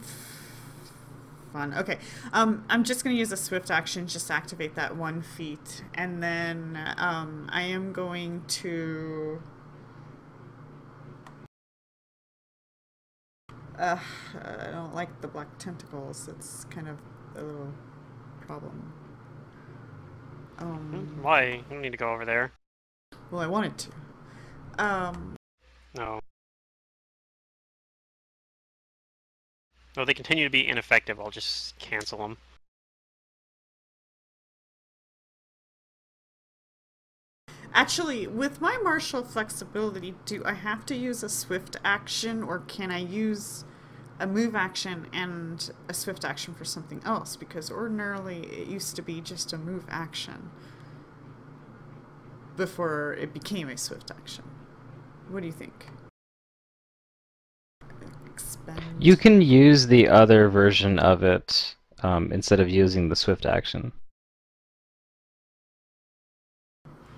fun. Okay. I'm just going to use a swift action just to activate that 1 feat. And then I am going to... I don't like the black tentacles. It's kind of a little problem. Why? You don't need to go over there. Well, I wanted to. No. Well, they continue to be ineffective. I'll just cancel them. Actually, with my martial flexibility, do I have to use a swift action, or can I use a move action and a swift action for something else? Because ordinarily it used to be just a move action before it became a swift action. What do you think? Expend. You can use the other version of it instead of using the swift action.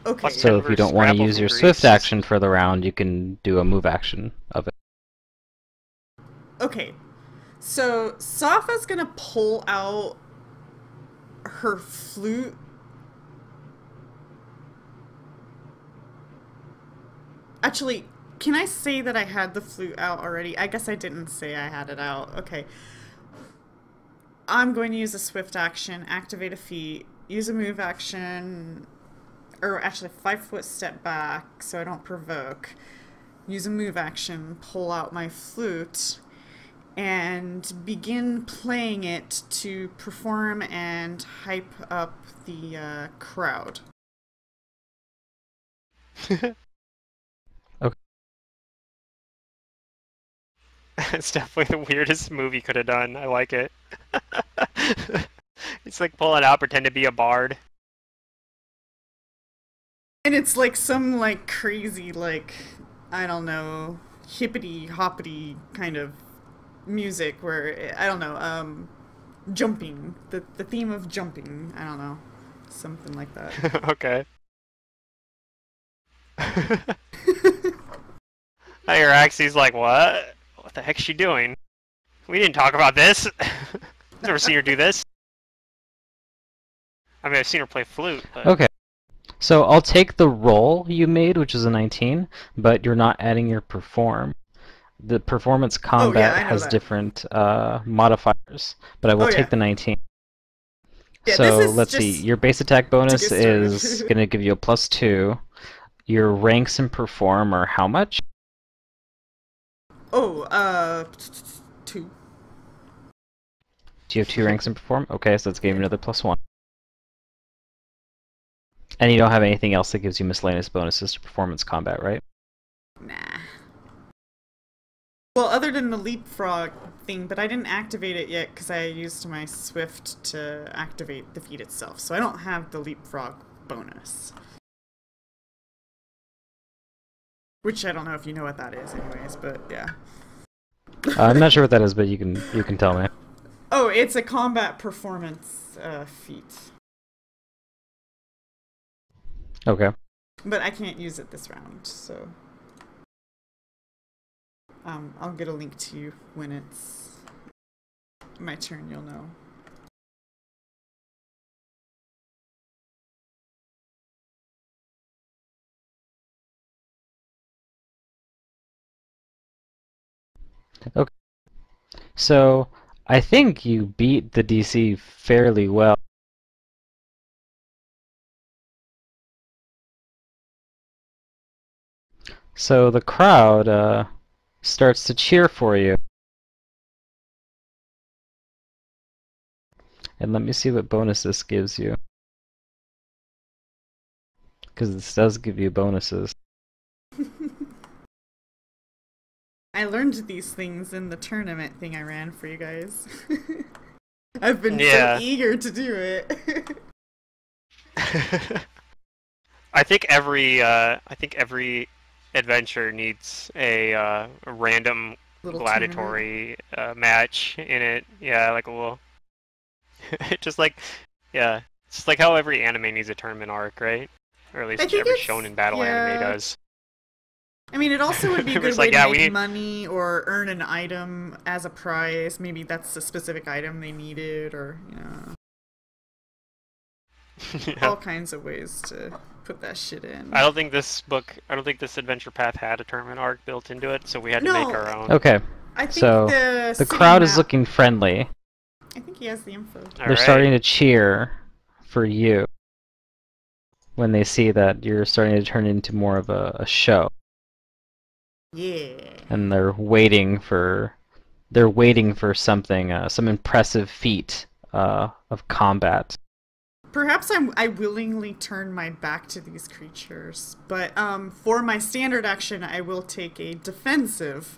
Okay. Plus So 10 if you versus don't want to grapple use from your Greece. swift action for the round, you can do a move action of it. Okay. So Safa's gonna pull out her flute. Actually, can I say that I had the flute out already? I guess I didn't say I had it out. Okay. I'm going to use a swift action, activate a feat, use a move action, or actually 5 foot step back so I don't provoke. Use a move action, pull out my flute, and begin playing it to perform and hype up the crowd. Okay. It's definitely the weirdest move you could have done. I like it. It's like pull it out, pretend to be a bard. And it's like some like crazy, like, I don't know, hippity hoppity kind of music where, I don't know, jumping. The theme of jumping. I don't know. Something like that. Okay. Axie's like, what? What the heck's she doing? We didn't talk about this. Never seen her do this. I mean, I've seen her play flute, but... Okay. So I'll take the roll you made, which is a 19, but you're not adding your perform. The performance combat I know has that. different modifiers, but I will take the 19. Yeah, So this is let's just see. Your base attack bonus get started. is going to give you a +2. Your ranks in perform are how much? Oh, 2. Do you have 2 ranks in perform? Okay, so that's giving you another +1. And you don't have anything else that gives you miscellaneous bonuses to performance combat, right? Nah. Well, other than the leapfrog thing, but I didn't activate it yet because I used my swift to activate the feat itself, so I don't have the leapfrog bonus. Which I don't know if you know what that is, anyways, but yeah. I'm not sure what that is, but you can tell me. Oh, it's a combat performance feat. Okay. But I can't use it this round, so I'll get a link to you when it's my turn, you'll know. Okay. So I think you beat the DC fairly well. So the crowd starts to cheer for you. And let me see what bonus this gives you. Because this does give you bonuses. I learned these things in the tournament thing I ran for you guys. I've been so eager to do it. I think every adventure needs a random Little gladiatory match in it. Yeah, like a little. Just like, yeah, it's just like how every anime needs a tournament arc, right? Or at least every shonen battle anime does. I mean, it also would be a good like, way to make money or earn an item as a prize. Maybe that's a specific item they needed, or all kinds of ways to put that shit in. I don't think this adventure path had a tournament arc built into it, so we had to make our own. Okay. I think so the crowd is looking friendly. I think he has the info. They're starting to cheer for you when they see that you're starting to turn into more of a show. Yeah. And they're waiting for something, some impressive feat of combat. Perhaps I willingly turn my back to these creatures, but for my standard action, I will take a defensive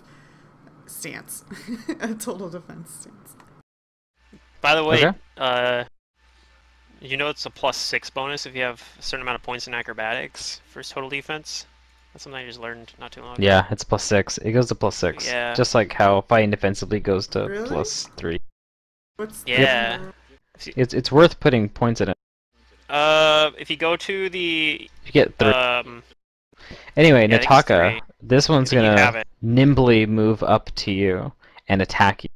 stance, a total defense stance. By the way, you know it's a +6 bonus if you have a certain amount of points in acrobatics for total defense. That's something I just learned not too long ago. Yeah, it's +6. It goes to +6. Yeah. Just like how fighting defensively goes to Really? +3. It's worth putting points in it. If you go to the... You get 3. Anyway, yeah, Nataka, this one's gonna nimbly move up to you and attack you.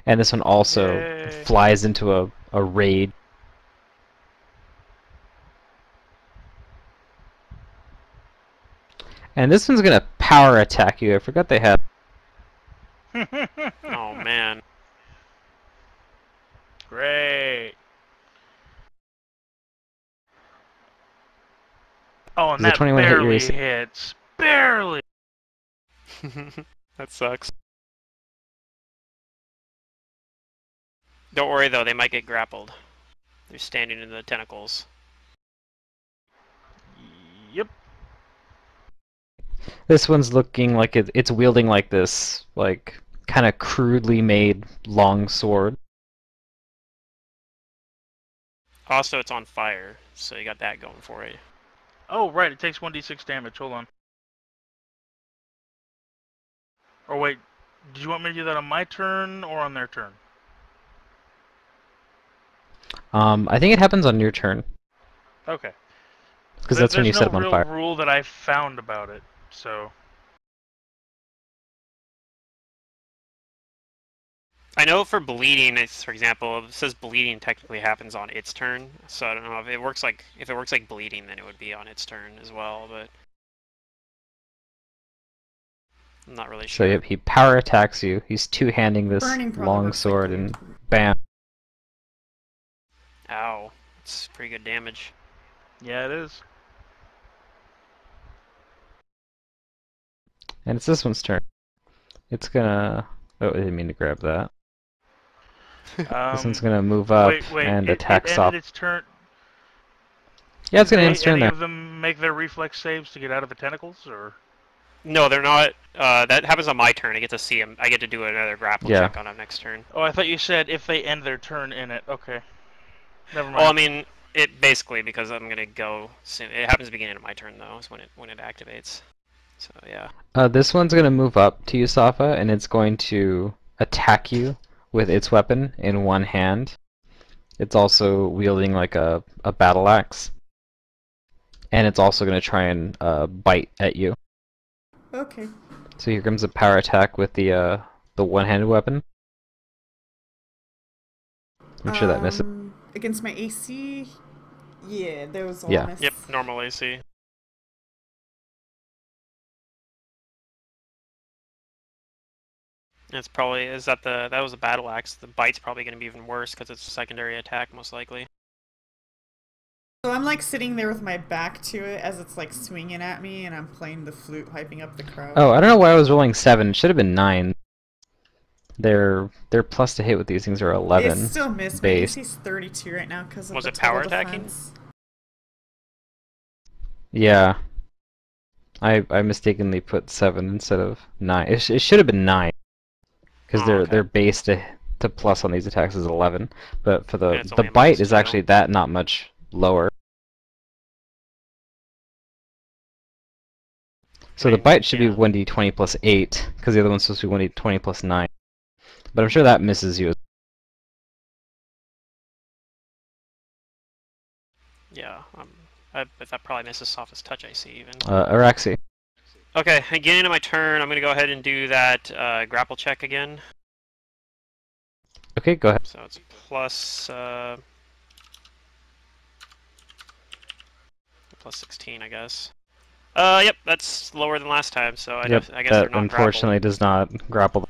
And this one also flies into a raid. And this one's gonna power attack you. I forgot they had. Oh man. Great. and Does a that 21 hit your barely AC? hits. Barely. That sucks. Don't worry though, they might get grappled. They're standing in the tentacles. Yep. This one's looking like it's wielding like this, like, kind of crudely made long sword. Also, it's on fire, so you got that going for it. Oh, right, it takes 1d6 damage. Hold on. Or wait, did you want me to do that on my turn or on their turn? I think it happens on your turn, Okay. because that's when you There's set no them on real fire. rule that I found about it, so... I know for bleeding, it's, for example, it says bleeding technically happens on its turn, so I don't know if it works like bleeding, then it would be on its turn as well, but I'm not really So sure. yep, he power attacks you. He's two-handing this Burning probably long works like sword, bleeding. and bam. Ow, it's pretty good damage. Yeah, it is. And it's this one's turn. It's gonna... Oh, I didn't mean to grab that. This one's gonna move up wait, and it attack ended Soph. its turn. Yeah, it's Did gonna end its turn any there. of them make their reflex saves to get out of the tentacles, or...? No, they're not. That happens on my turn. I get to see him. I get to do another grapple Yeah. check on him next turn. Oh, I thought you said if they end their turn in it. Okay. Never mind. Well, I mean, it basically, because I'm gonna go soon. It happens at the beginning of my turn though, is when it activates. So yeah. This one's gonna move up to you, Safa, and it's going to attack you with its weapon in one hand. It's also wielding like a battle axe. And it's also gonna try and bite at you. Okay. So here comes a power attack with the one-handed weapon. I'm sure that misses. Against my AC, yeah, there was a Yeah. miss. Yep, normal AC. It's probably that was a battle axe. The bite's probably gonna be even worse because it's a secondary attack most likely. So I'm like sitting there with my back to it as it's like swinging at me, and I'm playing the flute, hyping up the crowd. Oh, I don't know why I was rolling 7. It should have been 9. Their plus to hit with these things are 11. It still missed. My base. AC's 32 right now because of Was the it power total attacking? defense. Yeah. I mistakenly put 7 instead of 9. It should have been 9. Because Oh, okay. their base to plus on these attacks is 11. But for And the it's only a bite minus is 2. actually that not much lower. So the Okay, bite should be yeah. 1d20 plus 8, because the other one's supposed to be 1d20 plus 9. But I'm sure that misses you. Yeah, but that probably misses softest touch AC even. Araxi. Okay, getting into my turn, I'm gonna go ahead and do that grapple check again. Okay, go ahead. So it's plus 16, I guess. Yep, that's lower than last time, so I guess they're that not unfortunately grappled. does not grapple.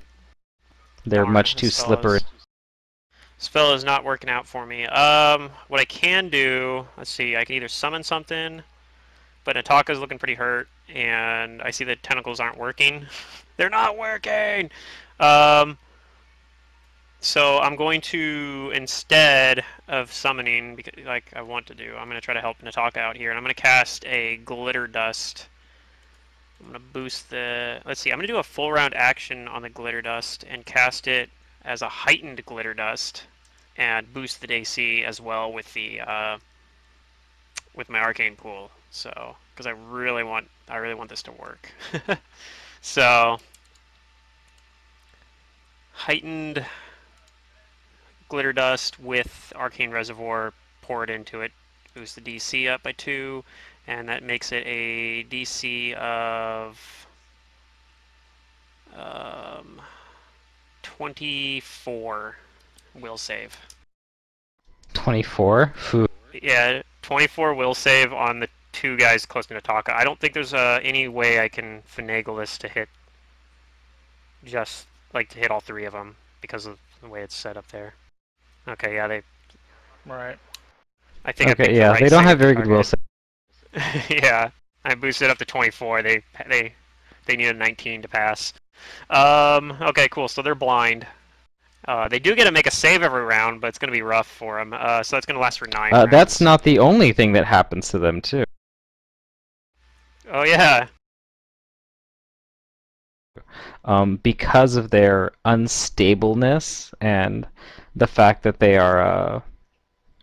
They're Darn, much too this slippery. Spell is not working out for me. What I can do, let's see, I can either summon something, but Nataka's looking pretty hurt, and I see the tentacles aren't working. They're not working! So I'm going to, instead of summoning, because, like I want to do, I'm going to try to help Nataka out here, and I'm going to cast a Glitter Dust. I'm going to boost the... Let's see, I'm going to do a full round action on the Glitter Dust and cast it as a heightened Glitter Dust and boost the AC as well with the with my Arcane Pool. So, because I really want this to work. So, heightened Glitter Dust with Arcane Reservoir poured into it, boost the DC up by 2, and that makes it a DC of 24 will save. 24? Phew. Yeah, 24 will save on the 2 guys close to Nataka. I don't think there's any way I can finagle this to hit to hit all 3 of them because of the way it's set up there. Okay, yeah, they... Right. I think I Okay, picked the yeah, right they don't have second very good will target. save. Yeah. I boosted up to 24. They need a 19 to pass. Okay, cool. So they're blind. They do get to make a save every round, but it's going to be rough for them. So that's going to last for 9 rounds. That's not the only thing that happens to them, too. Oh, yeah. Because of their unstableness and the fact that they are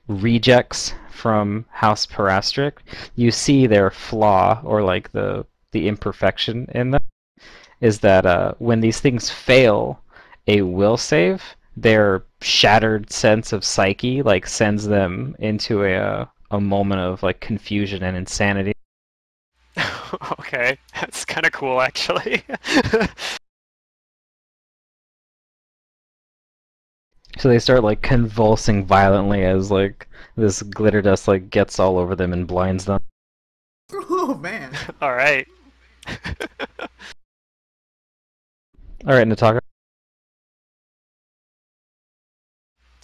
rejects from House Parastric, you see their flaw, or like the imperfection in them, is that when these things fail a will save, their shattered sense of psyche like sends them into a moment of like confusion and insanity. Okay, that's kind of cool, actually. So they start like convulsing violently as like this glitter dust like gets all over them and blinds them. Oh man. All right. All right, Nataka.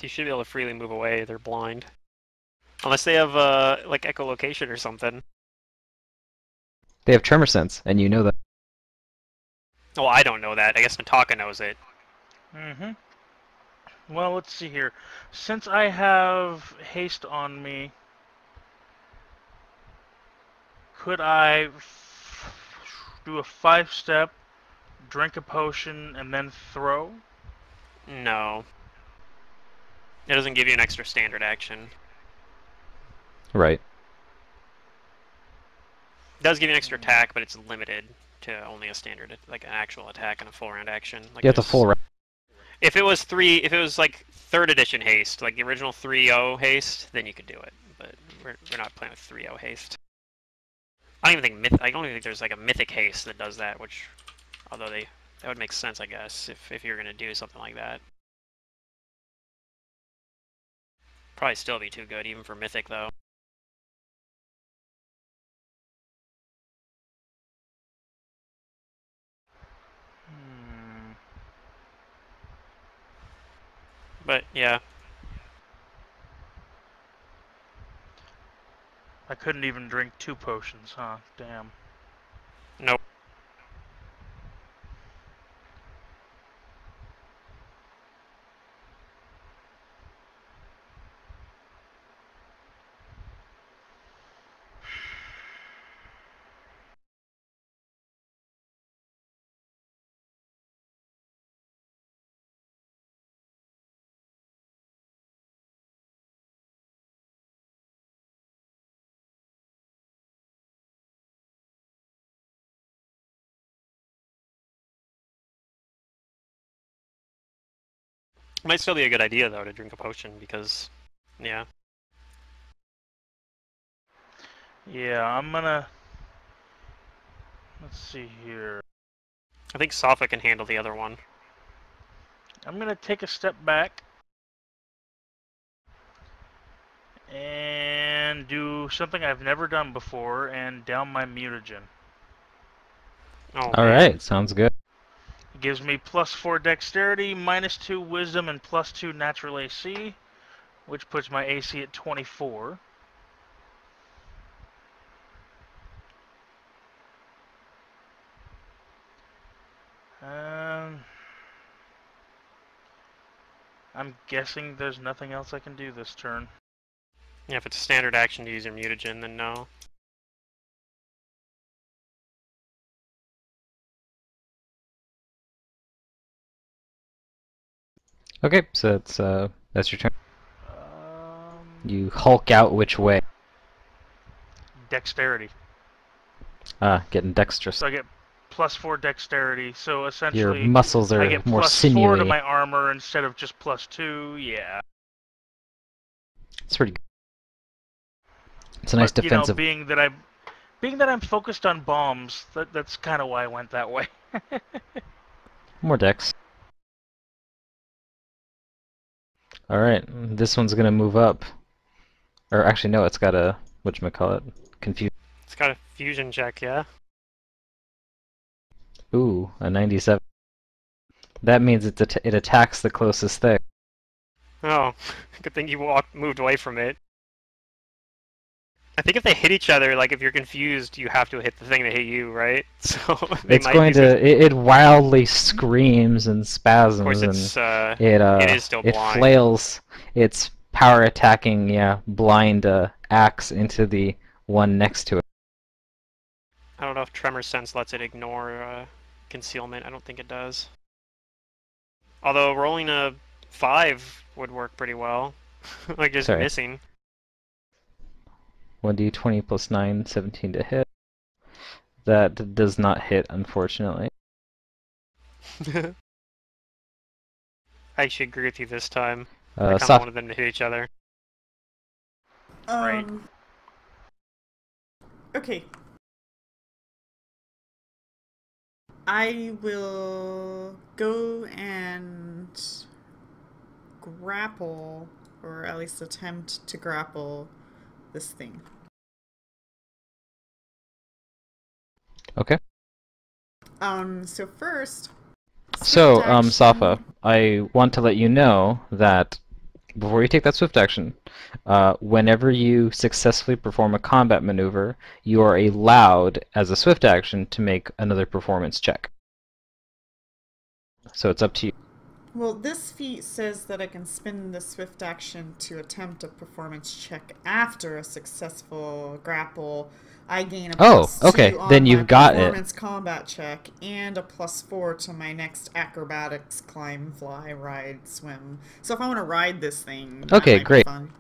You should be able to freely move away. They're blind, unless they have like echolocation or something. They have tremor sense, and you know that. Well, I don't know that. I guess Nataka knows it. Mm-hmm. Well, let's see here. Since I have haste on me, could I do a 5-step, drink a potion, and then throw? No. It doesn't give you an extra standard action. Right. It does give you an extra attack, but it's limited to only a standard, like an actual attack and a full round action. Like You have to full round. If it was like 3rd edition haste, like the original 3.0 haste, then you could do it. But we're not playing with 3.0 haste. I don't even think there's like a mythic haste that does that, which, although that would make sense, I guess, if you're gonna do something like that. Probably still be too good, even for mythic though. But yeah. I couldn't even drink 2 potions, huh? Damn. Nope. Might still be a good idea though to drink a potion because, yeah. Yeah, I'm gonna... Let's see here. I think Safa can handle the other one. I'm gonna take a step back and do something I've never done before and down my mutagen. Oh, All man. right, sounds good. It gives me +4 dexterity, -2 wisdom, and +2 natural AC, which puts my AC at 24. I'm guessing there's nothing else I can do this turn. Yeah, if it's a standard action to use your mutagen, then no. Okay, so that's your turn. You hulk out which way? Dexterity. Getting dexterous. So I get +4 dexterity, so Your essentially muscles I are get more +4 sinewy. to my armor instead of just +2, yeah. It's pretty good. It's a nice But, defensive. You know, being that I'm focused on bombs, that's kind of why I went that way. More dex. Alright, this one's gonna move up. Or actually, no, it's got a, whatchamacallit, confuse. It's got a fusion check, yeah? Ooh, a 97. That means it attacks the closest thing. Oh, good thing you moved away from it. I think if they hit each other, like if you're confused, you have to hit the thing that hit you, right? So they It's might going be. to. It wildly screams and Of spasms, course, and it is still it blind. flails its power attacking, yeah, blind axe into the one next to it. I don't know if Tremor Sense lets it ignore concealment. I don't think it does. Although rolling a 5 would work pretty well. Like just Sorry. missing. 1d20 plus 9, 17 to hit. That does not hit, unfortunately. I actually agree with you this time. I kind of Soft. wanted them to hit each other. Right. Okay. I will go and grapple, or at least attempt to grapple this thing. Okay. So first. So, swift action- Safa, I want to let you know that before you take that swift action, whenever you successfully perform a combat maneuver, you are allowed, as a swift action, to make another performance check. So it's up to you. Well, this feat says that I can spend the swift action to attempt a performance check after a successful grapple. I gain a plus okay. 2 on Then my you've got it. performance combat check and a plus 4 to my next acrobatics, climb, fly, ride, swim. So if I want to ride this thing, that Okay, might be great. fun.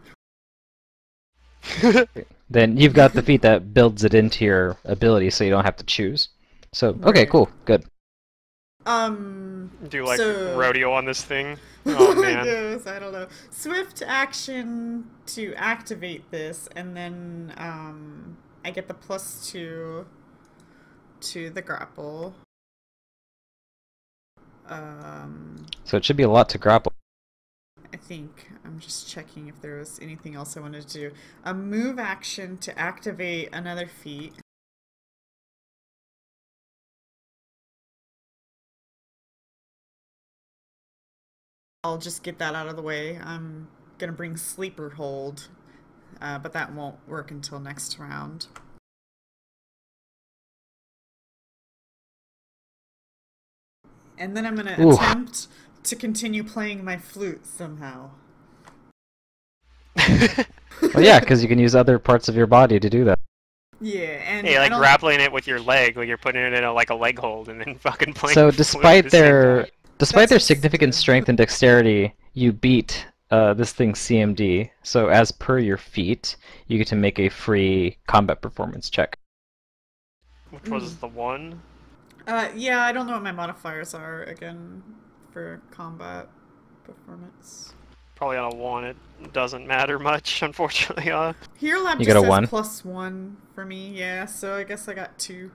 Then you've got the feat that builds it into your ability, so you don't have to choose. So, okay, Right. cool, good. Do like So- rodeo on this thing. Oh man. Yes, I don't know. Swift action to activate this, and then I get the plus 2 to the grapple. So it should be a lot to grapple. I think I'm just checking if there was anything else I wanted to do. A move action to activate another feat. I'll just get that out of the way. I'm gonna bring Sleeper Hold, but that won't work until next round. And then I'm gonna Oof. attempt to continue playing my flute somehow. Well, yeah, because you can use other parts of your body to do that. Yeah, and Hey, I like don't- grappling it with your leg, like you're putting it in a leg hold and then fucking playing. So the flute despite at the same their time. despite their That's just significant stupid. strength and dexterity, you beat this thing's CMD. So as per your feat, you get to make a free combat performance check. Which was the one? Yeah, I don't know what my modifiers are again for combat performance. Probably on a 1. It doesn't matter much, unfortunately. Here Lab You just got a says 1? +1 for me, yeah, so I guess I got 2.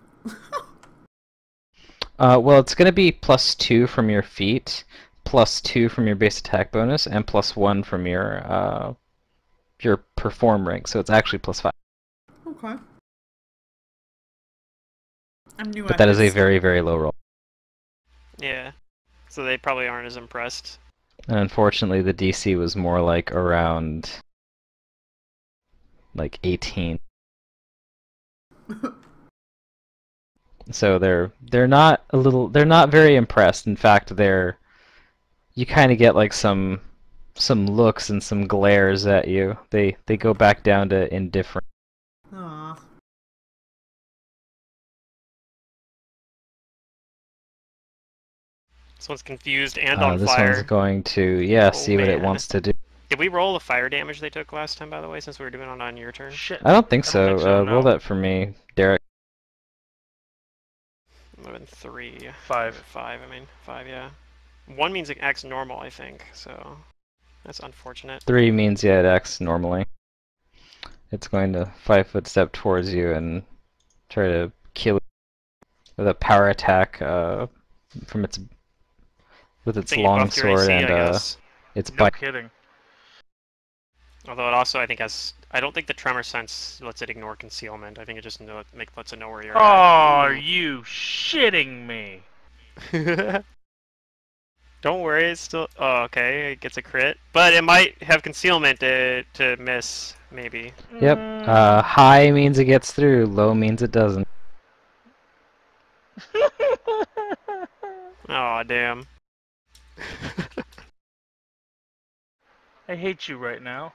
Well, it's going to be +2 from your feat, +2 from your base attack bonus, and +1 from your perform rank. So it's actually +5. Okay. I'm new But at that is a this. very, very low roll. Yeah. So they probably aren't as impressed. And unfortunately, the DC was more like around like 18. So they're not very impressed. In fact, you kind of get like some looks and some glares at you. They go back down to indifferent. Aw. This one's confused and on This fire. one's going to Oh, see what it man. wants to do. Did we roll the fire damage they took last time, by the way, since we were doing it on your turn? Shit. I don't think I so. don't think so, Roll no. that for me, Derek. 3. 5. 5, I mean. 5, yeah. 1 means it acts normal, I think, so that's unfortunate. 3 means yeah, it acts normally. It's going to 5-foot step towards you and try to kill you with a power attack from its with its Think you long buffed your sword AC, and I guess. its No bite. kidding. Although it also, I think, has... I don't think the tremor sense lets it ignore concealment. I think it just lets it know where you're Oh, are at. you shitting me? Don't Don't worry, it's still. Oh, okay, it gets a crit, but it might have concealment to miss, maybe. Yep. High means it gets through. Low means it doesn't. Oh, damn. I hate you right now.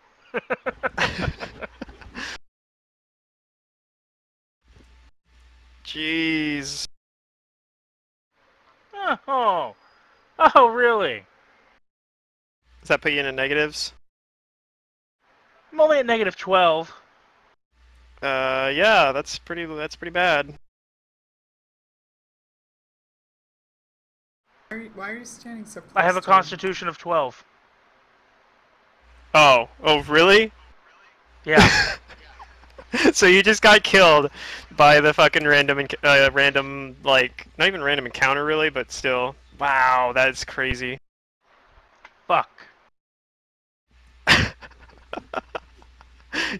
Jeez. Oh, oh, really? Does that put you in the negatives? I'm only at -12. Yeah, that's pretty bad. Why are you standing so close I have a to him? constitution of 12. Oh, really? Yeah. So you just got killed by the fucking random, like, not even random encounter really, but still. Wow, that's crazy. Fuck.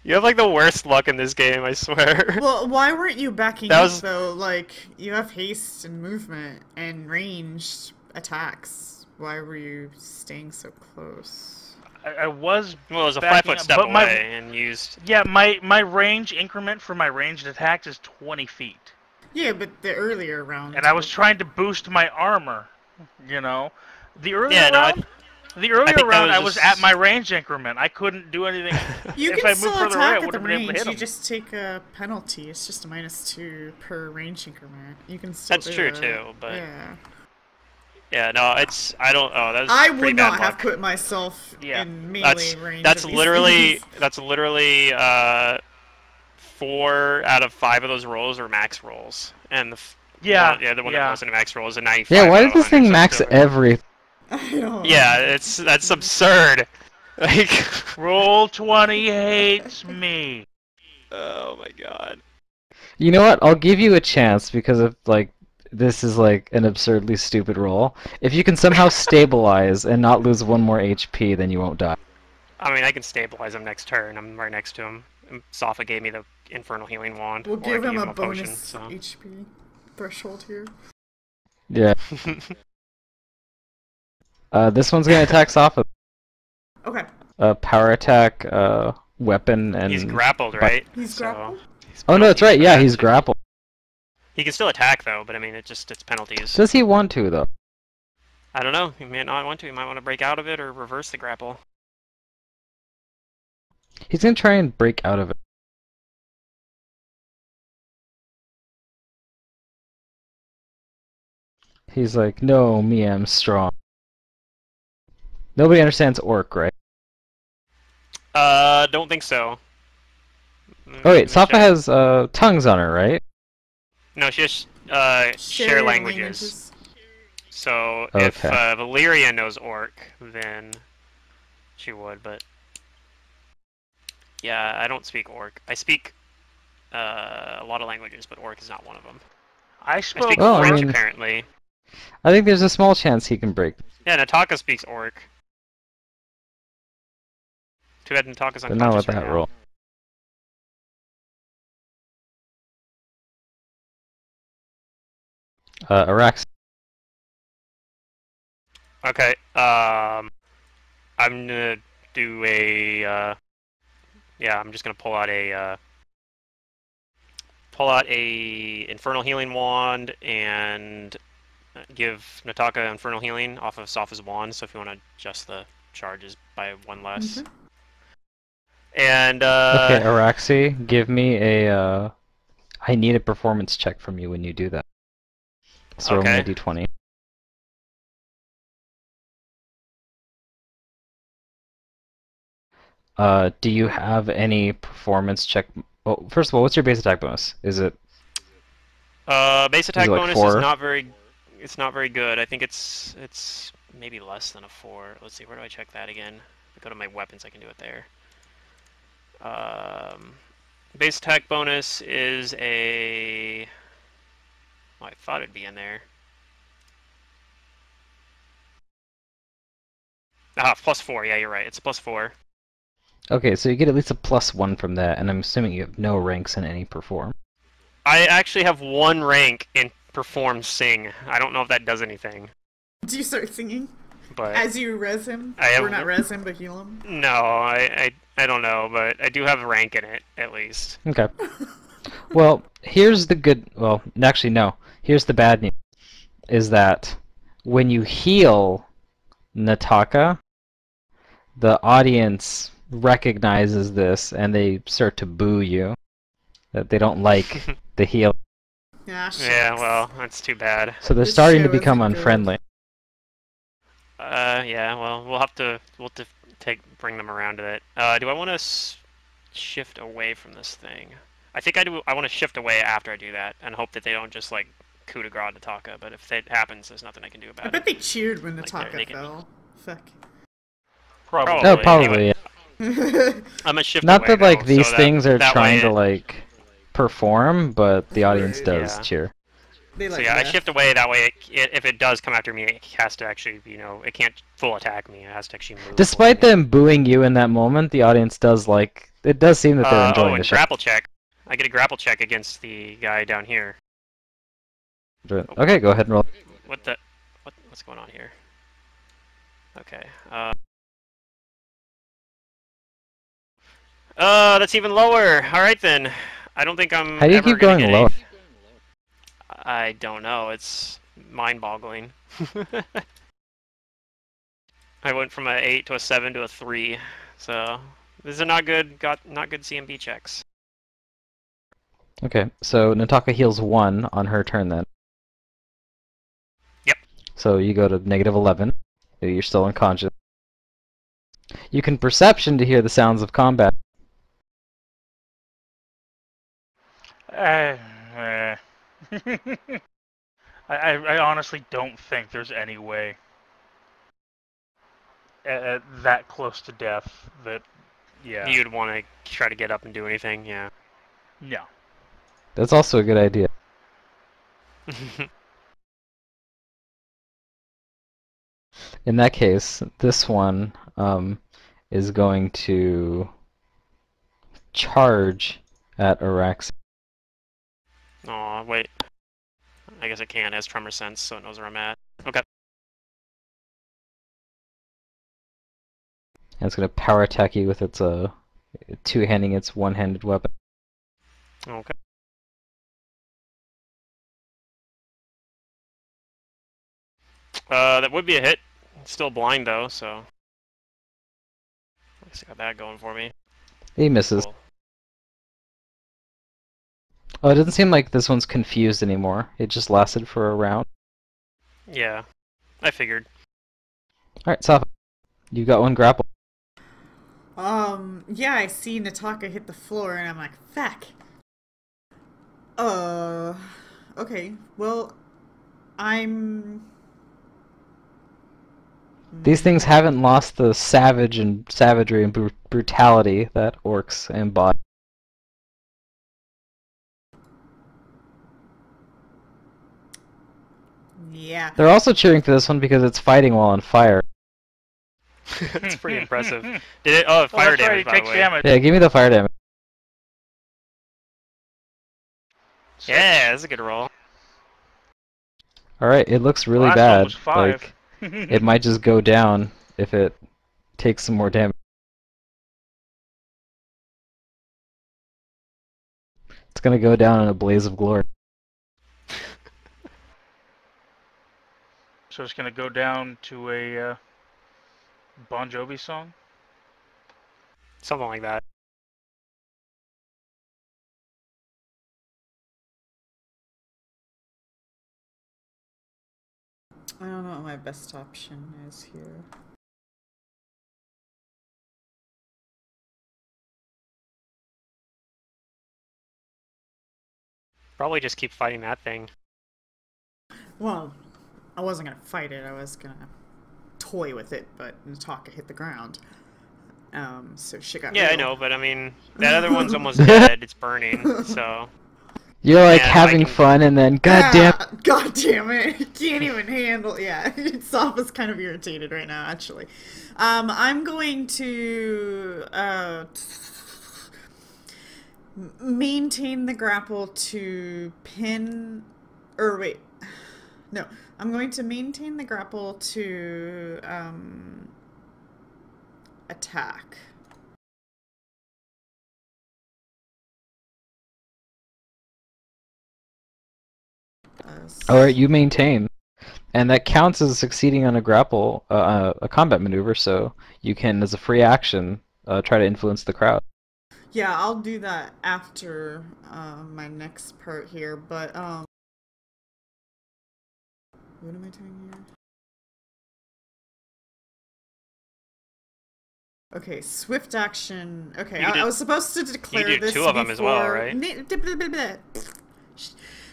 You have like the worst luck in this game, I swear. Well, why weren't you backing That up was- though? Like, you have haste and movement and ranged attacks. Why were you staying so close? I was. Well, it was a backing 5-foot up, step but my- away and used. Yeah, my range increment for my ranged attacks is 20 feet. Yeah, but the earlier round. And I was trying to boost my armor, you know? The earlier Yeah, no, round, I was just- at my range increment. I couldn't do anything. You If can I moved still further away, I attack at the wouldn't have been able to range. hit You him. just take a penalty. It's just a -2 per range increment. You can still. That's do true that. too, but Yeah. yeah, no, it's I don't. Oh, that was I pretty would bad not luck. have put myself Yeah. in melee range. That's of these literally things. 4 out of 5 of those rolls were max rolls, and Yeah, the one yeah. that wasn't a max roll is a 95. Yeah, why out does of this 100, thing so max still- everything? I don't. Yeah, that's absurd. Like, Roll 20 hates me. oh my god. You know what? I'll give you a chance because of like this is like an absurdly stupid roll. If you can somehow stabilize and not lose 1 more HP, then you won't die. I mean, I can stabilize him next turn. I'm right next to him. And Safa gave me the Infernal Healing Wand. We'll or I give can him a potion, bonus so. HP threshold here. Yeah. This one's gonna attack Safa. Okay. Power attack, weapon, and. He's grappled, right? He's So grappled? he's Oh no, that's right. penalties for Yeah, that, he's too. grappled. He can still attack though, but I mean, it's penalties. Does he want to though? I don't know. He may not want to. He might want to break out of it or reverse the grapple. He's gonna try and break out of it. He's like, no, me, I'm strong. Nobody understands orc, right? Don't think so. Oh wait, Let me Safa check. has tongues on her, right? No, she has share languages. So if Okay. Valyria knows orc, then she would. But yeah, I don't speak orc. I speak a lot of languages, but orc is not one of them. I I spoke speak Well, I French mean- apparently. I think there's a small chance he can break, Yeah, Nataka speaks orc. Too bad Nataka's but not unconscious with right that now. roll. Arax. Okay. I'm gonna do a. Yeah, I'm just gonna pull out a Infernal Healing Wand and give Nataka Infernal Healing off of Safa's wand. So if you want to adjust the charges by 1 less. Okay. And Okay, Araxi, give me a. I need a performance check from you when you do that. So roll me a Okay. d20. Do you have any performance check? Oh, first of all, what's your base attack bonus? Is it? base attack it like bonus 4? is not very. It's not very good. I think it's maybe less than a 4. Let's see. Where do I check that again? If I go to my weapons, I can do it there. Base attack bonus is a. Oh, I thought it'd be in there. Ah, +4. Yeah, you're right. It's a +4. Okay, so you get at least a +1 from that, and I'm assuming you have no ranks in any perform. I actually have 1 rank in Perform Sing. I don't know if that does anything. Do you start singing? But As you res him? I have Or not res him, but heal him? no. I don't know, but I do have a rank in it at least. Okay. Well, here's the good. Well, actually, no. Here's the bad news: is that when you heal Nataka, the audience recognizes this and they start to boo you. That they don't like the heal. Yeah, shucks. Yeah, well, that's too bad. So they're This starting to show become isn't good. unfriendly. Yeah, well, we'll have to bring them around to it. Do I want to shift away from this thing? I think I do. I want to shift away after I do that and hope that they don't just like coup de grace Nataka. But if that happens, there's nothing I can do about I it. bet they cheered when Like, Nataka they can- fell. Fuck. Probably. Oh, probably. Anyway. Yeah. I'm gonna shift Not away that like though, these so things are that trying way to it- like perform, but the audience Right. does Yeah. cheer. They So like yeah, I left. shift away. That way, if it does come after me, it has to actually, it can't full attack me. It has to actually move. Despite towards me. them booing you in that moment, the audience does like. It does seem that they're enjoying oh, the and show. grapple check. I get a grapple check against the guy down here. Okay, go ahead and roll. What's going on here? Okay. That's even lower. All right then. I don't think I'm How do you ever keep gonna going get lower? I don't know. It's mind-boggling. I went from a 8 to a 7 to a 3. So these are not good. Not good CMB checks. Okay, so Nataka heals 1 on her turn then. Yep. So you go to -11. You're still unconscious. You can perception to hear the sounds of combat. I honestly don't think there's any way at that close to death that, yeah. You'd want to try to get up and do anything. Yeah. No. That's also a good idea. In that case, this one is going to charge at Arax. Oh wait. I guess it can. It has tremor sense, so it knows where I'm at. Okay. And it's going to power attack you with its two-handing its one-handed weapon. Okay. That would be a hit. It's still blind though, so. I guess I got that going for me. He misses. Cool. Oh, it doesn't seem like this one's confused anymore. It just lasted for a round. Yeah, I figured. Alright, Safa. You got one grapple. Yeah, I see Nataka hit the floor and I'm like, fuck. Okay, well, I'm... These things haven't lost the savagery and brutality that orcs embody. Yeah. They're also cheering for this one because it's fighting while on fire. It's pretty impressive. Did it? Oh, fire that's right, damage, by he the takes way. damage. Yeah, give me the fire damage. Yeah, that's a good roll. Alright, it looks really Last bad. one was 5. Like, it might just go down if it takes some more damage. It's gonna go down in a blaze of glory. So it's gonna go down to a Bon Jovi song. Something like that. I don't know what my best option is here. Probably just keep fighting that thing. Well, I wasn't gonna fight it, I was gonna toy with it, but Nataka hit the ground. So shit got Yeah, I real. know, but I mean, that other one's almost dead. It's burning, so. You're like Yeah, I having can- fun and then, god damn. God damn it! Can't even handle. Yeah, Safa's kind of irritated right now, actually. I'm going to maintain the grapple to pin, or wait, No, I'm going to maintain the grapple to attack. Alright, you maintain. And that counts as succeeding on a grapple, a combat maneuver, so you can, as a free action, try to influence the crowd. Yeah, I'll do that after my next part here, but what am I doing here? Okay, swift action. Okay, I was supposed to declare you do this two of them as well, right?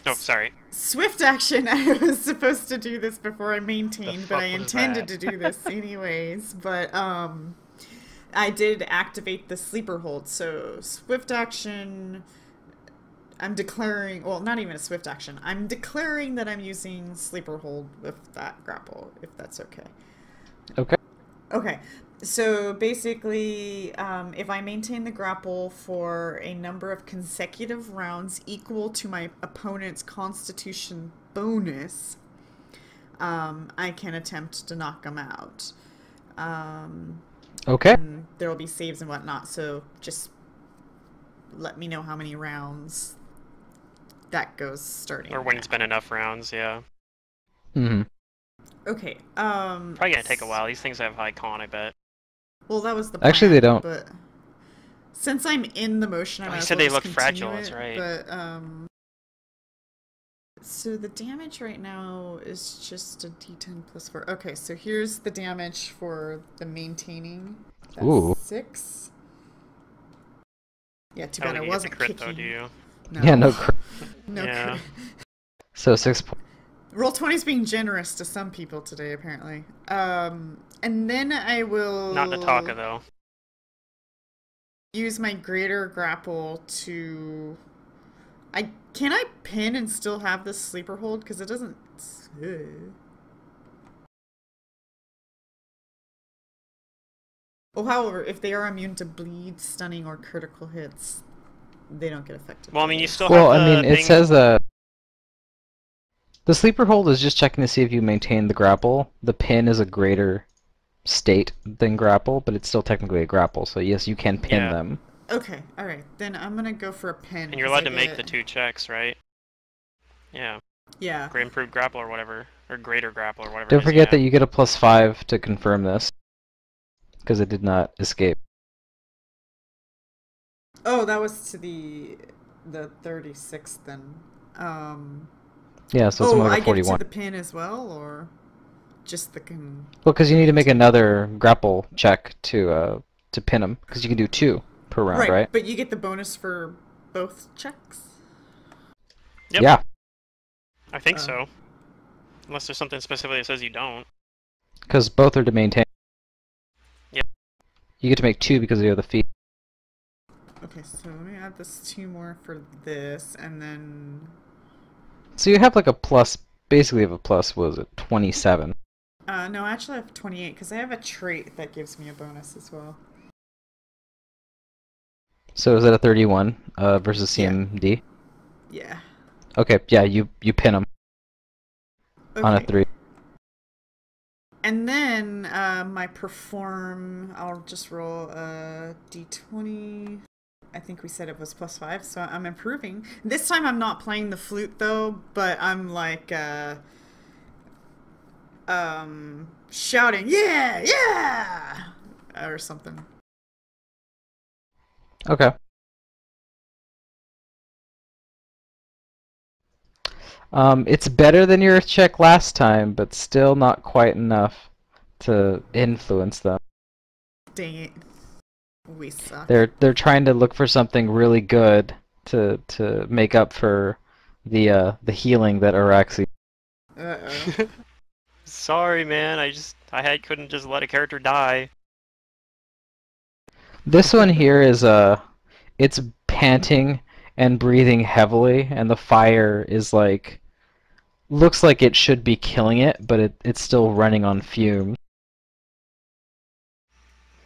Oh, sorry. Swift action. I was supposed to do this before I maintained, but I was intended that? to do this anyways. But I did activate the sleeper hold. So swift action. I'm declaring. Well, not even a swift action. I'm declaring that I'm using sleeper hold with that grapple, if that's okay. Okay. Okay. So basically, if I maintain the grapple for a number of consecutive rounds equal to my opponent's constitution bonus, I can attempt to knock them out. Okay. And there will be saves and whatnot, so just let me know how many rounds that goes starting. Or when it's been enough rounds, yeah. Mm-hmm. Okay. Probably gonna take a while. These things have high con, I bet. Well, that was the plan. Actually, they don't. But since I'm in the motion, I Oh, might you as said well they just look continue fragile, it, that's right. But so the damage right now is just a D10 plus 4. Okay, so here's the damage for the maintaining. That's Ooh. 6. Yeah, too I bad don't I think you get the wasn't crit kicking. though, do you? No. Yeah, no crit. No Yeah. crit. So 6 points. Roll20's being generous to some people today, apparently. And then I will Not Nataka though. use my greater grapple to. Can I pin and still have this sleeper hold? Because it doesn't. Well, however, if they are immune to bleed, stunning, or critical hits, they don't get affected. Well, I mean, you still Well, have I the mean, it thing... says the sleeper hold is just checking to see if you maintain the grapple. The pin is a greater state than grapple, but it's still technically a grapple. So yes, you can pin Yeah. them. Okay, alright. Then I'm gonna go for a pin. And you're 'cause allowed I to make get- the 2 checks, right? Yeah. Yeah. Great improved grapple or whatever. Or greater grapple or whatever Don't it is, forget yeah. that you get a +5 to confirm this, because it did not escape. Oh, that was to the 36th then. Yeah, so it's more like I a get to 41. the pin as well, or just the con. Well, because you need to make another grapple check to pin them, because you can do 2 per round, right? But you get the bonus for both checks. Yep. Yeah, I think so. Unless there's something specifically that says you don't. because both are to maintain. Yep. You get to make 2 because of the other feat. Okay, so let me add this 2 more for this, and then. So you have like a plus, basically have a plus, what was it, 27? No, actually I have 28, because I have a trait that gives me a bonus as well. So is that a 31 versus Yeah. CMD? Yeah. Okay, yeah, you pin them on a Okay. 3. And then my perform, I'll just roll a d20. I think we said it was +5, so I'm improving. This time I'm not playing the flute though, but I'm like shouting, yeah, yeah, or something. Okay. It's better than your check last time, but still not quite enough to influence them. Dang it. We suck. They're trying to look for something really good to make up for the healing that Araxi. Uh-oh. Sorry, man. I couldn't just let a character die. This one here is it's panting and breathing heavily, and the fire is like looks like it should be killing it, but it's still running on fumes.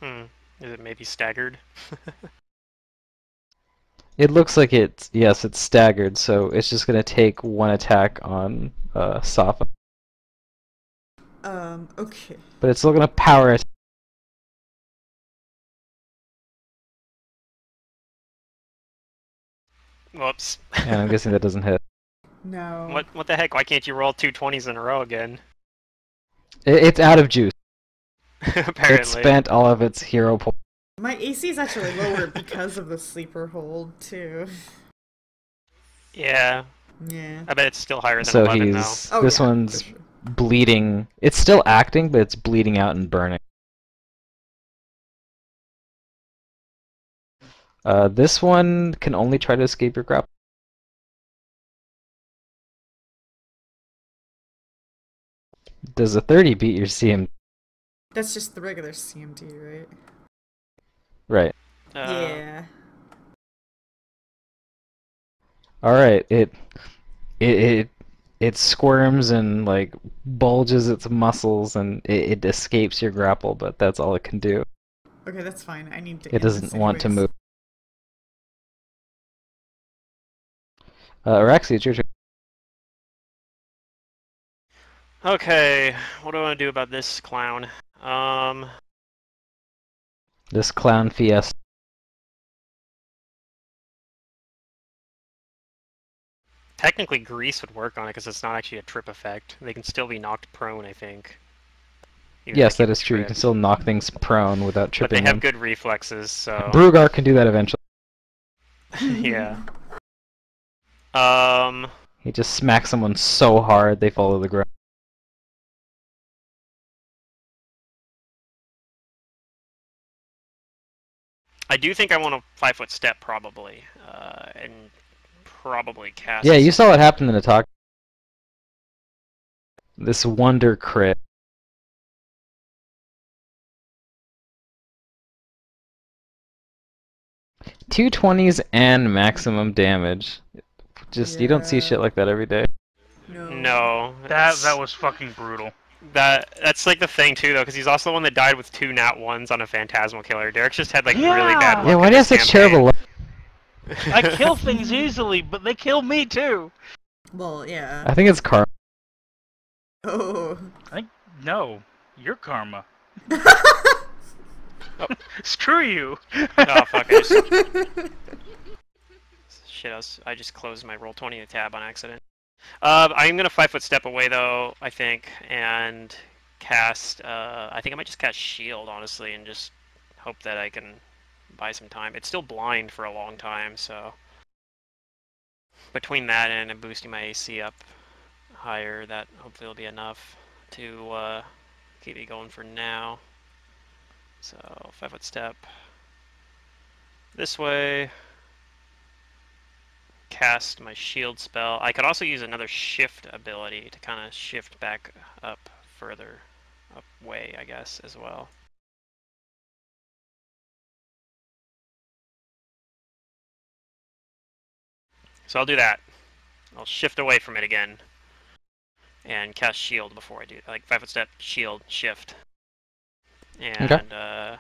Is it maybe staggered? It looks like it's staggered, so it's just gonna take 1 attack on Safa. Okay. But it's still gonna power it. Whoops. And I'm guessing that doesn't hit. No. What the heck? Why can't you roll 2 20s in a row again? It's out of juice. Apparently. It spent all of its hero points. My AC is actually lower because of the sleeper hold, too. Yeah. Yeah. I bet it's still higher than So 11 he's Oh, this yeah, one's for sure. bleeding. It's still acting, but it's bleeding out and burning. This one can only try to escape your grapple. Does a 30 beat your CM? That's just the regular CMD, right? Right. Yeah. All right. It it squirms and like bulges its muscles and it escapes your grapple, but that's all it can do. Okay, that's fine. I need to It end this doesn't want to anyways. move. Araxi, it's your turn. Okay, what do I want to do about this clown? This clown fiesta. Technically grease would work on it because it's not actually a trip effect. They can still be knocked prone, I think. Even if Yes, they that keep is true. You can tripped. still knock things prone without But they tripping have them. good reflexes, so... Brugar can do that eventually. yeah. He just smacks someone so hard they fall to the ground. I do think I want a 5-foot step, probably. And probably cast... Yeah, you saw what happened in the talk. This wonder crit. Two 20s and maximum damage. Just you don't see Yeah. shit like that every day. No. That was fucking brutal. That's like the thing too, though, because he's also the one that died with 2 nat 1s on a Phantasmal Killer. Derek's just had like really bad luck. Yeah, why in do you have this such campaign. terrible luck? I kill things easily, but they kill me too. Well, yeah. I think it's karma. Oh. No, you're karma. Oh. Screw you. Oh fuck! Shit! I just closed my Roll20 tab on accident. I'm gonna 5-foot step away though, I think, and cast. I think I might just cast Shield, honestly, and just hope that I can buy some time. It's still blind for a long time, so between that and boosting my AC up higher, that hopefully will be enough to keep me going for now. So 5-foot step this way. Cast my shield spell. I could also use another shift ability to kind of shift back up further up way, I guess, as well. So I'll do that. I'll shift away from it again and cast shield before I do, like 5-foot step, shield, shift. And Okay.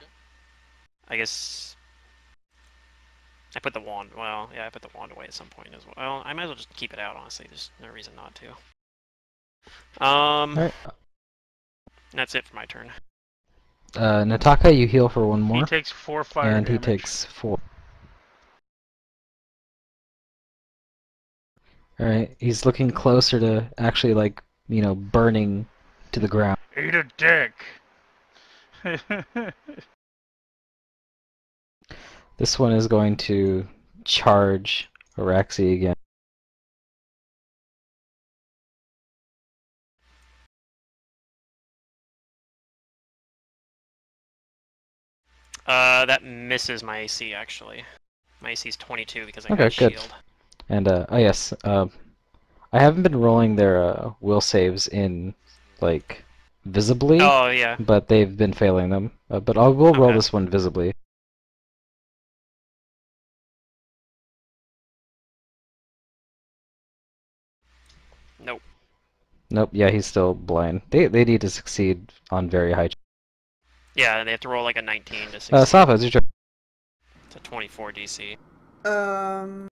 I guess I put the wand, well, yeah, I put the wand away at some point as well. Well, I might as well just keep it out, honestly. There's no reason not to. Alright. That's it for my turn. Nataka, you heal for one more. He takes 4 fire and damage. he takes 4. Alright, he's looking closer to actually, like, burning to the ground. Eat a dick. This one is going to charge Araxi again. That misses my AC, actually. My AC is 22 because I Okay, got good. shield. And, oh yes, I haven't been rolling their will saves in, like, visibly, Oh, yeah. but they've been failing them. But we'll roll Okay. this one visibly. Nope. Nope, yeah, he's still blind. They need to succeed on very high. Yeah, they have to roll like a 19 to succeed. Safa, it's your turn. It's a 24 DC. Um.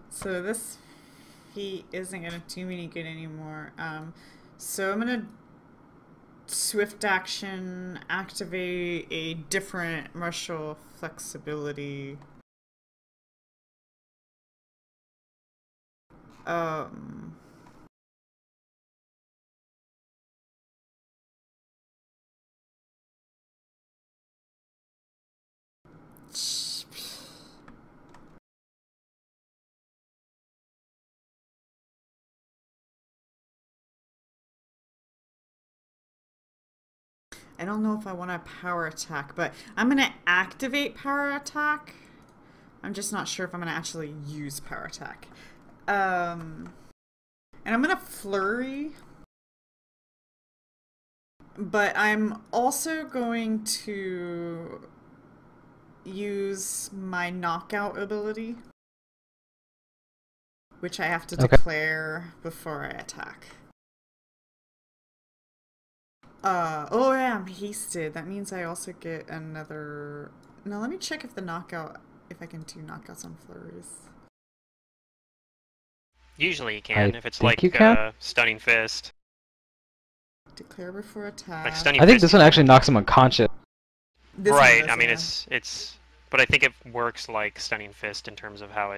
So this feat isn't gonna do me any good anymore. So I'm gonna swift action activate a different martial flexibility. Um. I don't know if I want to power attack, but I'm going to activate power attack. I'm just not sure if I'm going to actually use power attack. And I'm going to flurry. But I'm also going to use my knockout ability, which I have to declare before I attack. Oh yeah, I'm hasted. That means I also get another... Now let me check if the knockout, if I can do knockouts on flurries. Usually you can, if it's like Stunning Fist. Declare before attack. Like Stunning I think Fist, this one actually knocks him unconscious. Right, does, I mean, yeah. it's... But I think it works like Stunning Fist in terms of how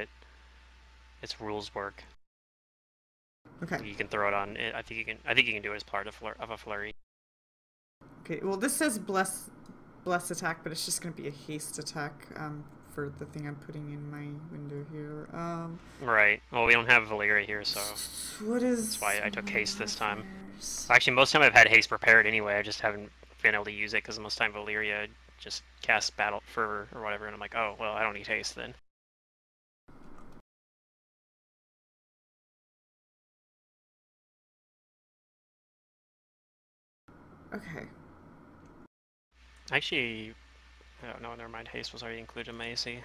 its rules work. Okay. You can throw it on... I think you can do it as part of a flurry. Okay, well this says bless attack, but it's just going to be a haste attack for the thing I'm putting in my window here. Right. Well, we don't have Valyria here, so what is... that's why I took haste this time. Actually, most of the time I've had haste prepared anyway. I just haven't been able to use it because most of the time Valyria just casts Battle Fervor or whatever, and I'm like, oh, well, I don't need haste then. Okay. Actually, oh, no, never mind. Haste was already included in my AC.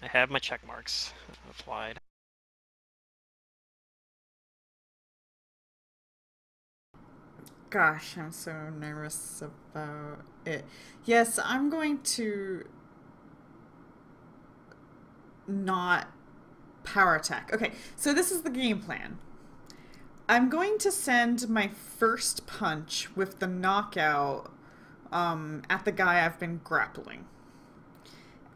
I have my check marks applied. Gosh, I'm so nervous about it. Yes, I'm going to not power attack. Okay, so this is the game plan. I'm going to send my first punch with the knockout at the guy I've been grappling.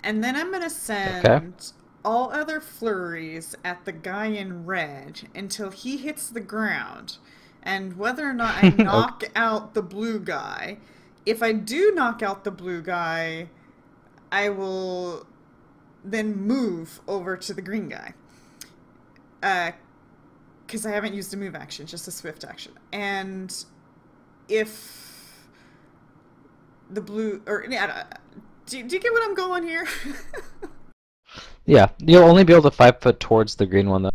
And then I'm going to send all other flurries at the guy in red until he hits the ground. And whether or not I knock out the blue guy, if I do knock out the blue guy, I will then move over to the green guy. Because I haven't used a move action, just a swift action. And if the blue... or do you get what I'm going here? Yeah, you'll only be able to 5 foot towards the green one, though.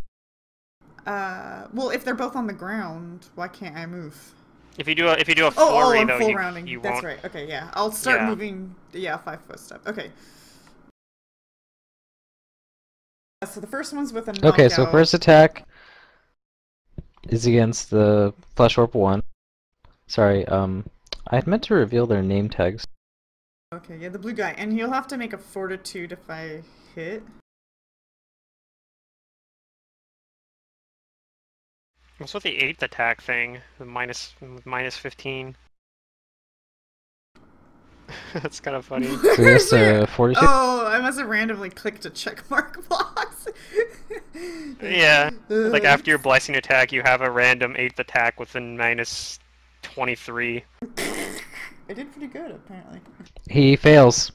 Well, if they're both on the ground, why can't I move? If you do a flurry, I'm though, full rounding. you That's won't... right. Okay, yeah. I'll start moving. Yeah, 5 foot step. Okay. So the first one's with a knockout. Okay, so first attack is against the Flesh Orb 1. Sorry, I had meant to reveal their name tags. Okay, yeah, the blue guy. And he'll have to make a fortitude if I hit. What's with the 8th attack thing? The minus 15. That's kind of funny. So yes, fortitude. Oh, I must have randomly clicked a check mark box. Yeah, like after your blessing attack, you have a random 8th attack with a minus 23. I did pretty good, apparently. He fails.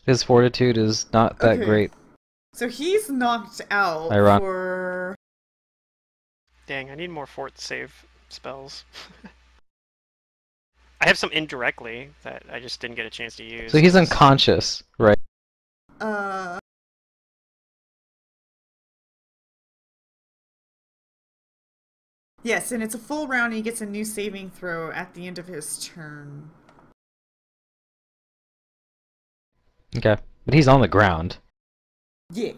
His fortitude is not that great. So he's knocked out for... Dang, I need more fort save spells. I have some indirectly that I just didn't get a chance to use. So he's unconscious, right? Yes, and it's a full round and he gets a new saving throw at the end of his turn. Okay, but he's on the ground. Yeah.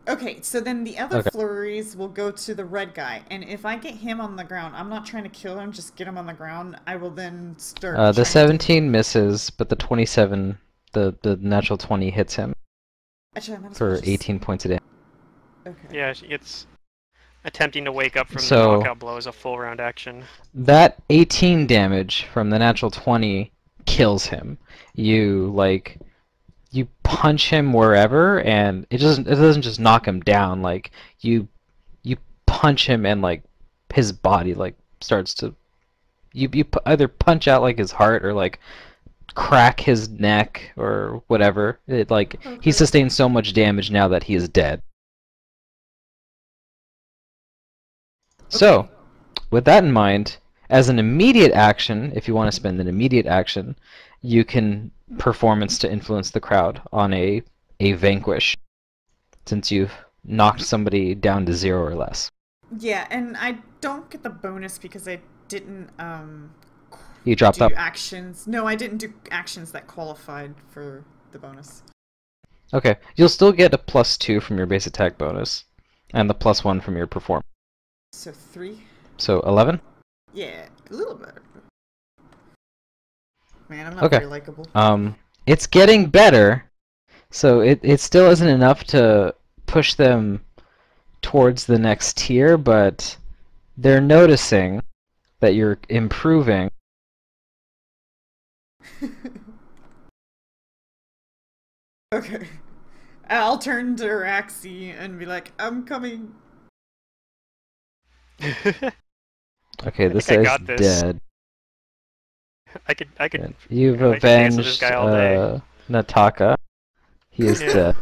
Okay, so then the other flurries will go to the red guy, and if I get him on the ground, I'm not trying to kill him, just get him on the ground, I will then start... the 17 misses, but the 27 The natural 20 hits him Actually, I might as well for just... 18 points a day. Okay. Yeah, it's attempting to wake up from the So knockout blow is a full round action. that 18 damage from the natural 20 kills him. You punch him wherever, and it doesn't just knock him down. Like you punch him, and like his body like starts to either punch out like his heart or like crack his neck or whatever. It like he Okay. sustains so much damage now that he is dead. So, with that in mind, as an immediate action, if you want to spend an immediate action, you can performance to influence the crowd on a vanquish, since you've knocked somebody down to 0 or less. Yeah, and I don't get the bonus because I didn't You dropped do up. actions. No, I didn't do actions that qualified for the bonus. Okay, you'll still get a +2 from your base attack bonus, and the +1 from your performance. So 3? So 11? Yeah, a little better. Man, I'm not Okay. very likable. It's getting better, so it still isn't enough to push them towards the next tier, but they're noticing that you're improving. Okay. I'll turn to Raxi and be like, I'm coming. Okay, this think I guy's got this. dead. I could. You've I could dance with this avenged guy all day. Nataka. He is Yeah. dead.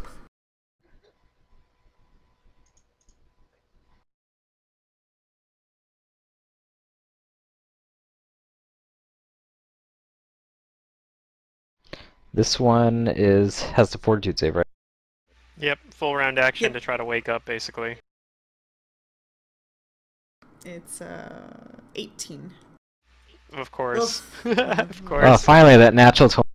This one has the fortitude save, right? Yep, full round action Yep. to try to wake up, basically. It's 18. Of course. Oof. Of Oh, course. finally that natural 20.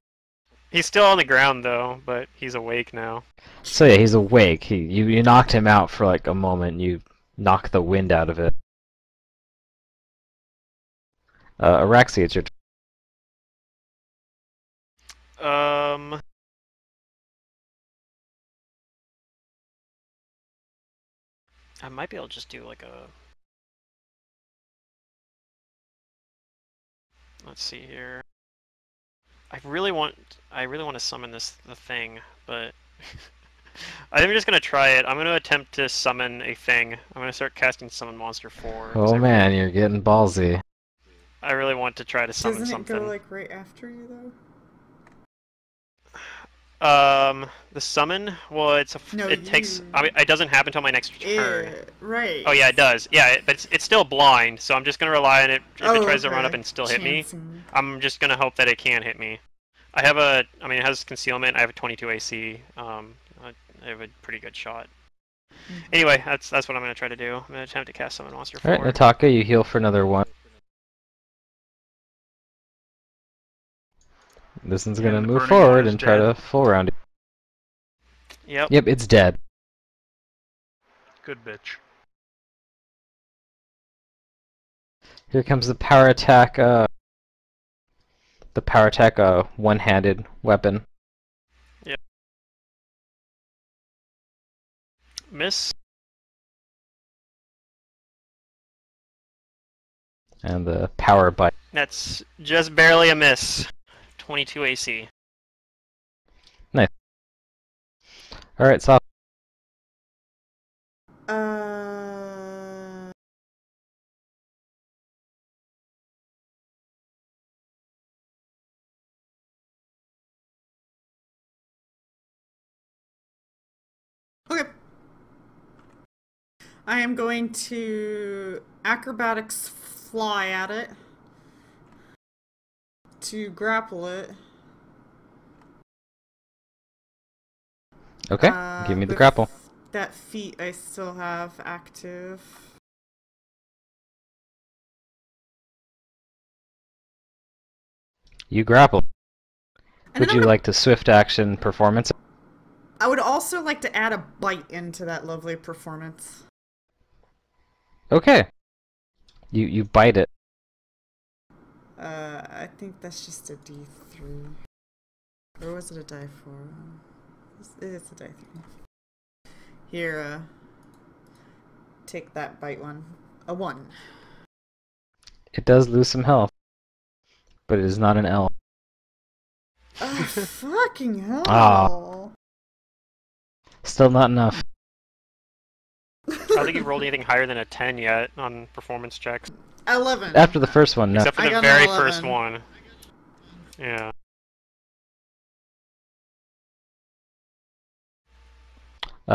He's still on the ground though, but he's awake now. So yeah, he's awake. You knocked him out for like a moment. You knocked the wind out of it. Araxi, it's your turn. I might be able to just do like a. Let's see here. I really want to summon the thing, but I'm just gonna try it. I'm gonna attempt to summon a thing. I'm gonna start casting Summon Monster 4. 'Cause Oh man, you're getting ballsy. I really want to try to summon Doesn't it something. go like right after you though? The summon. Well, No, it takes. you- I mean, it doesn't happen until my next turn. Right. Oh yeah, it does. Yeah, but it's still blind, so I'm just gonna rely on it. If it tries to run up okay. and still hit me, Chancing. I'm just gonna hope that it can hit me. I mean, it has concealment. I have a 22 AC. I have a pretty good shot. Anyway, that's what I'm gonna try to do. I'm gonna attempt to cast Summon Monster 4. Alright, Nataka, you heal for another 1. This one's gonna And the move burning forward one is and try dead. to full round it. Yep. Yep, it's dead. Good bitch. Here comes the power attack. The power attack, one-handed weapon. Miss. And the power bite. That's just barely a miss. 22 AC. Alright, so Uh. Okay. I am going to acrobatics fly at it to grapple it. okay, give me the with grapple. That feat I still have active. You grapple. And Would then you I'm like to swift action performance? I would also like to add a bite into that lovely performance. Okay. You bite it. I think that's just a D3. Or was it a die 4? It's a die 3. Here, take that bite one. A 1. It does lose some health, but it is not an L. Oh, fucking hell! Ah. Still not enough. I don't think you've rolled anything higher than a 10 yet on performance checks. 11. After the first one, no. Except for I the got very an 11. first one. Yeah.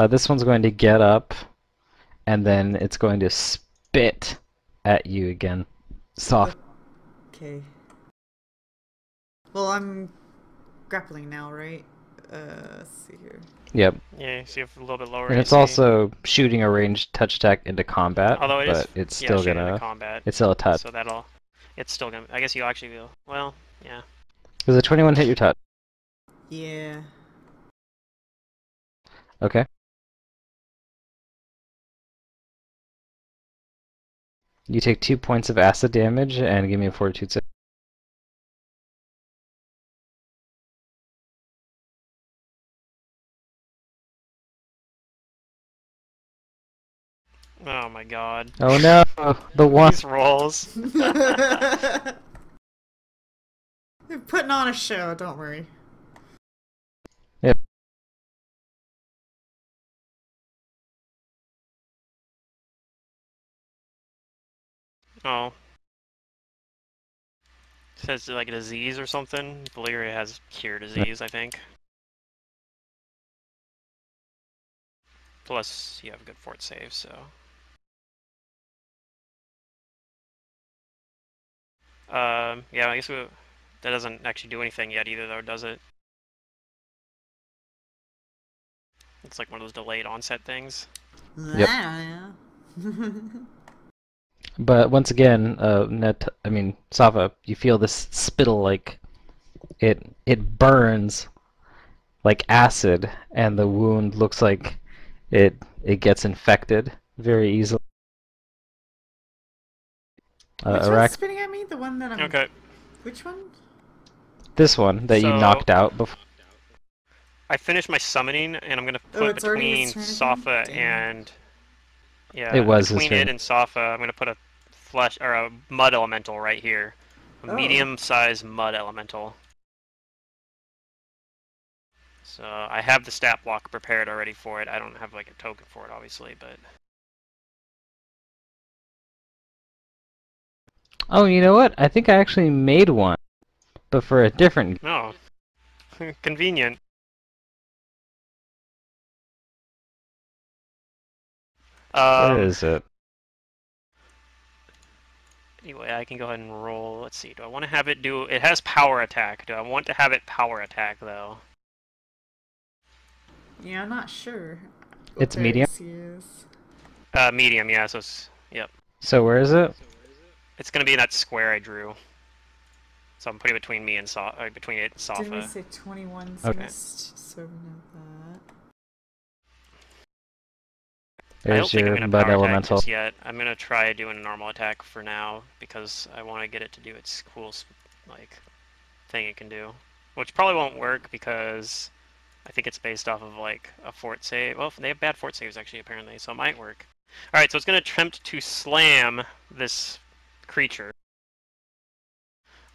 This one's going to get up, and then it's going to spit at you again. Soft. Okay. Well, I'm grappling now, right? Let's see here. Yep. Yeah, so you have a little bit lower And it's AC. also shooting a ranged touch attack into combat, Although it is, but it's yeah, still shooting into gonna. combat. It's still a touch. So that'll, it's still gonna. I guess you actually will. Well, yeah. Does a 21 hit your touch? Yeah. Okay. You take 2 points of acid damage and give me a fortitude save. Oh my god. Oh no! The one. These rolls. They're putting on a show, don't worry. Yep. Oh. Says like a disease or something. Valeria has cure disease, I think. Plus, you have a good fort save, so. Yeah, I guess that doesn't actually do anything yet either, though, does it? It's like one of those delayed onset things. Yep. I don't know. But once again, Sava, you feel this spittle like it burns like acid, and the wound looks like it gets infected very easily. Which one's Arax, spitting at me? The one that I'm... Okay. Which one? this one that you So- knocked out before. I finished my summoning, and I'm gonna Oh, put it's already between his turn again? Safa Damn. and yeah, It was his between turn. it and Safa, I'm gonna put a flesh or a mud elemental right here, a Oh. medium-sized mud elemental. So I have the stat block prepared already for it. I don't have like a token for it, obviously, but Oh, you know what? I think I actually made one, but for a different. no, convenient. Where is it? Anyway, I can go ahead and roll. Let's see. Do I want to have it do? It has power attack. Do I want to have it power attack though? Yeah, I'm not sure. It's medium? Is. Medium. Yeah. So it's, yep. So where is it? It's gonna be in that square I drew. So I'm putting it between me and between it and Safa. Didn't we say 21's Okay. missed? So we know that. I don't There's think I'm your gonna mud power attack elemental. just yet. I'm gonna try doing a normal attack for now because I want to get it to do its cool like thing it can do, which probably won't work because I think it's based off of like a fort save. Well, they have bad fort saves actually apparently, so it might work. All right, so it's gonna attempt to slam this creature.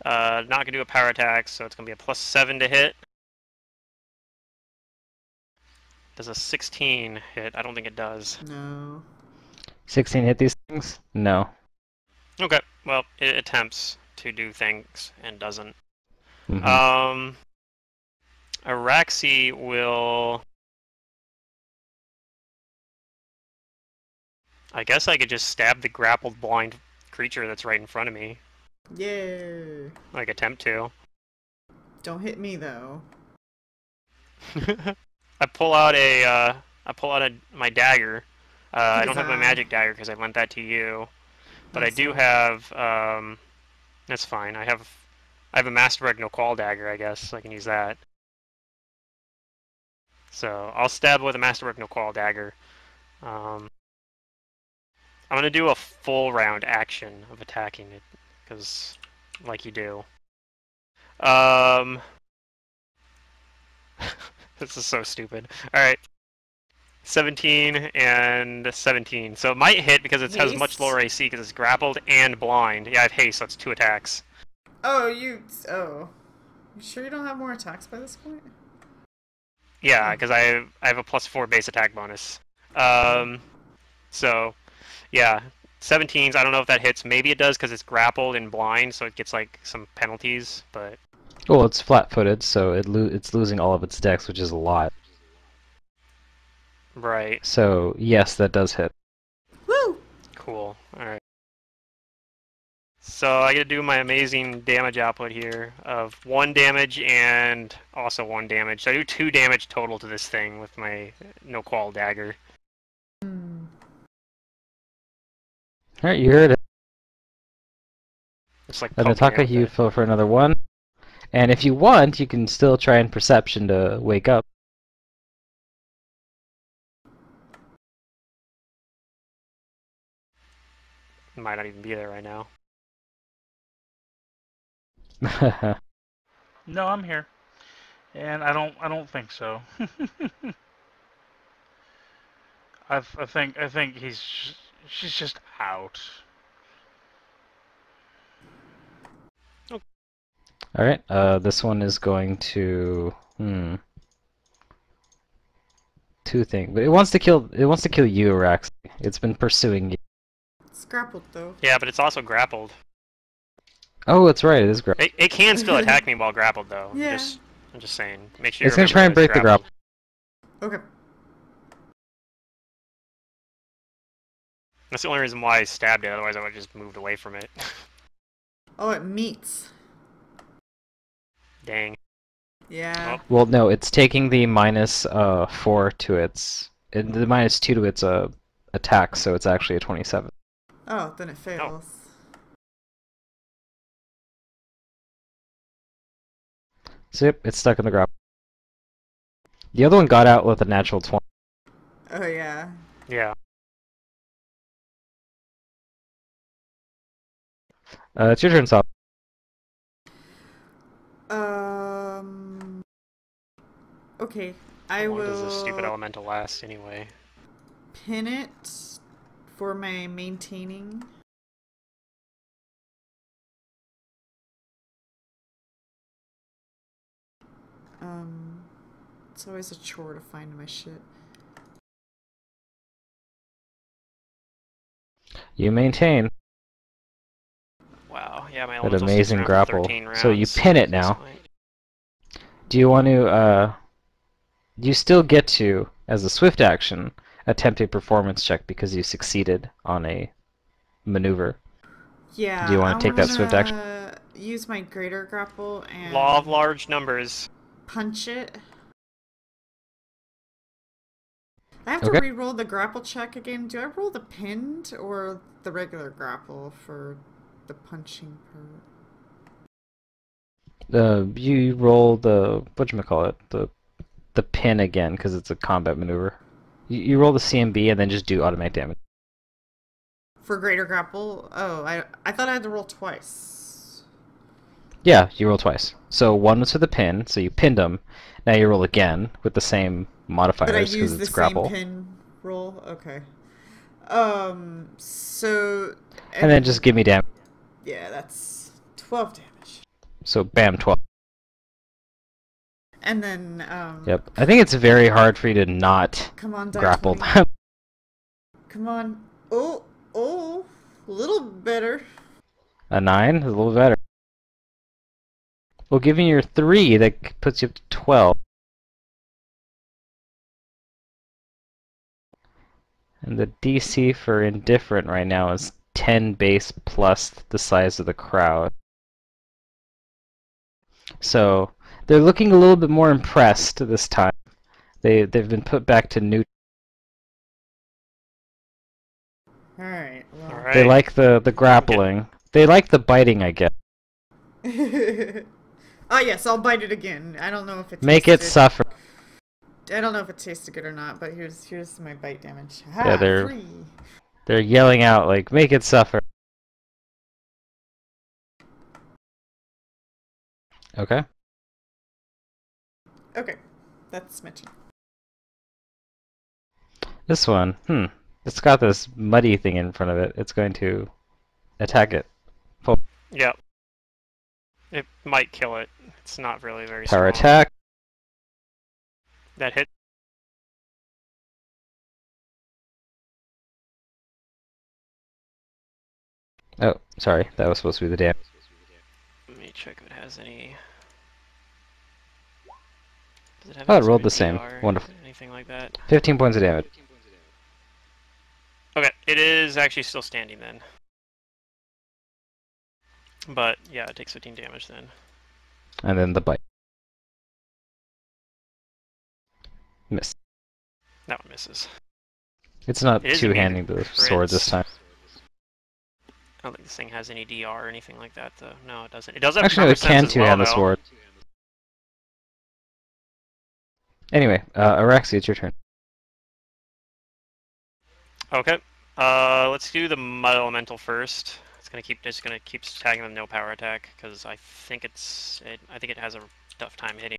Not gonna do a power attack, so it's gonna be a +7 to hit. Does a 16 hit? I don't think it does. No. 16 hit these things? No. Okay, well, it attempts to do things and doesn't. Mhm. Araxi will... I guess I could just stab the grappled blind creature that's right in front of me. Yay. Like, attempt to. Don't hit me though. I pull out my dagger. I don't have my Huzzah. magic dagger because I lent that to you. But I That's do right. have, that's fine. I have a Masterwork no call dagger, I guess, so I can use that. So I'll stab with a Masterwork no call dagger. I'm gonna do a full round action of attacking it, because like you do. This is so stupid. Alright. 17 and 17. So it might hit because it has much Haste? lower AC because it's grappled and blind. Yeah, I have haste, so that's 2 attacks. Oh, you sure you don't have more attacks by this point? Yeah, because I have a +4 base attack bonus. So, yeah. 17s, I don't know if that hits. Maybe it does because it's grappled and blind, so it gets like some penalties, but... Well, it's flat-footed, so it's losing all of its dex, which is a lot. Right. So, yes, that does hit. Woo! Cool. Alright. So I get to do my amazing damage output here of 1 damage and also 1 damage. So I do 2 damage total to this thing with my no-qual dagger. Alright, you heard it. It's like And poking Nataka, out you the- fill for another 1. And if you want, you can still try and perception to wake up. Might not even be there right now. No, I'm here, and I don't think so. I think she's just out. Alright, this one is going to... Two things. But it wants to kill you, Rax. It's been pursuing you. It's grappled though. Yeah, but it's also grappled. Oh, that's right, it is grappled. It can still attack me while grappled, though. Yeah. I'm just saying. Make sure you It's gonna remember try and that it's break the grapple. Okay. That's the only reason why I stabbed it, otherwise I would have just moved away from it. Oh, it meets. Dang. Yeah. Oh. Well, no, it's taking the -4 to its... the -2 to its attack, so it's actually a 27. Oh, then it fails. So yep, it's stuck in the grapple. The other one got out with a natural 20. Oh yeah. Yeah. It's your turn, Sop. Okay. How I long does this stupid will elemental last, anyway? pin it for my maintaining. It's always a chore to find my shit. You maintain Wow, yeah, my that elemental sticks amazing around for grapple. 13 rounds. So you pin it That's now. fine. Do you want to, you still get to, as a swift action, attempt a performance check because you succeeded on a maneuver. Yeah. Do you want to take that swift action? Use my greater grapple and Law of large numbers. punch it. I have to Okay. re-roll the grapple check again. Do I roll the pinned or the regular grapple for the punching part? You roll the whatchamacallit, the pin again because it's a combat maneuver. You roll the CMB and then just do automatic damage. For greater grapple? Oh, I thought I had to roll twice. Yeah, you roll twice. So one was for the pin, so you pinned them. Now you roll again with the same But I modifiers because use the it's grapple. same pin roll? Okay. So... And then just give me damage. Yeah, that's 12 damage. So bam, 12. And then, Yep. I think it's very hard for you to not come on, die grapple 20. them. Come on. Oh, a little better. A 9 is a little better. Well, giving your 3, that puts you up to 12. And the DC for indifferent right now is 10 base plus the size of the crowd. So they're looking a little bit more impressed this time. They've been put back to neutral. Alright, well. Alright. They like the grappling. They like the biting, I guess. Oh yes, I'll bite it again. I don't know if it Make it tasted- suffer. I don't know if it tasted good or not, but here's my bite damage. Yeah, they're- 3. They're yelling out like, make it suffer. Okay. Okay. That's my turn. This one, it's got this muddy thing in front of it. It's going to attack it. Yep. It might kill it. It's not really very Power strong. attack. That hit. Oh, sorry. That was supposed to be the damage. Let me check if it has any. Does it have Oh, it any rolled sort the of same. DR, Wonderful. anything like that? 15 points of damage. Okay, it is actually still standing then. But yeah, it takes 15 damage then. And then the bite. Miss. That one misses. It's not It is immune two-handing to the sword this crits. time. I don't think this thing has any DR or anything like that, though. No, it doesn't. It does have Actually, no, it perma-sense can as well, two-hand the though. sword. Anyway, Araxi, it's your turn. Okay. Let's do the mud elemental first. It's gonna keep tagging with no power attack because I think I think it has a tough time hitting.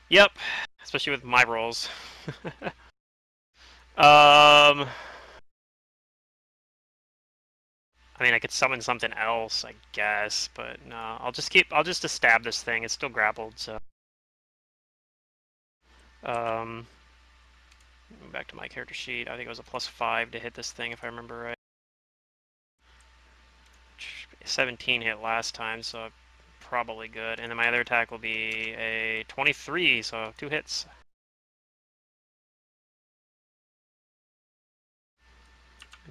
Yep, especially with my rolls. I mean, I could summon something else, I guess, but no, I'll just stab this thing. It's still grappled, so. Back to my character sheet. I think it was a +5 to hit this thing, if I remember right. 17 hit last time, so probably good. And then my other attack will be a 23, so 2 hits.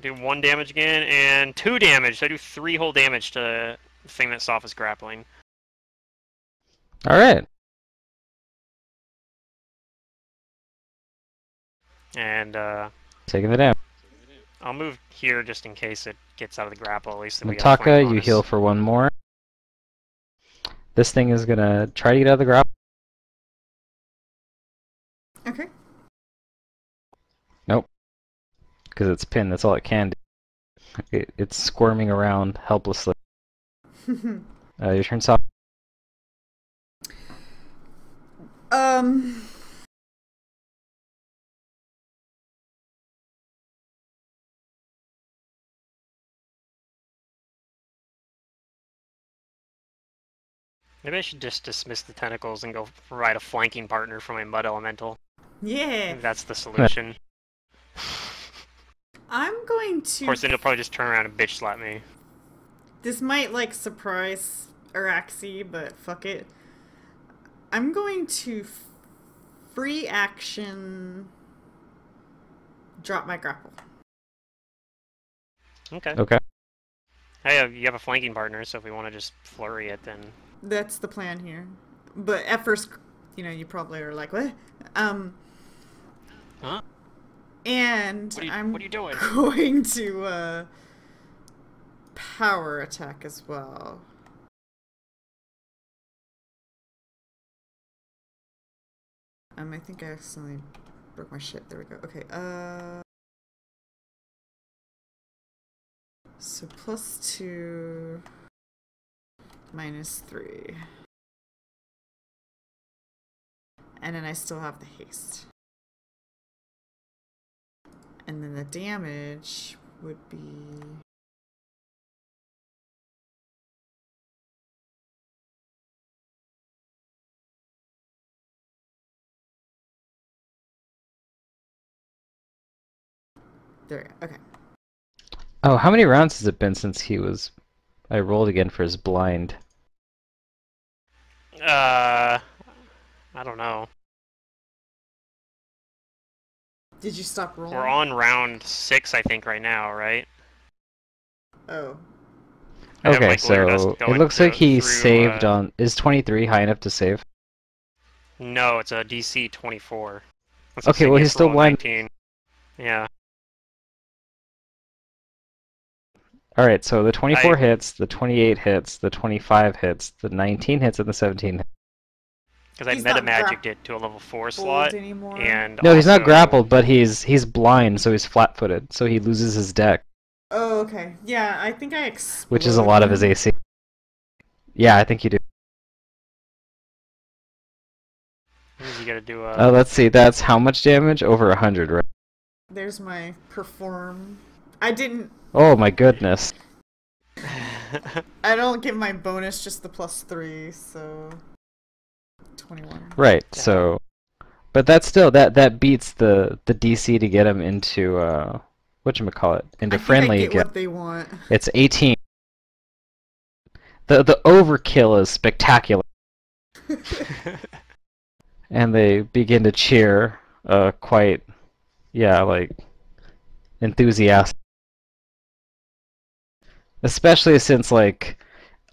Do 1 damage again, and 2 damage. So I do 3 whole damage to the thing that Soph is grappling. Alright. And Taking the damage. I'll move here just in case it gets out of the grapple. At least then we got a flank Nataka, you bonus. heal for 1 more. This thing is gonna try to get out of the grapple. Okay. Nope. Because it's pinned, that's all it can do. It's squirming around helplessly. Your turn, Soph. Maybe I should just dismiss the tentacles and go provide a flanking partner for my mud elemental. Yeah. Maybe that's the solution. I'm going to. Of course, then he'll probably just turn around and bitch slap me. This might like surprise Araxi, but fuck it. I'm going to free action drop my grapple. Okay. Okay. Hey, you have a flanking partner, so if we want to just flurry it, then... That's the plan here. But at first, you know, you probably are like, what? Huh? And What are you doing? going to power attack as well. I think I accidentally broke my shit. There we go. Okay, so +2, -3. And then I still have the haste. And then the damage would be... There, okay. Oh, how many rounds has it been since he was... I rolled again for his blind. I don't know. Did you stop rolling? We're on round 6, I think, right now, right? Oh. I have Okay, my glitter dust so it going looks like he through, saved on... Is 23 high enough to save? No, it's a DC 24. That's Okay, well, he's still blind. 19. Yeah. Alright, so the 24 hits, the 28 hits, the 25 hits, the 19 hits, and the 17 hits. Because I He's not meta-magicked it to a level 4 slot. Anymore. And No, he's not also- grappled, but he's blind, so he's flat-footed, so he loses his deck, Oh, okay. Yeah, I think I exploded. which is a lot of his AC. Yeah, I think you do. Means you gotta do Let's see, that's how much damage? Over 100, right? There's my perform. I didn't. Oh my goodness. I don't get my bonus, just the +3, so 21. Right, Yeah. so... But that's still, that beats the DC to get him into, whatchamacallit, into I think friendly I get again. what they want. It's 18. The overkill is spectacular. And they begin to cheer, quite, yeah, like, enthusiastic. Especially since, like,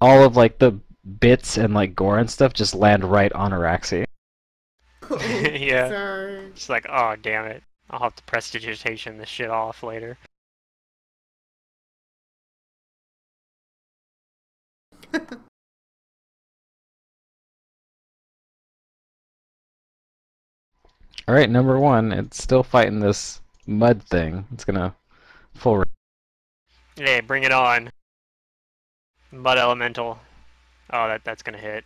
all of, like, the bits and, like, gore and stuff just land right on Araxi. Oh, Yeah. sorry. It's like, oh damn it. I'll have to prestidigitation this shit off later. Alright, number 1, it's still fighting this mud thing. It's gonna full... Hey, bring it on. Mud elemental. Oh, that's gonna hit.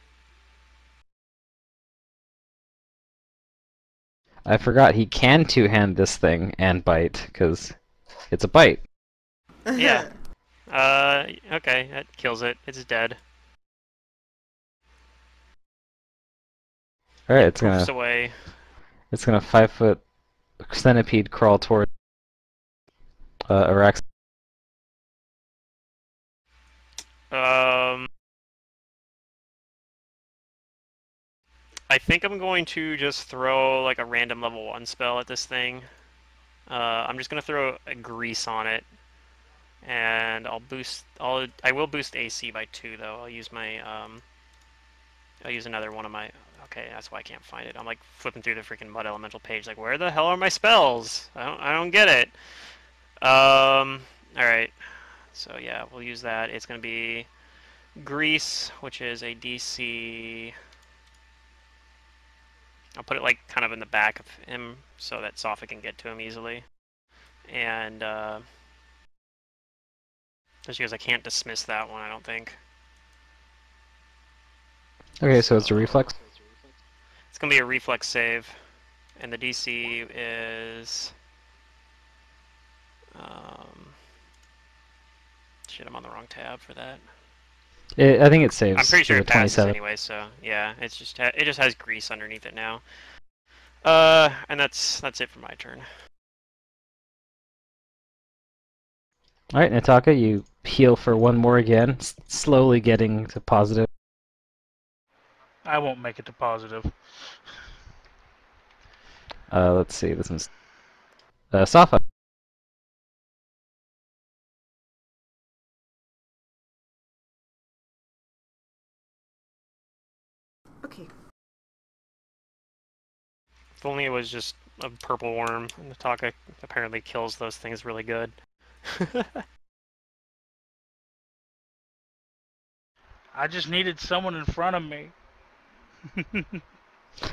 I forgot he can two-hand this thing and bite, because it's a bite. Yeah. Okay, that kills it. It's dead. Alright, It poofs away. it's gonna 5-foot centipede crawl toward Arax. I think I'm going to just throw like a random level 1 spell at this thing. I'm just gonna throw a grease on it, and I will boost AC by 2 though. I'll use my I'll use another one of my. Okay, that's why I can't find it. I'm like flipping through the freaking mud elemental page, like where the hell are my spells? I don't get it. All right. So yeah, we'll use that. It's gonna be grease, which is a DC. I'll put it like kind of in the back of him so that Sopha can get to him easily. And just because I can't dismiss that one, I don't think. Okay, so it's a reflex? It's going to be a reflex save. And the DC is... shit, I'm on the wrong tab for that. I think it saves. I'm pretty sure to it the passes 27. anyway, so yeah, it just has grease underneath it now. And that's it for my turn. Alright, Nataka, you heal for one more again, slowly getting to positive. I won't make it to positive. Let's see, this one's... Safa. Okay. If only it was just a purple worm, and Nataka apparently kills those things really good. I just needed someone in front of me.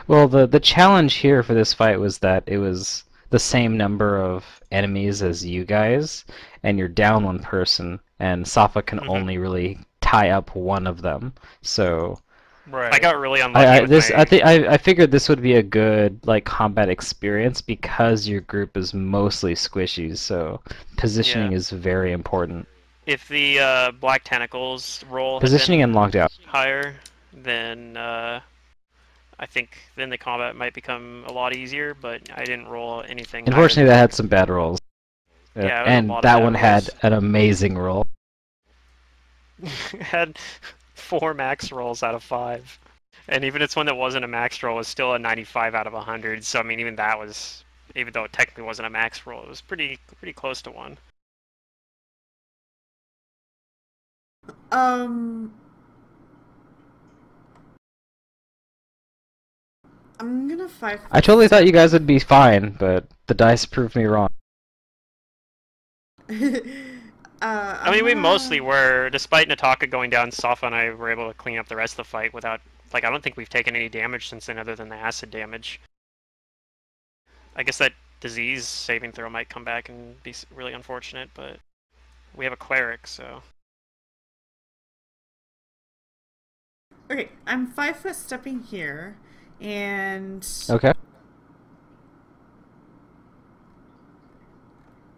Well, the challenge here for this fight was that it was the same number of enemies as you guys, and you're down one person, and Safa can only really tie up one of them. So Right. I got really unlucky with I figured this would be a good like combat experience because your group is mostly squishies, so positioning is very important. If the black tentacles roll Positioning had and been locked out. higher, then I think then the combat might become a lot easier. But I didn't roll anything. Unfortunately, that had some bad rolls. Yeah, and that one had an amazing roll. Had 4 max rolls out of 5, and even its one that wasn't a max roll was still a 95 out of 100. So I mean, even that was, even though it technically wasn't a max roll, it was pretty close to one. I'm gonna 5. I totally thought you guys would be fine, but the dice proved me wrong. I mean, we mostly were, despite Nataka going down, Safa and I were able to clean up the rest of the fight without, like, I don't think we've taken any damage since then other than the acid damage. I guess that disease saving throw might come back and be really unfortunate, but we have a cleric, so... Okay, I'm 5 foot stepping here, And Okay.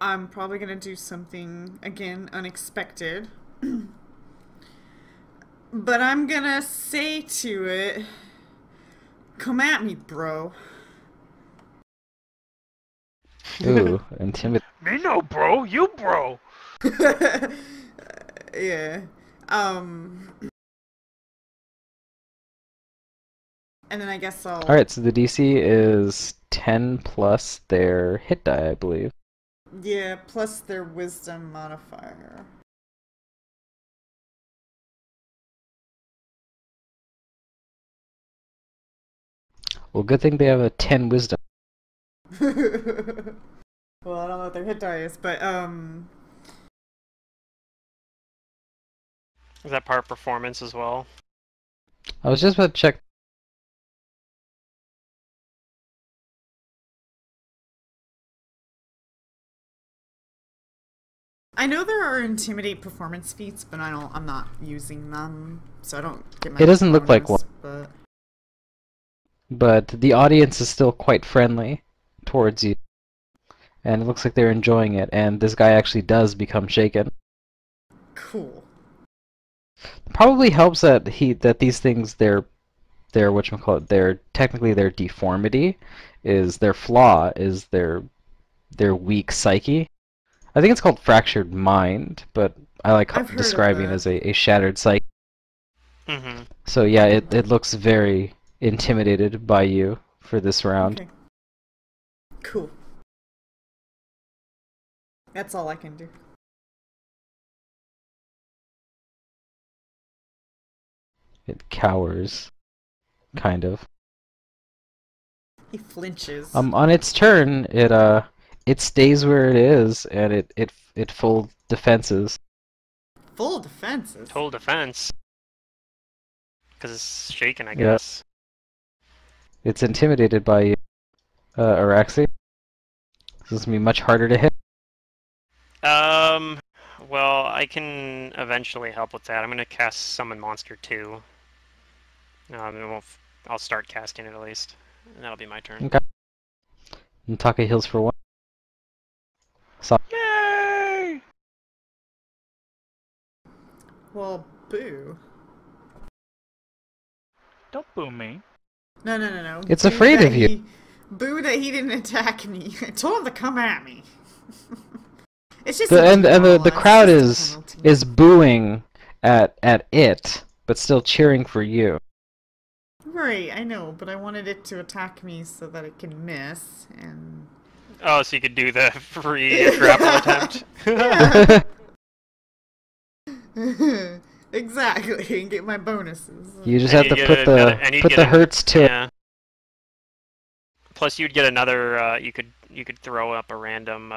I'm probably gonna do something again unexpected. But I'm gonna say to it, come at me, bro. Ooh, intimidate. Me no, bro. You, bro. Yeah. Um and then I guess I'll Alright, so the DC is 10 plus their hit die, I believe. yeah, plus their wisdom modifier. Well, good thing they have a 10 wisdom. Well, I don't know what their hit die is, but Is that part performance as well? I was just about to check. I know there are intimidate performance feats, but I'm not using them, so I don't get my It doesn't look like bonus, one. But the audience is still quite friendly towards you. And it looks like they're enjoying it, and this guy actually does become shaken. Cool. Probably helps that these things their whatchamacallit, their deformity is their flaw is their weak psyche. I think it's called fractured mind, but I like I've heard of describing it that. as a shattered psyche. Mm-hmm. So yeah, it looks very intimidated by you for this round. Okay. Cool. That's all I can do. It cowers, kind of. He flinches. On its turn, it stays where it is, and it full defenses. Full defenses. Total defense. Because it's shaken, I Yeah. guess. It's intimidated by you, Araxi. This is gonna be much harder to hit. Well, I can eventually help with that. I'm gonna cast Summon Monster 2. I'll start casting it at least. And that'll be my turn. Okay. And Taka heals for 1. So Yay! Well, boo. Don't boo me. No. It's Boo afraid that of you. Boo that he didn't attack me. I told him to come at me. It's just and the it's crowd just a penalty. is booing at it, but still cheering for you. Right, I know, but I wanted it to attack me so that it can miss, and... Oh, so you could do the free grapple attempt. Exactly, and get my bonuses. You just And have to you'd put get another- and you'd put get the an- hurts to it. Yeah. Plus, you'd get another. You could throw up a random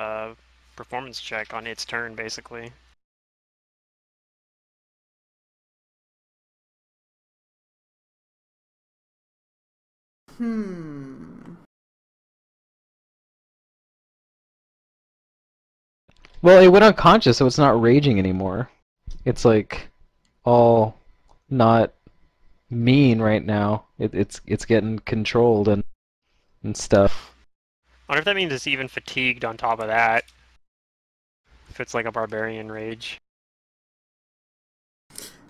performance check on its turn, basically. Well, it went unconscious, so it's not raging anymore. It's like all not mean right now. It's getting controlled and stuff. I wonder if that means it's even fatigued on top of that. If it's like a barbarian rage.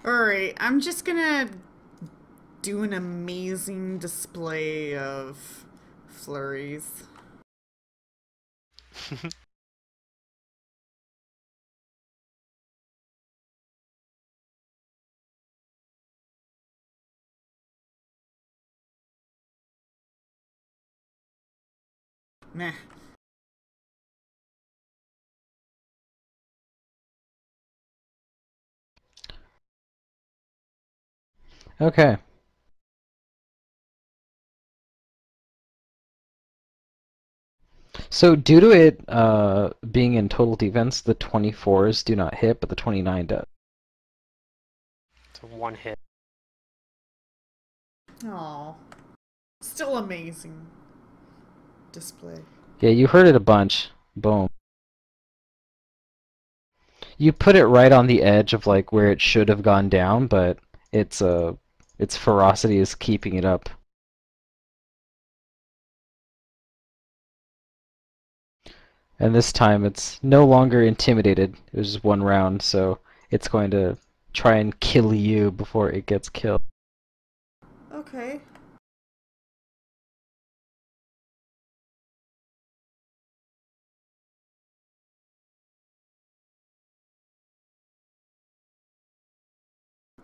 Alright, I'm just gonna do an amazing display of flurries. Meh. Okay. So due to it being in total defense, the 24s do not hit, but the 29 does. It's a one hit. Aw. Still amazing display. Yeah, you heard it a bunch. Boom. You put it right on the edge of like where it should have gone down, but its ferocity is keeping it up. And this time it's no longer intimidated. It was just one round, so it's going to try and kill you before it gets killed. Okay.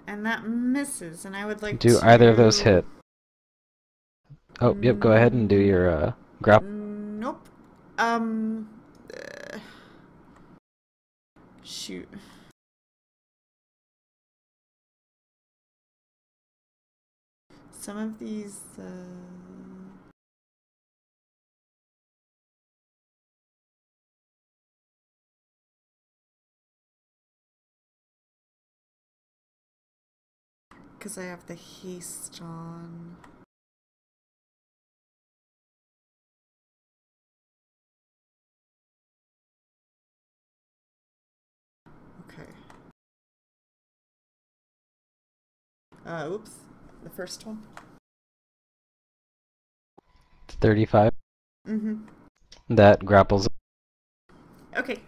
And that misses, and I would like Do to... either of those hit? Oh, yep, go ahead and do your grapple. Nope. Shoot. Some of these, because I have the haste on. Okay. Oops. The first one. 35. Mm-hmm. That grapples. Okay.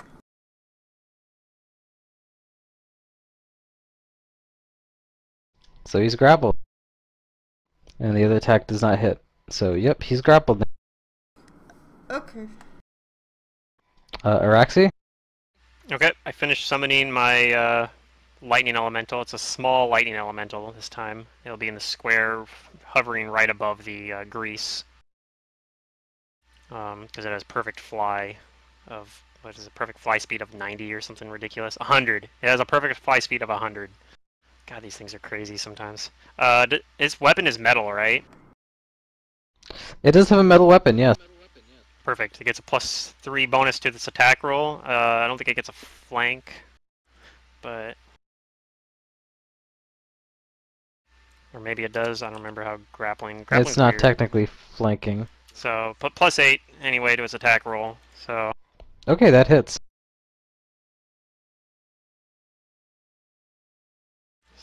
So he's grappled. And the other attack does not hit. So, yep, he's grappled. Okay. Araxi? Okay, I finished summoning my lightning elemental. It's a small lightning elemental this time. It'll be in the square, hovering right above the grease. Because it has perfect fly of, what is it, perfect fly speed of 90 or something ridiculous? 100. It has a perfect fly speed of 100. God, these things are crazy sometimes. Its weapon is metal, right? It does have a metal weapon, yes. Perfect. It gets a +3 bonus to this attack roll. I don't think it gets a flank, but... Or maybe it does. I don't remember how grappling's It's not weird. technically flanking. So, but +8 anyway to its attack roll. So, Okay, that hits.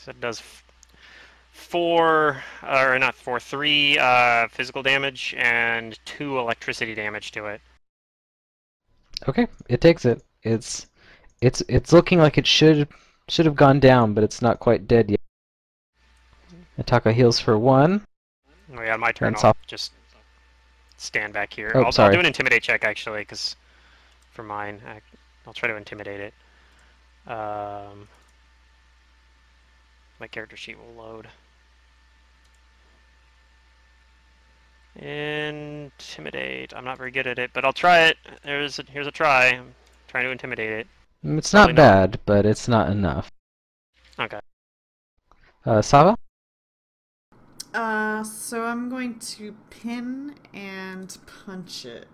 it does 3 physical damage and 2 electricity damage to it. Okay, it takes it. It's looking like it should have gone down, but it's not quite dead yet. Ataka heals for 1. Oh yeah, my turn. Then I'll just stand back here. Oh, I'll sorry. do an intimidate check actually, because for mine, I'll try to intimidate it. My character sheet will load. Intimidate. I'm not very good at it, but I'll try it. Here's a try. I'm trying to intimidate it. It's Probably not bad, but it's not enough. Okay. Sava? So I'm going to pin and punch it.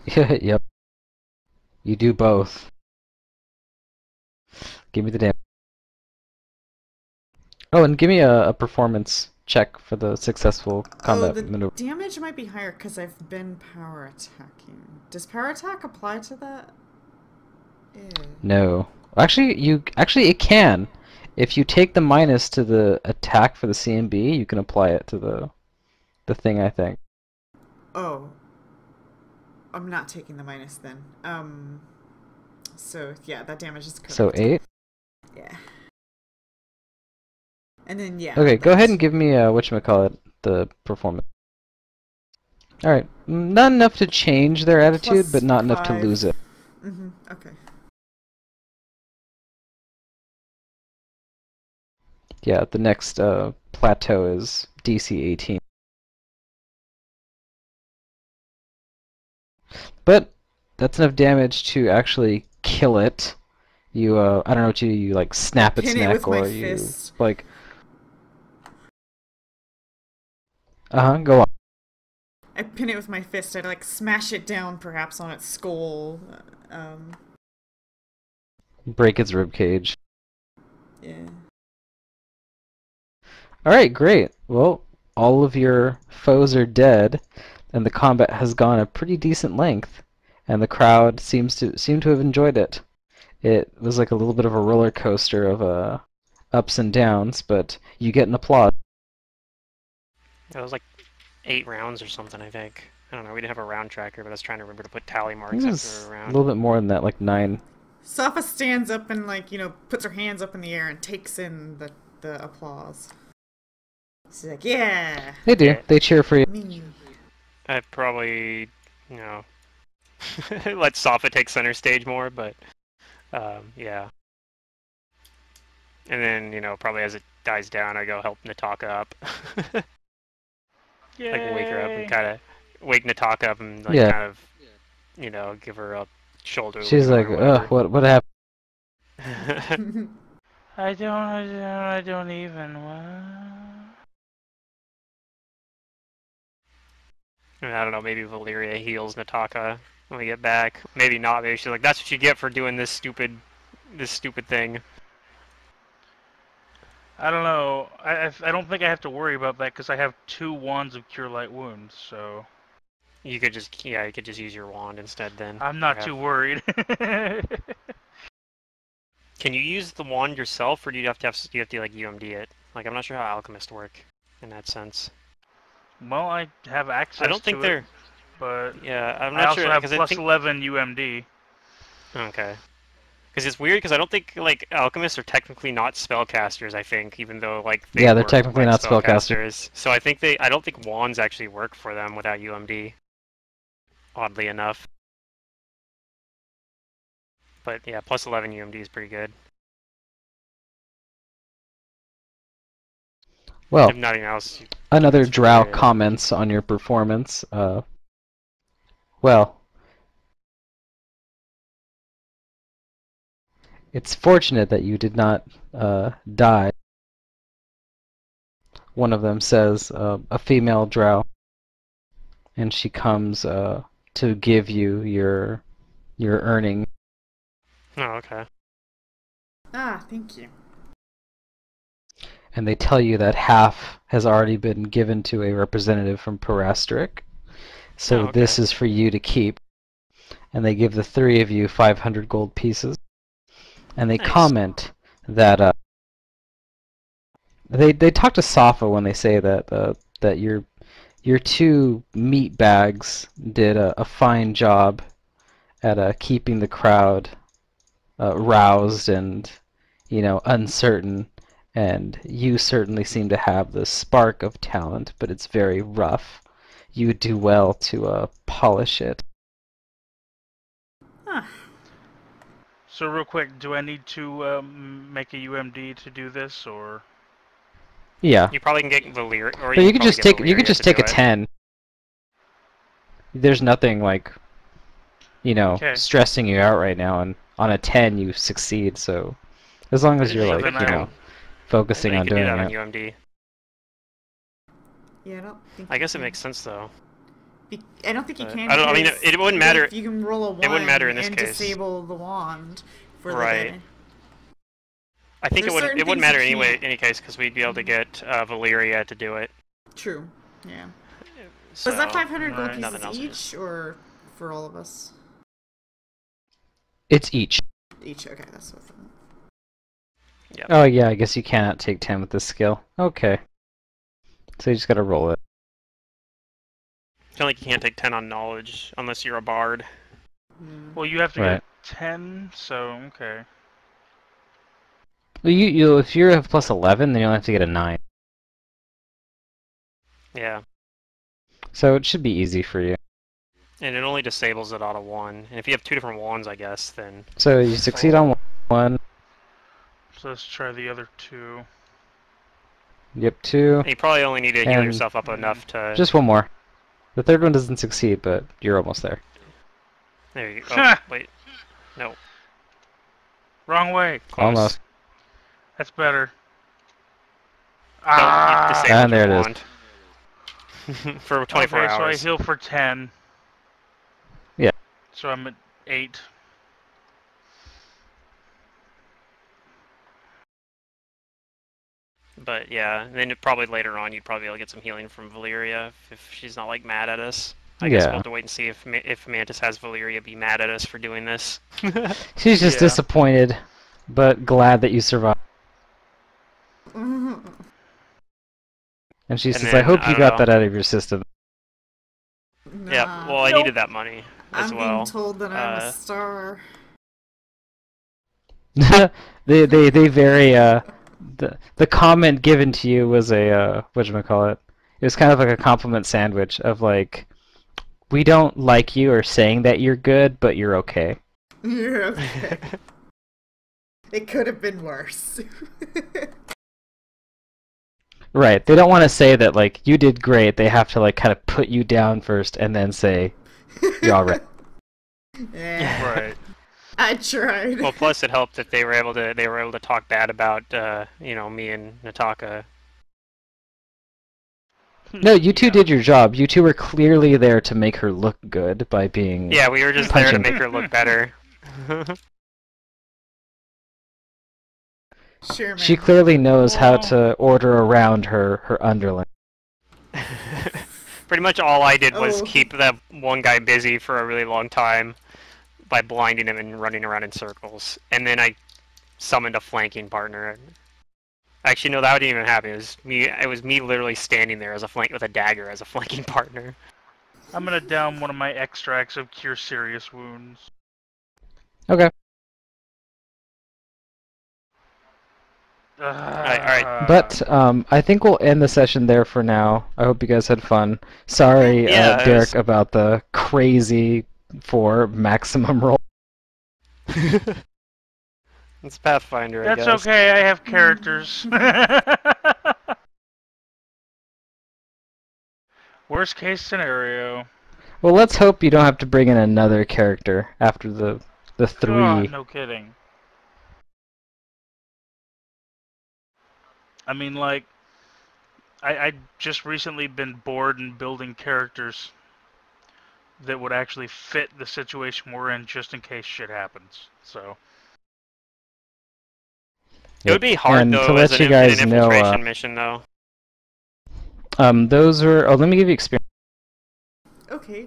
Yep. You do both. Give me the damage. Oh, and give me a performance check for the successful combat the maneuver. damage might be higher because I've been power attacking. Does power attack apply to that? Ew. No. Actually, it can. If you take the minus to the attack for the CMB, you can apply it to the thing, I think. Oh. I'm not taking the minus then. So yeah, that damage is correct. So 8? Yeah. And then yeah. Okay, go ahead and give me whatchamacallit, the performance. Alright. Not enough to change their attitude, but not enough to lose it. Mm-hmm. Okay. Yeah, the next plateau is DC 18. But that's enough damage to actually kill it. You, I don't know what you like snap its Pin it neck, with my or you, fist. like... Go on. I pin it with my fist. I'd like smash it down perhaps on its skull. Break its rib cage. Yeah. Alright, great. Well, all of your foes are dead, and the combat has gone a pretty decent length, and the crowd seem to have enjoyed it. It was like a little bit of a roller coaster of ups and downs, but you get an applause. It was like 8 rounds or something, I think. I don't know, we didn't have a round tracker, but I was trying to remember to put tally I marks think it after was a a round. little bit more than that, like 9. Safa stands up and puts her hands up in the air and takes in the applause. She's like, yeah, They do. Yeah. They cheer for you. me. I'd probably, you know, let Safa take center stage more, but yeah. And then, you know, probably as it dies down, I go help Nataka up. Like wake her up and Yay! kind of wake Nataka up and like Yeah. kind of, you know, give her a shoulder She's lean on like, or ugh, whatever. what happened? I don't even want. And I don't know, maybe Valyria heals Nataka when we get back. Maybe not. Maybe she's like, that's what you get for doing this stupid thing. I don't know. I don't think I have to worry about that because I have 2 wands of Cure Light Wounds, so You could just, yeah, you could just use your wand instead then. I'm Or not have- too worried. Can you use the wand yourself, or do you have to like UMD it? Like, I'm not sure how alchemists work in that sense. Well, I have access I don't think to they're. it, but Yeah, I'm I not also sure have because I plus think. 11 UMD. Okay. Because it's weird because I don't think like alchemists are technically not spellcasters. I think even though like they Yeah, they're work technically like not spellcasters. spellcasters. So I think they. I don't think wands actually work for them without UMD. Oddly enough. But yeah, plus 11 UMD is pretty good. Well, If nothing else, you another use drow Valyria. comments on your performance. Well, it's fortunate that you did not die. One of them says, a female drow, and she comes to give you your earning. Oh, okay. Ah, thank you. And they tell you that half has already been given to a representative from Parastric. So Oh, okay. this is for you to keep. And they give the 3 of you 500 gold pieces. And they Nice. comment that they talk to Safa when they say that that your 2 meat bags did a fine job at keeping the crowd roused and uncertain, and you certainly seem to have the spark of talent, but it's very rough. You would do well to polish it. Huh. So real quick, do I need to make a UMD to do this, or? Yeah. You probably can get Valyria, or But you could probably just get take you could Valyria just to take do a it. 10. There's nothing like Okay. stressing you out right now, and on a 10 you succeed. So as long as you're So like then I- focusing You on could do doing that on it. UMD. Yeah, I don't think. I you guess it can. makes sense though. I don't think you But can. I don't. I mean, because it wouldn't matter. You can roll a 1 It wouldn't matter in this and case. disable the wand for Right. the day. I think There's certain it wouldn't things matter you anyway. can't. Any case, because we'd be able to get Valyria to do it. True. Yeah. So, Was that 500 gold Right. Nothing pieces else each, or for all of us? It's each. Each. Okay, that's what. Yep. Oh yeah, I guess you cannot take 10 with this skill. Okay. So you just gotta roll it. I feel like you can't take 10 on knowledge unless you're a bard. Well, you have to Right. get 10, so okay. Well, you if you have plus 11, then you'll have to get a 9. Yeah. So it should be easy for you. And it only disables it out of 1. And if you have 2 different wands, I guess, then... So you succeed on one. So let's try the other 2. Yep, 2. You probably only need to heal And- yourself up enough to... Just one more. The third one doesn't succeed, but you're almost there. There you go. Oh, wait. No. Wrong way. Close. Almost. That's better. Oh, you disabled And there your it is. wand. For 24 okay, hours. so I heal for 10. Yeah. So I'm at 8. But yeah, then probably later on you'd probably be able to get some healing from Valyria if she's not like mad at us. I guess we'll Yeah. have to wait and see if Mantis has Valyria be mad at us for doing this. She's just Yeah. disappointed, but glad that you survived. Mhm. And she And says, then, I hope I you don't got know. that out of your system. No, Yeah, Nah. well, I Nope. needed that money as I'm being well. told that I'm a star. they very the comment given to you was a whatchamacallit. It was kind of like a compliment sandwich of like, we don't like you or saying that you're good, but you're okay. You're okay. It could have been worse. Right. They don't want to say that like you did great. They have to like kind of put you down first and then say you're all right. Yeah, Right. I tried. Well, plus it helped that they were able to talk bad about me and Nataka. No, you two Yeah. did your job. You two were clearly there to make her look good by being Yeah, we were just there to punching. make her look better. Sure, man. She clearly knows how Well- to order around her underling. Pretty much all I did was Oh. keep that one guy busy for a really long time by blinding him and running around in circles. And then I summoned a flanking partner. Actually, no, that didn't even happen. It was me literally standing there as a flank with a dagger as a flanking partner. I'm gonna down one of my extracts of cure serious wounds. Okay. Alright. But I think we'll end the session there for now. I hope you guys had fun. Sorry, Yeah, it Derek, was- about the crazy 4 maximum roll. It's Pathfinder, I That's guess. okay, I have characters. Worst case scenario. Well, let's hope you don't have to bring in another character after the 3. Oh, no kidding. I mean, like, I just recently been bored and building characters that would actually fit the situation we're in just in case shit happens. So, It would be hard, And though, to as let an, you guys an know, infiltration mission, though. those were. Oh, let me give you experience. Okay.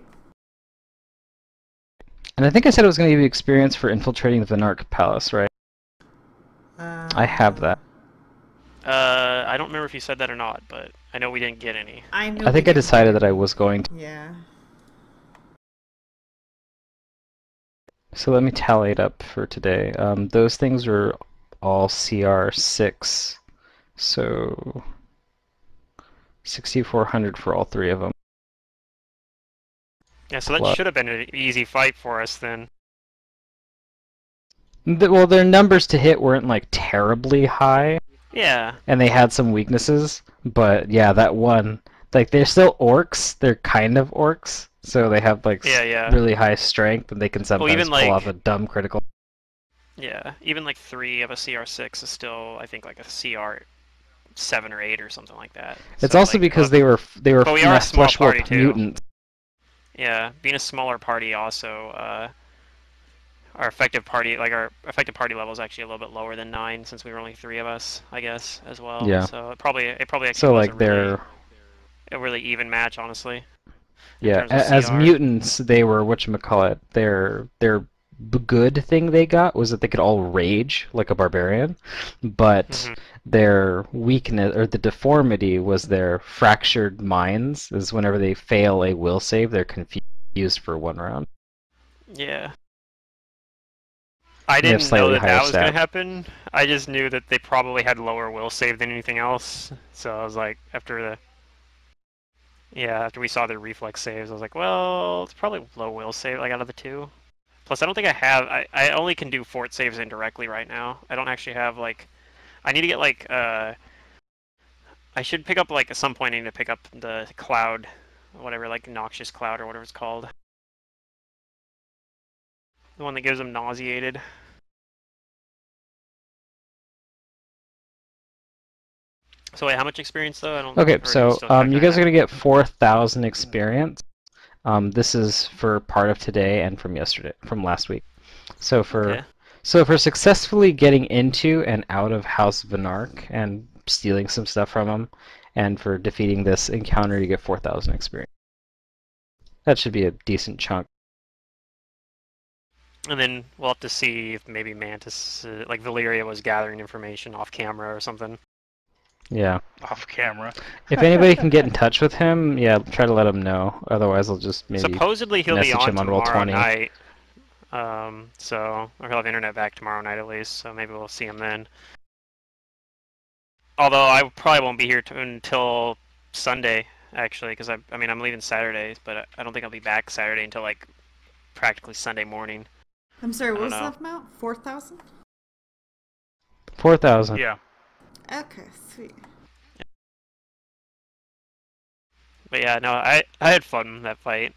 And I think I said I was going to give you experience for infiltrating the Vinark Palace, right? I have that. I don't remember if you said that or not, but I know we didn't get any. I know. I think I decided that I was going to. Yeah. So let me tally it up for today. Those things are all CR6, so 6,400 for all 3 of them. Yeah, so that Plus- should have been an easy fight for us then. Well, their numbers to hit weren't like terribly high, Yeah. and they had some weaknesses, but yeah, that one, like they're still orcs, they're kind of orcs, so they have like Yeah. really high strength, and they can sometimes even, pull like- off a dumb critical. Yeah. Even like 3 of a CR6 is still, I think, like a CR7 or 8 or something like that. It's So, also like, because they were but we are a small flesh warp party, too. mutants. Yeah, being a smaller party also, our effective party level is actually a little bit lower than 9 since we were only 3 of us, I guess, as well. Yeah. So it probably actually So was like they're a really even match, honestly. in yeah, terms of as CR. mutants, they were whatchamacallit. Their good thing they got was that they could all rage like a barbarian, but Mhm. their weakness or the deformity was their fractured minds. Is whenever they fail a will save, they're confused for 1 round. Yeah. I They have didn't know slightly that higher was going to stats. happen. I just knew that they probably had lower will save than anything else. So I was like, after we saw their reflex saves, I was like, well, it's probably low will save, like out of the 2. Plus, I don't think I only can do fort saves indirectly right now. I don't actually have, like, I need to get, like, I should pick up, like, at some point I need to pick up the cloud, whatever, like, noxious cloud or whatever it's called. The one that gives them nauseated. So wait, how much experience though? I don't. Okay, or are so still calculating you guys are that? gonna get 4,000 experience. This is for part of today and from last week. So Okay. for successfully getting into and out of House Vinark and stealing some stuff from them, and for defeating this encounter, you get 4,000 experience. That should be a decent chunk. And then we'll have to see if maybe Mantis, like Valyria, was gathering information off camera or something. Yeah. off camera. If anybody can get in touch with him, yeah, try to let him know. Otherwise, I'll just maybe Supposedly he'll be message on him on tomorrow Roll20. night. Or he'll have internet back tomorrow night at least, so maybe we'll see him then. Although I probably won't be here until Sunday, actually, because I mean, I'm leaving Saturday, but I don't think I'll be back Saturday until like practically Sunday morning. I'm sorry, I what don't was know. that amount? 4,000? 4,000. Yeah. Okay, sweet. But yeah, no, I had fun in that fight.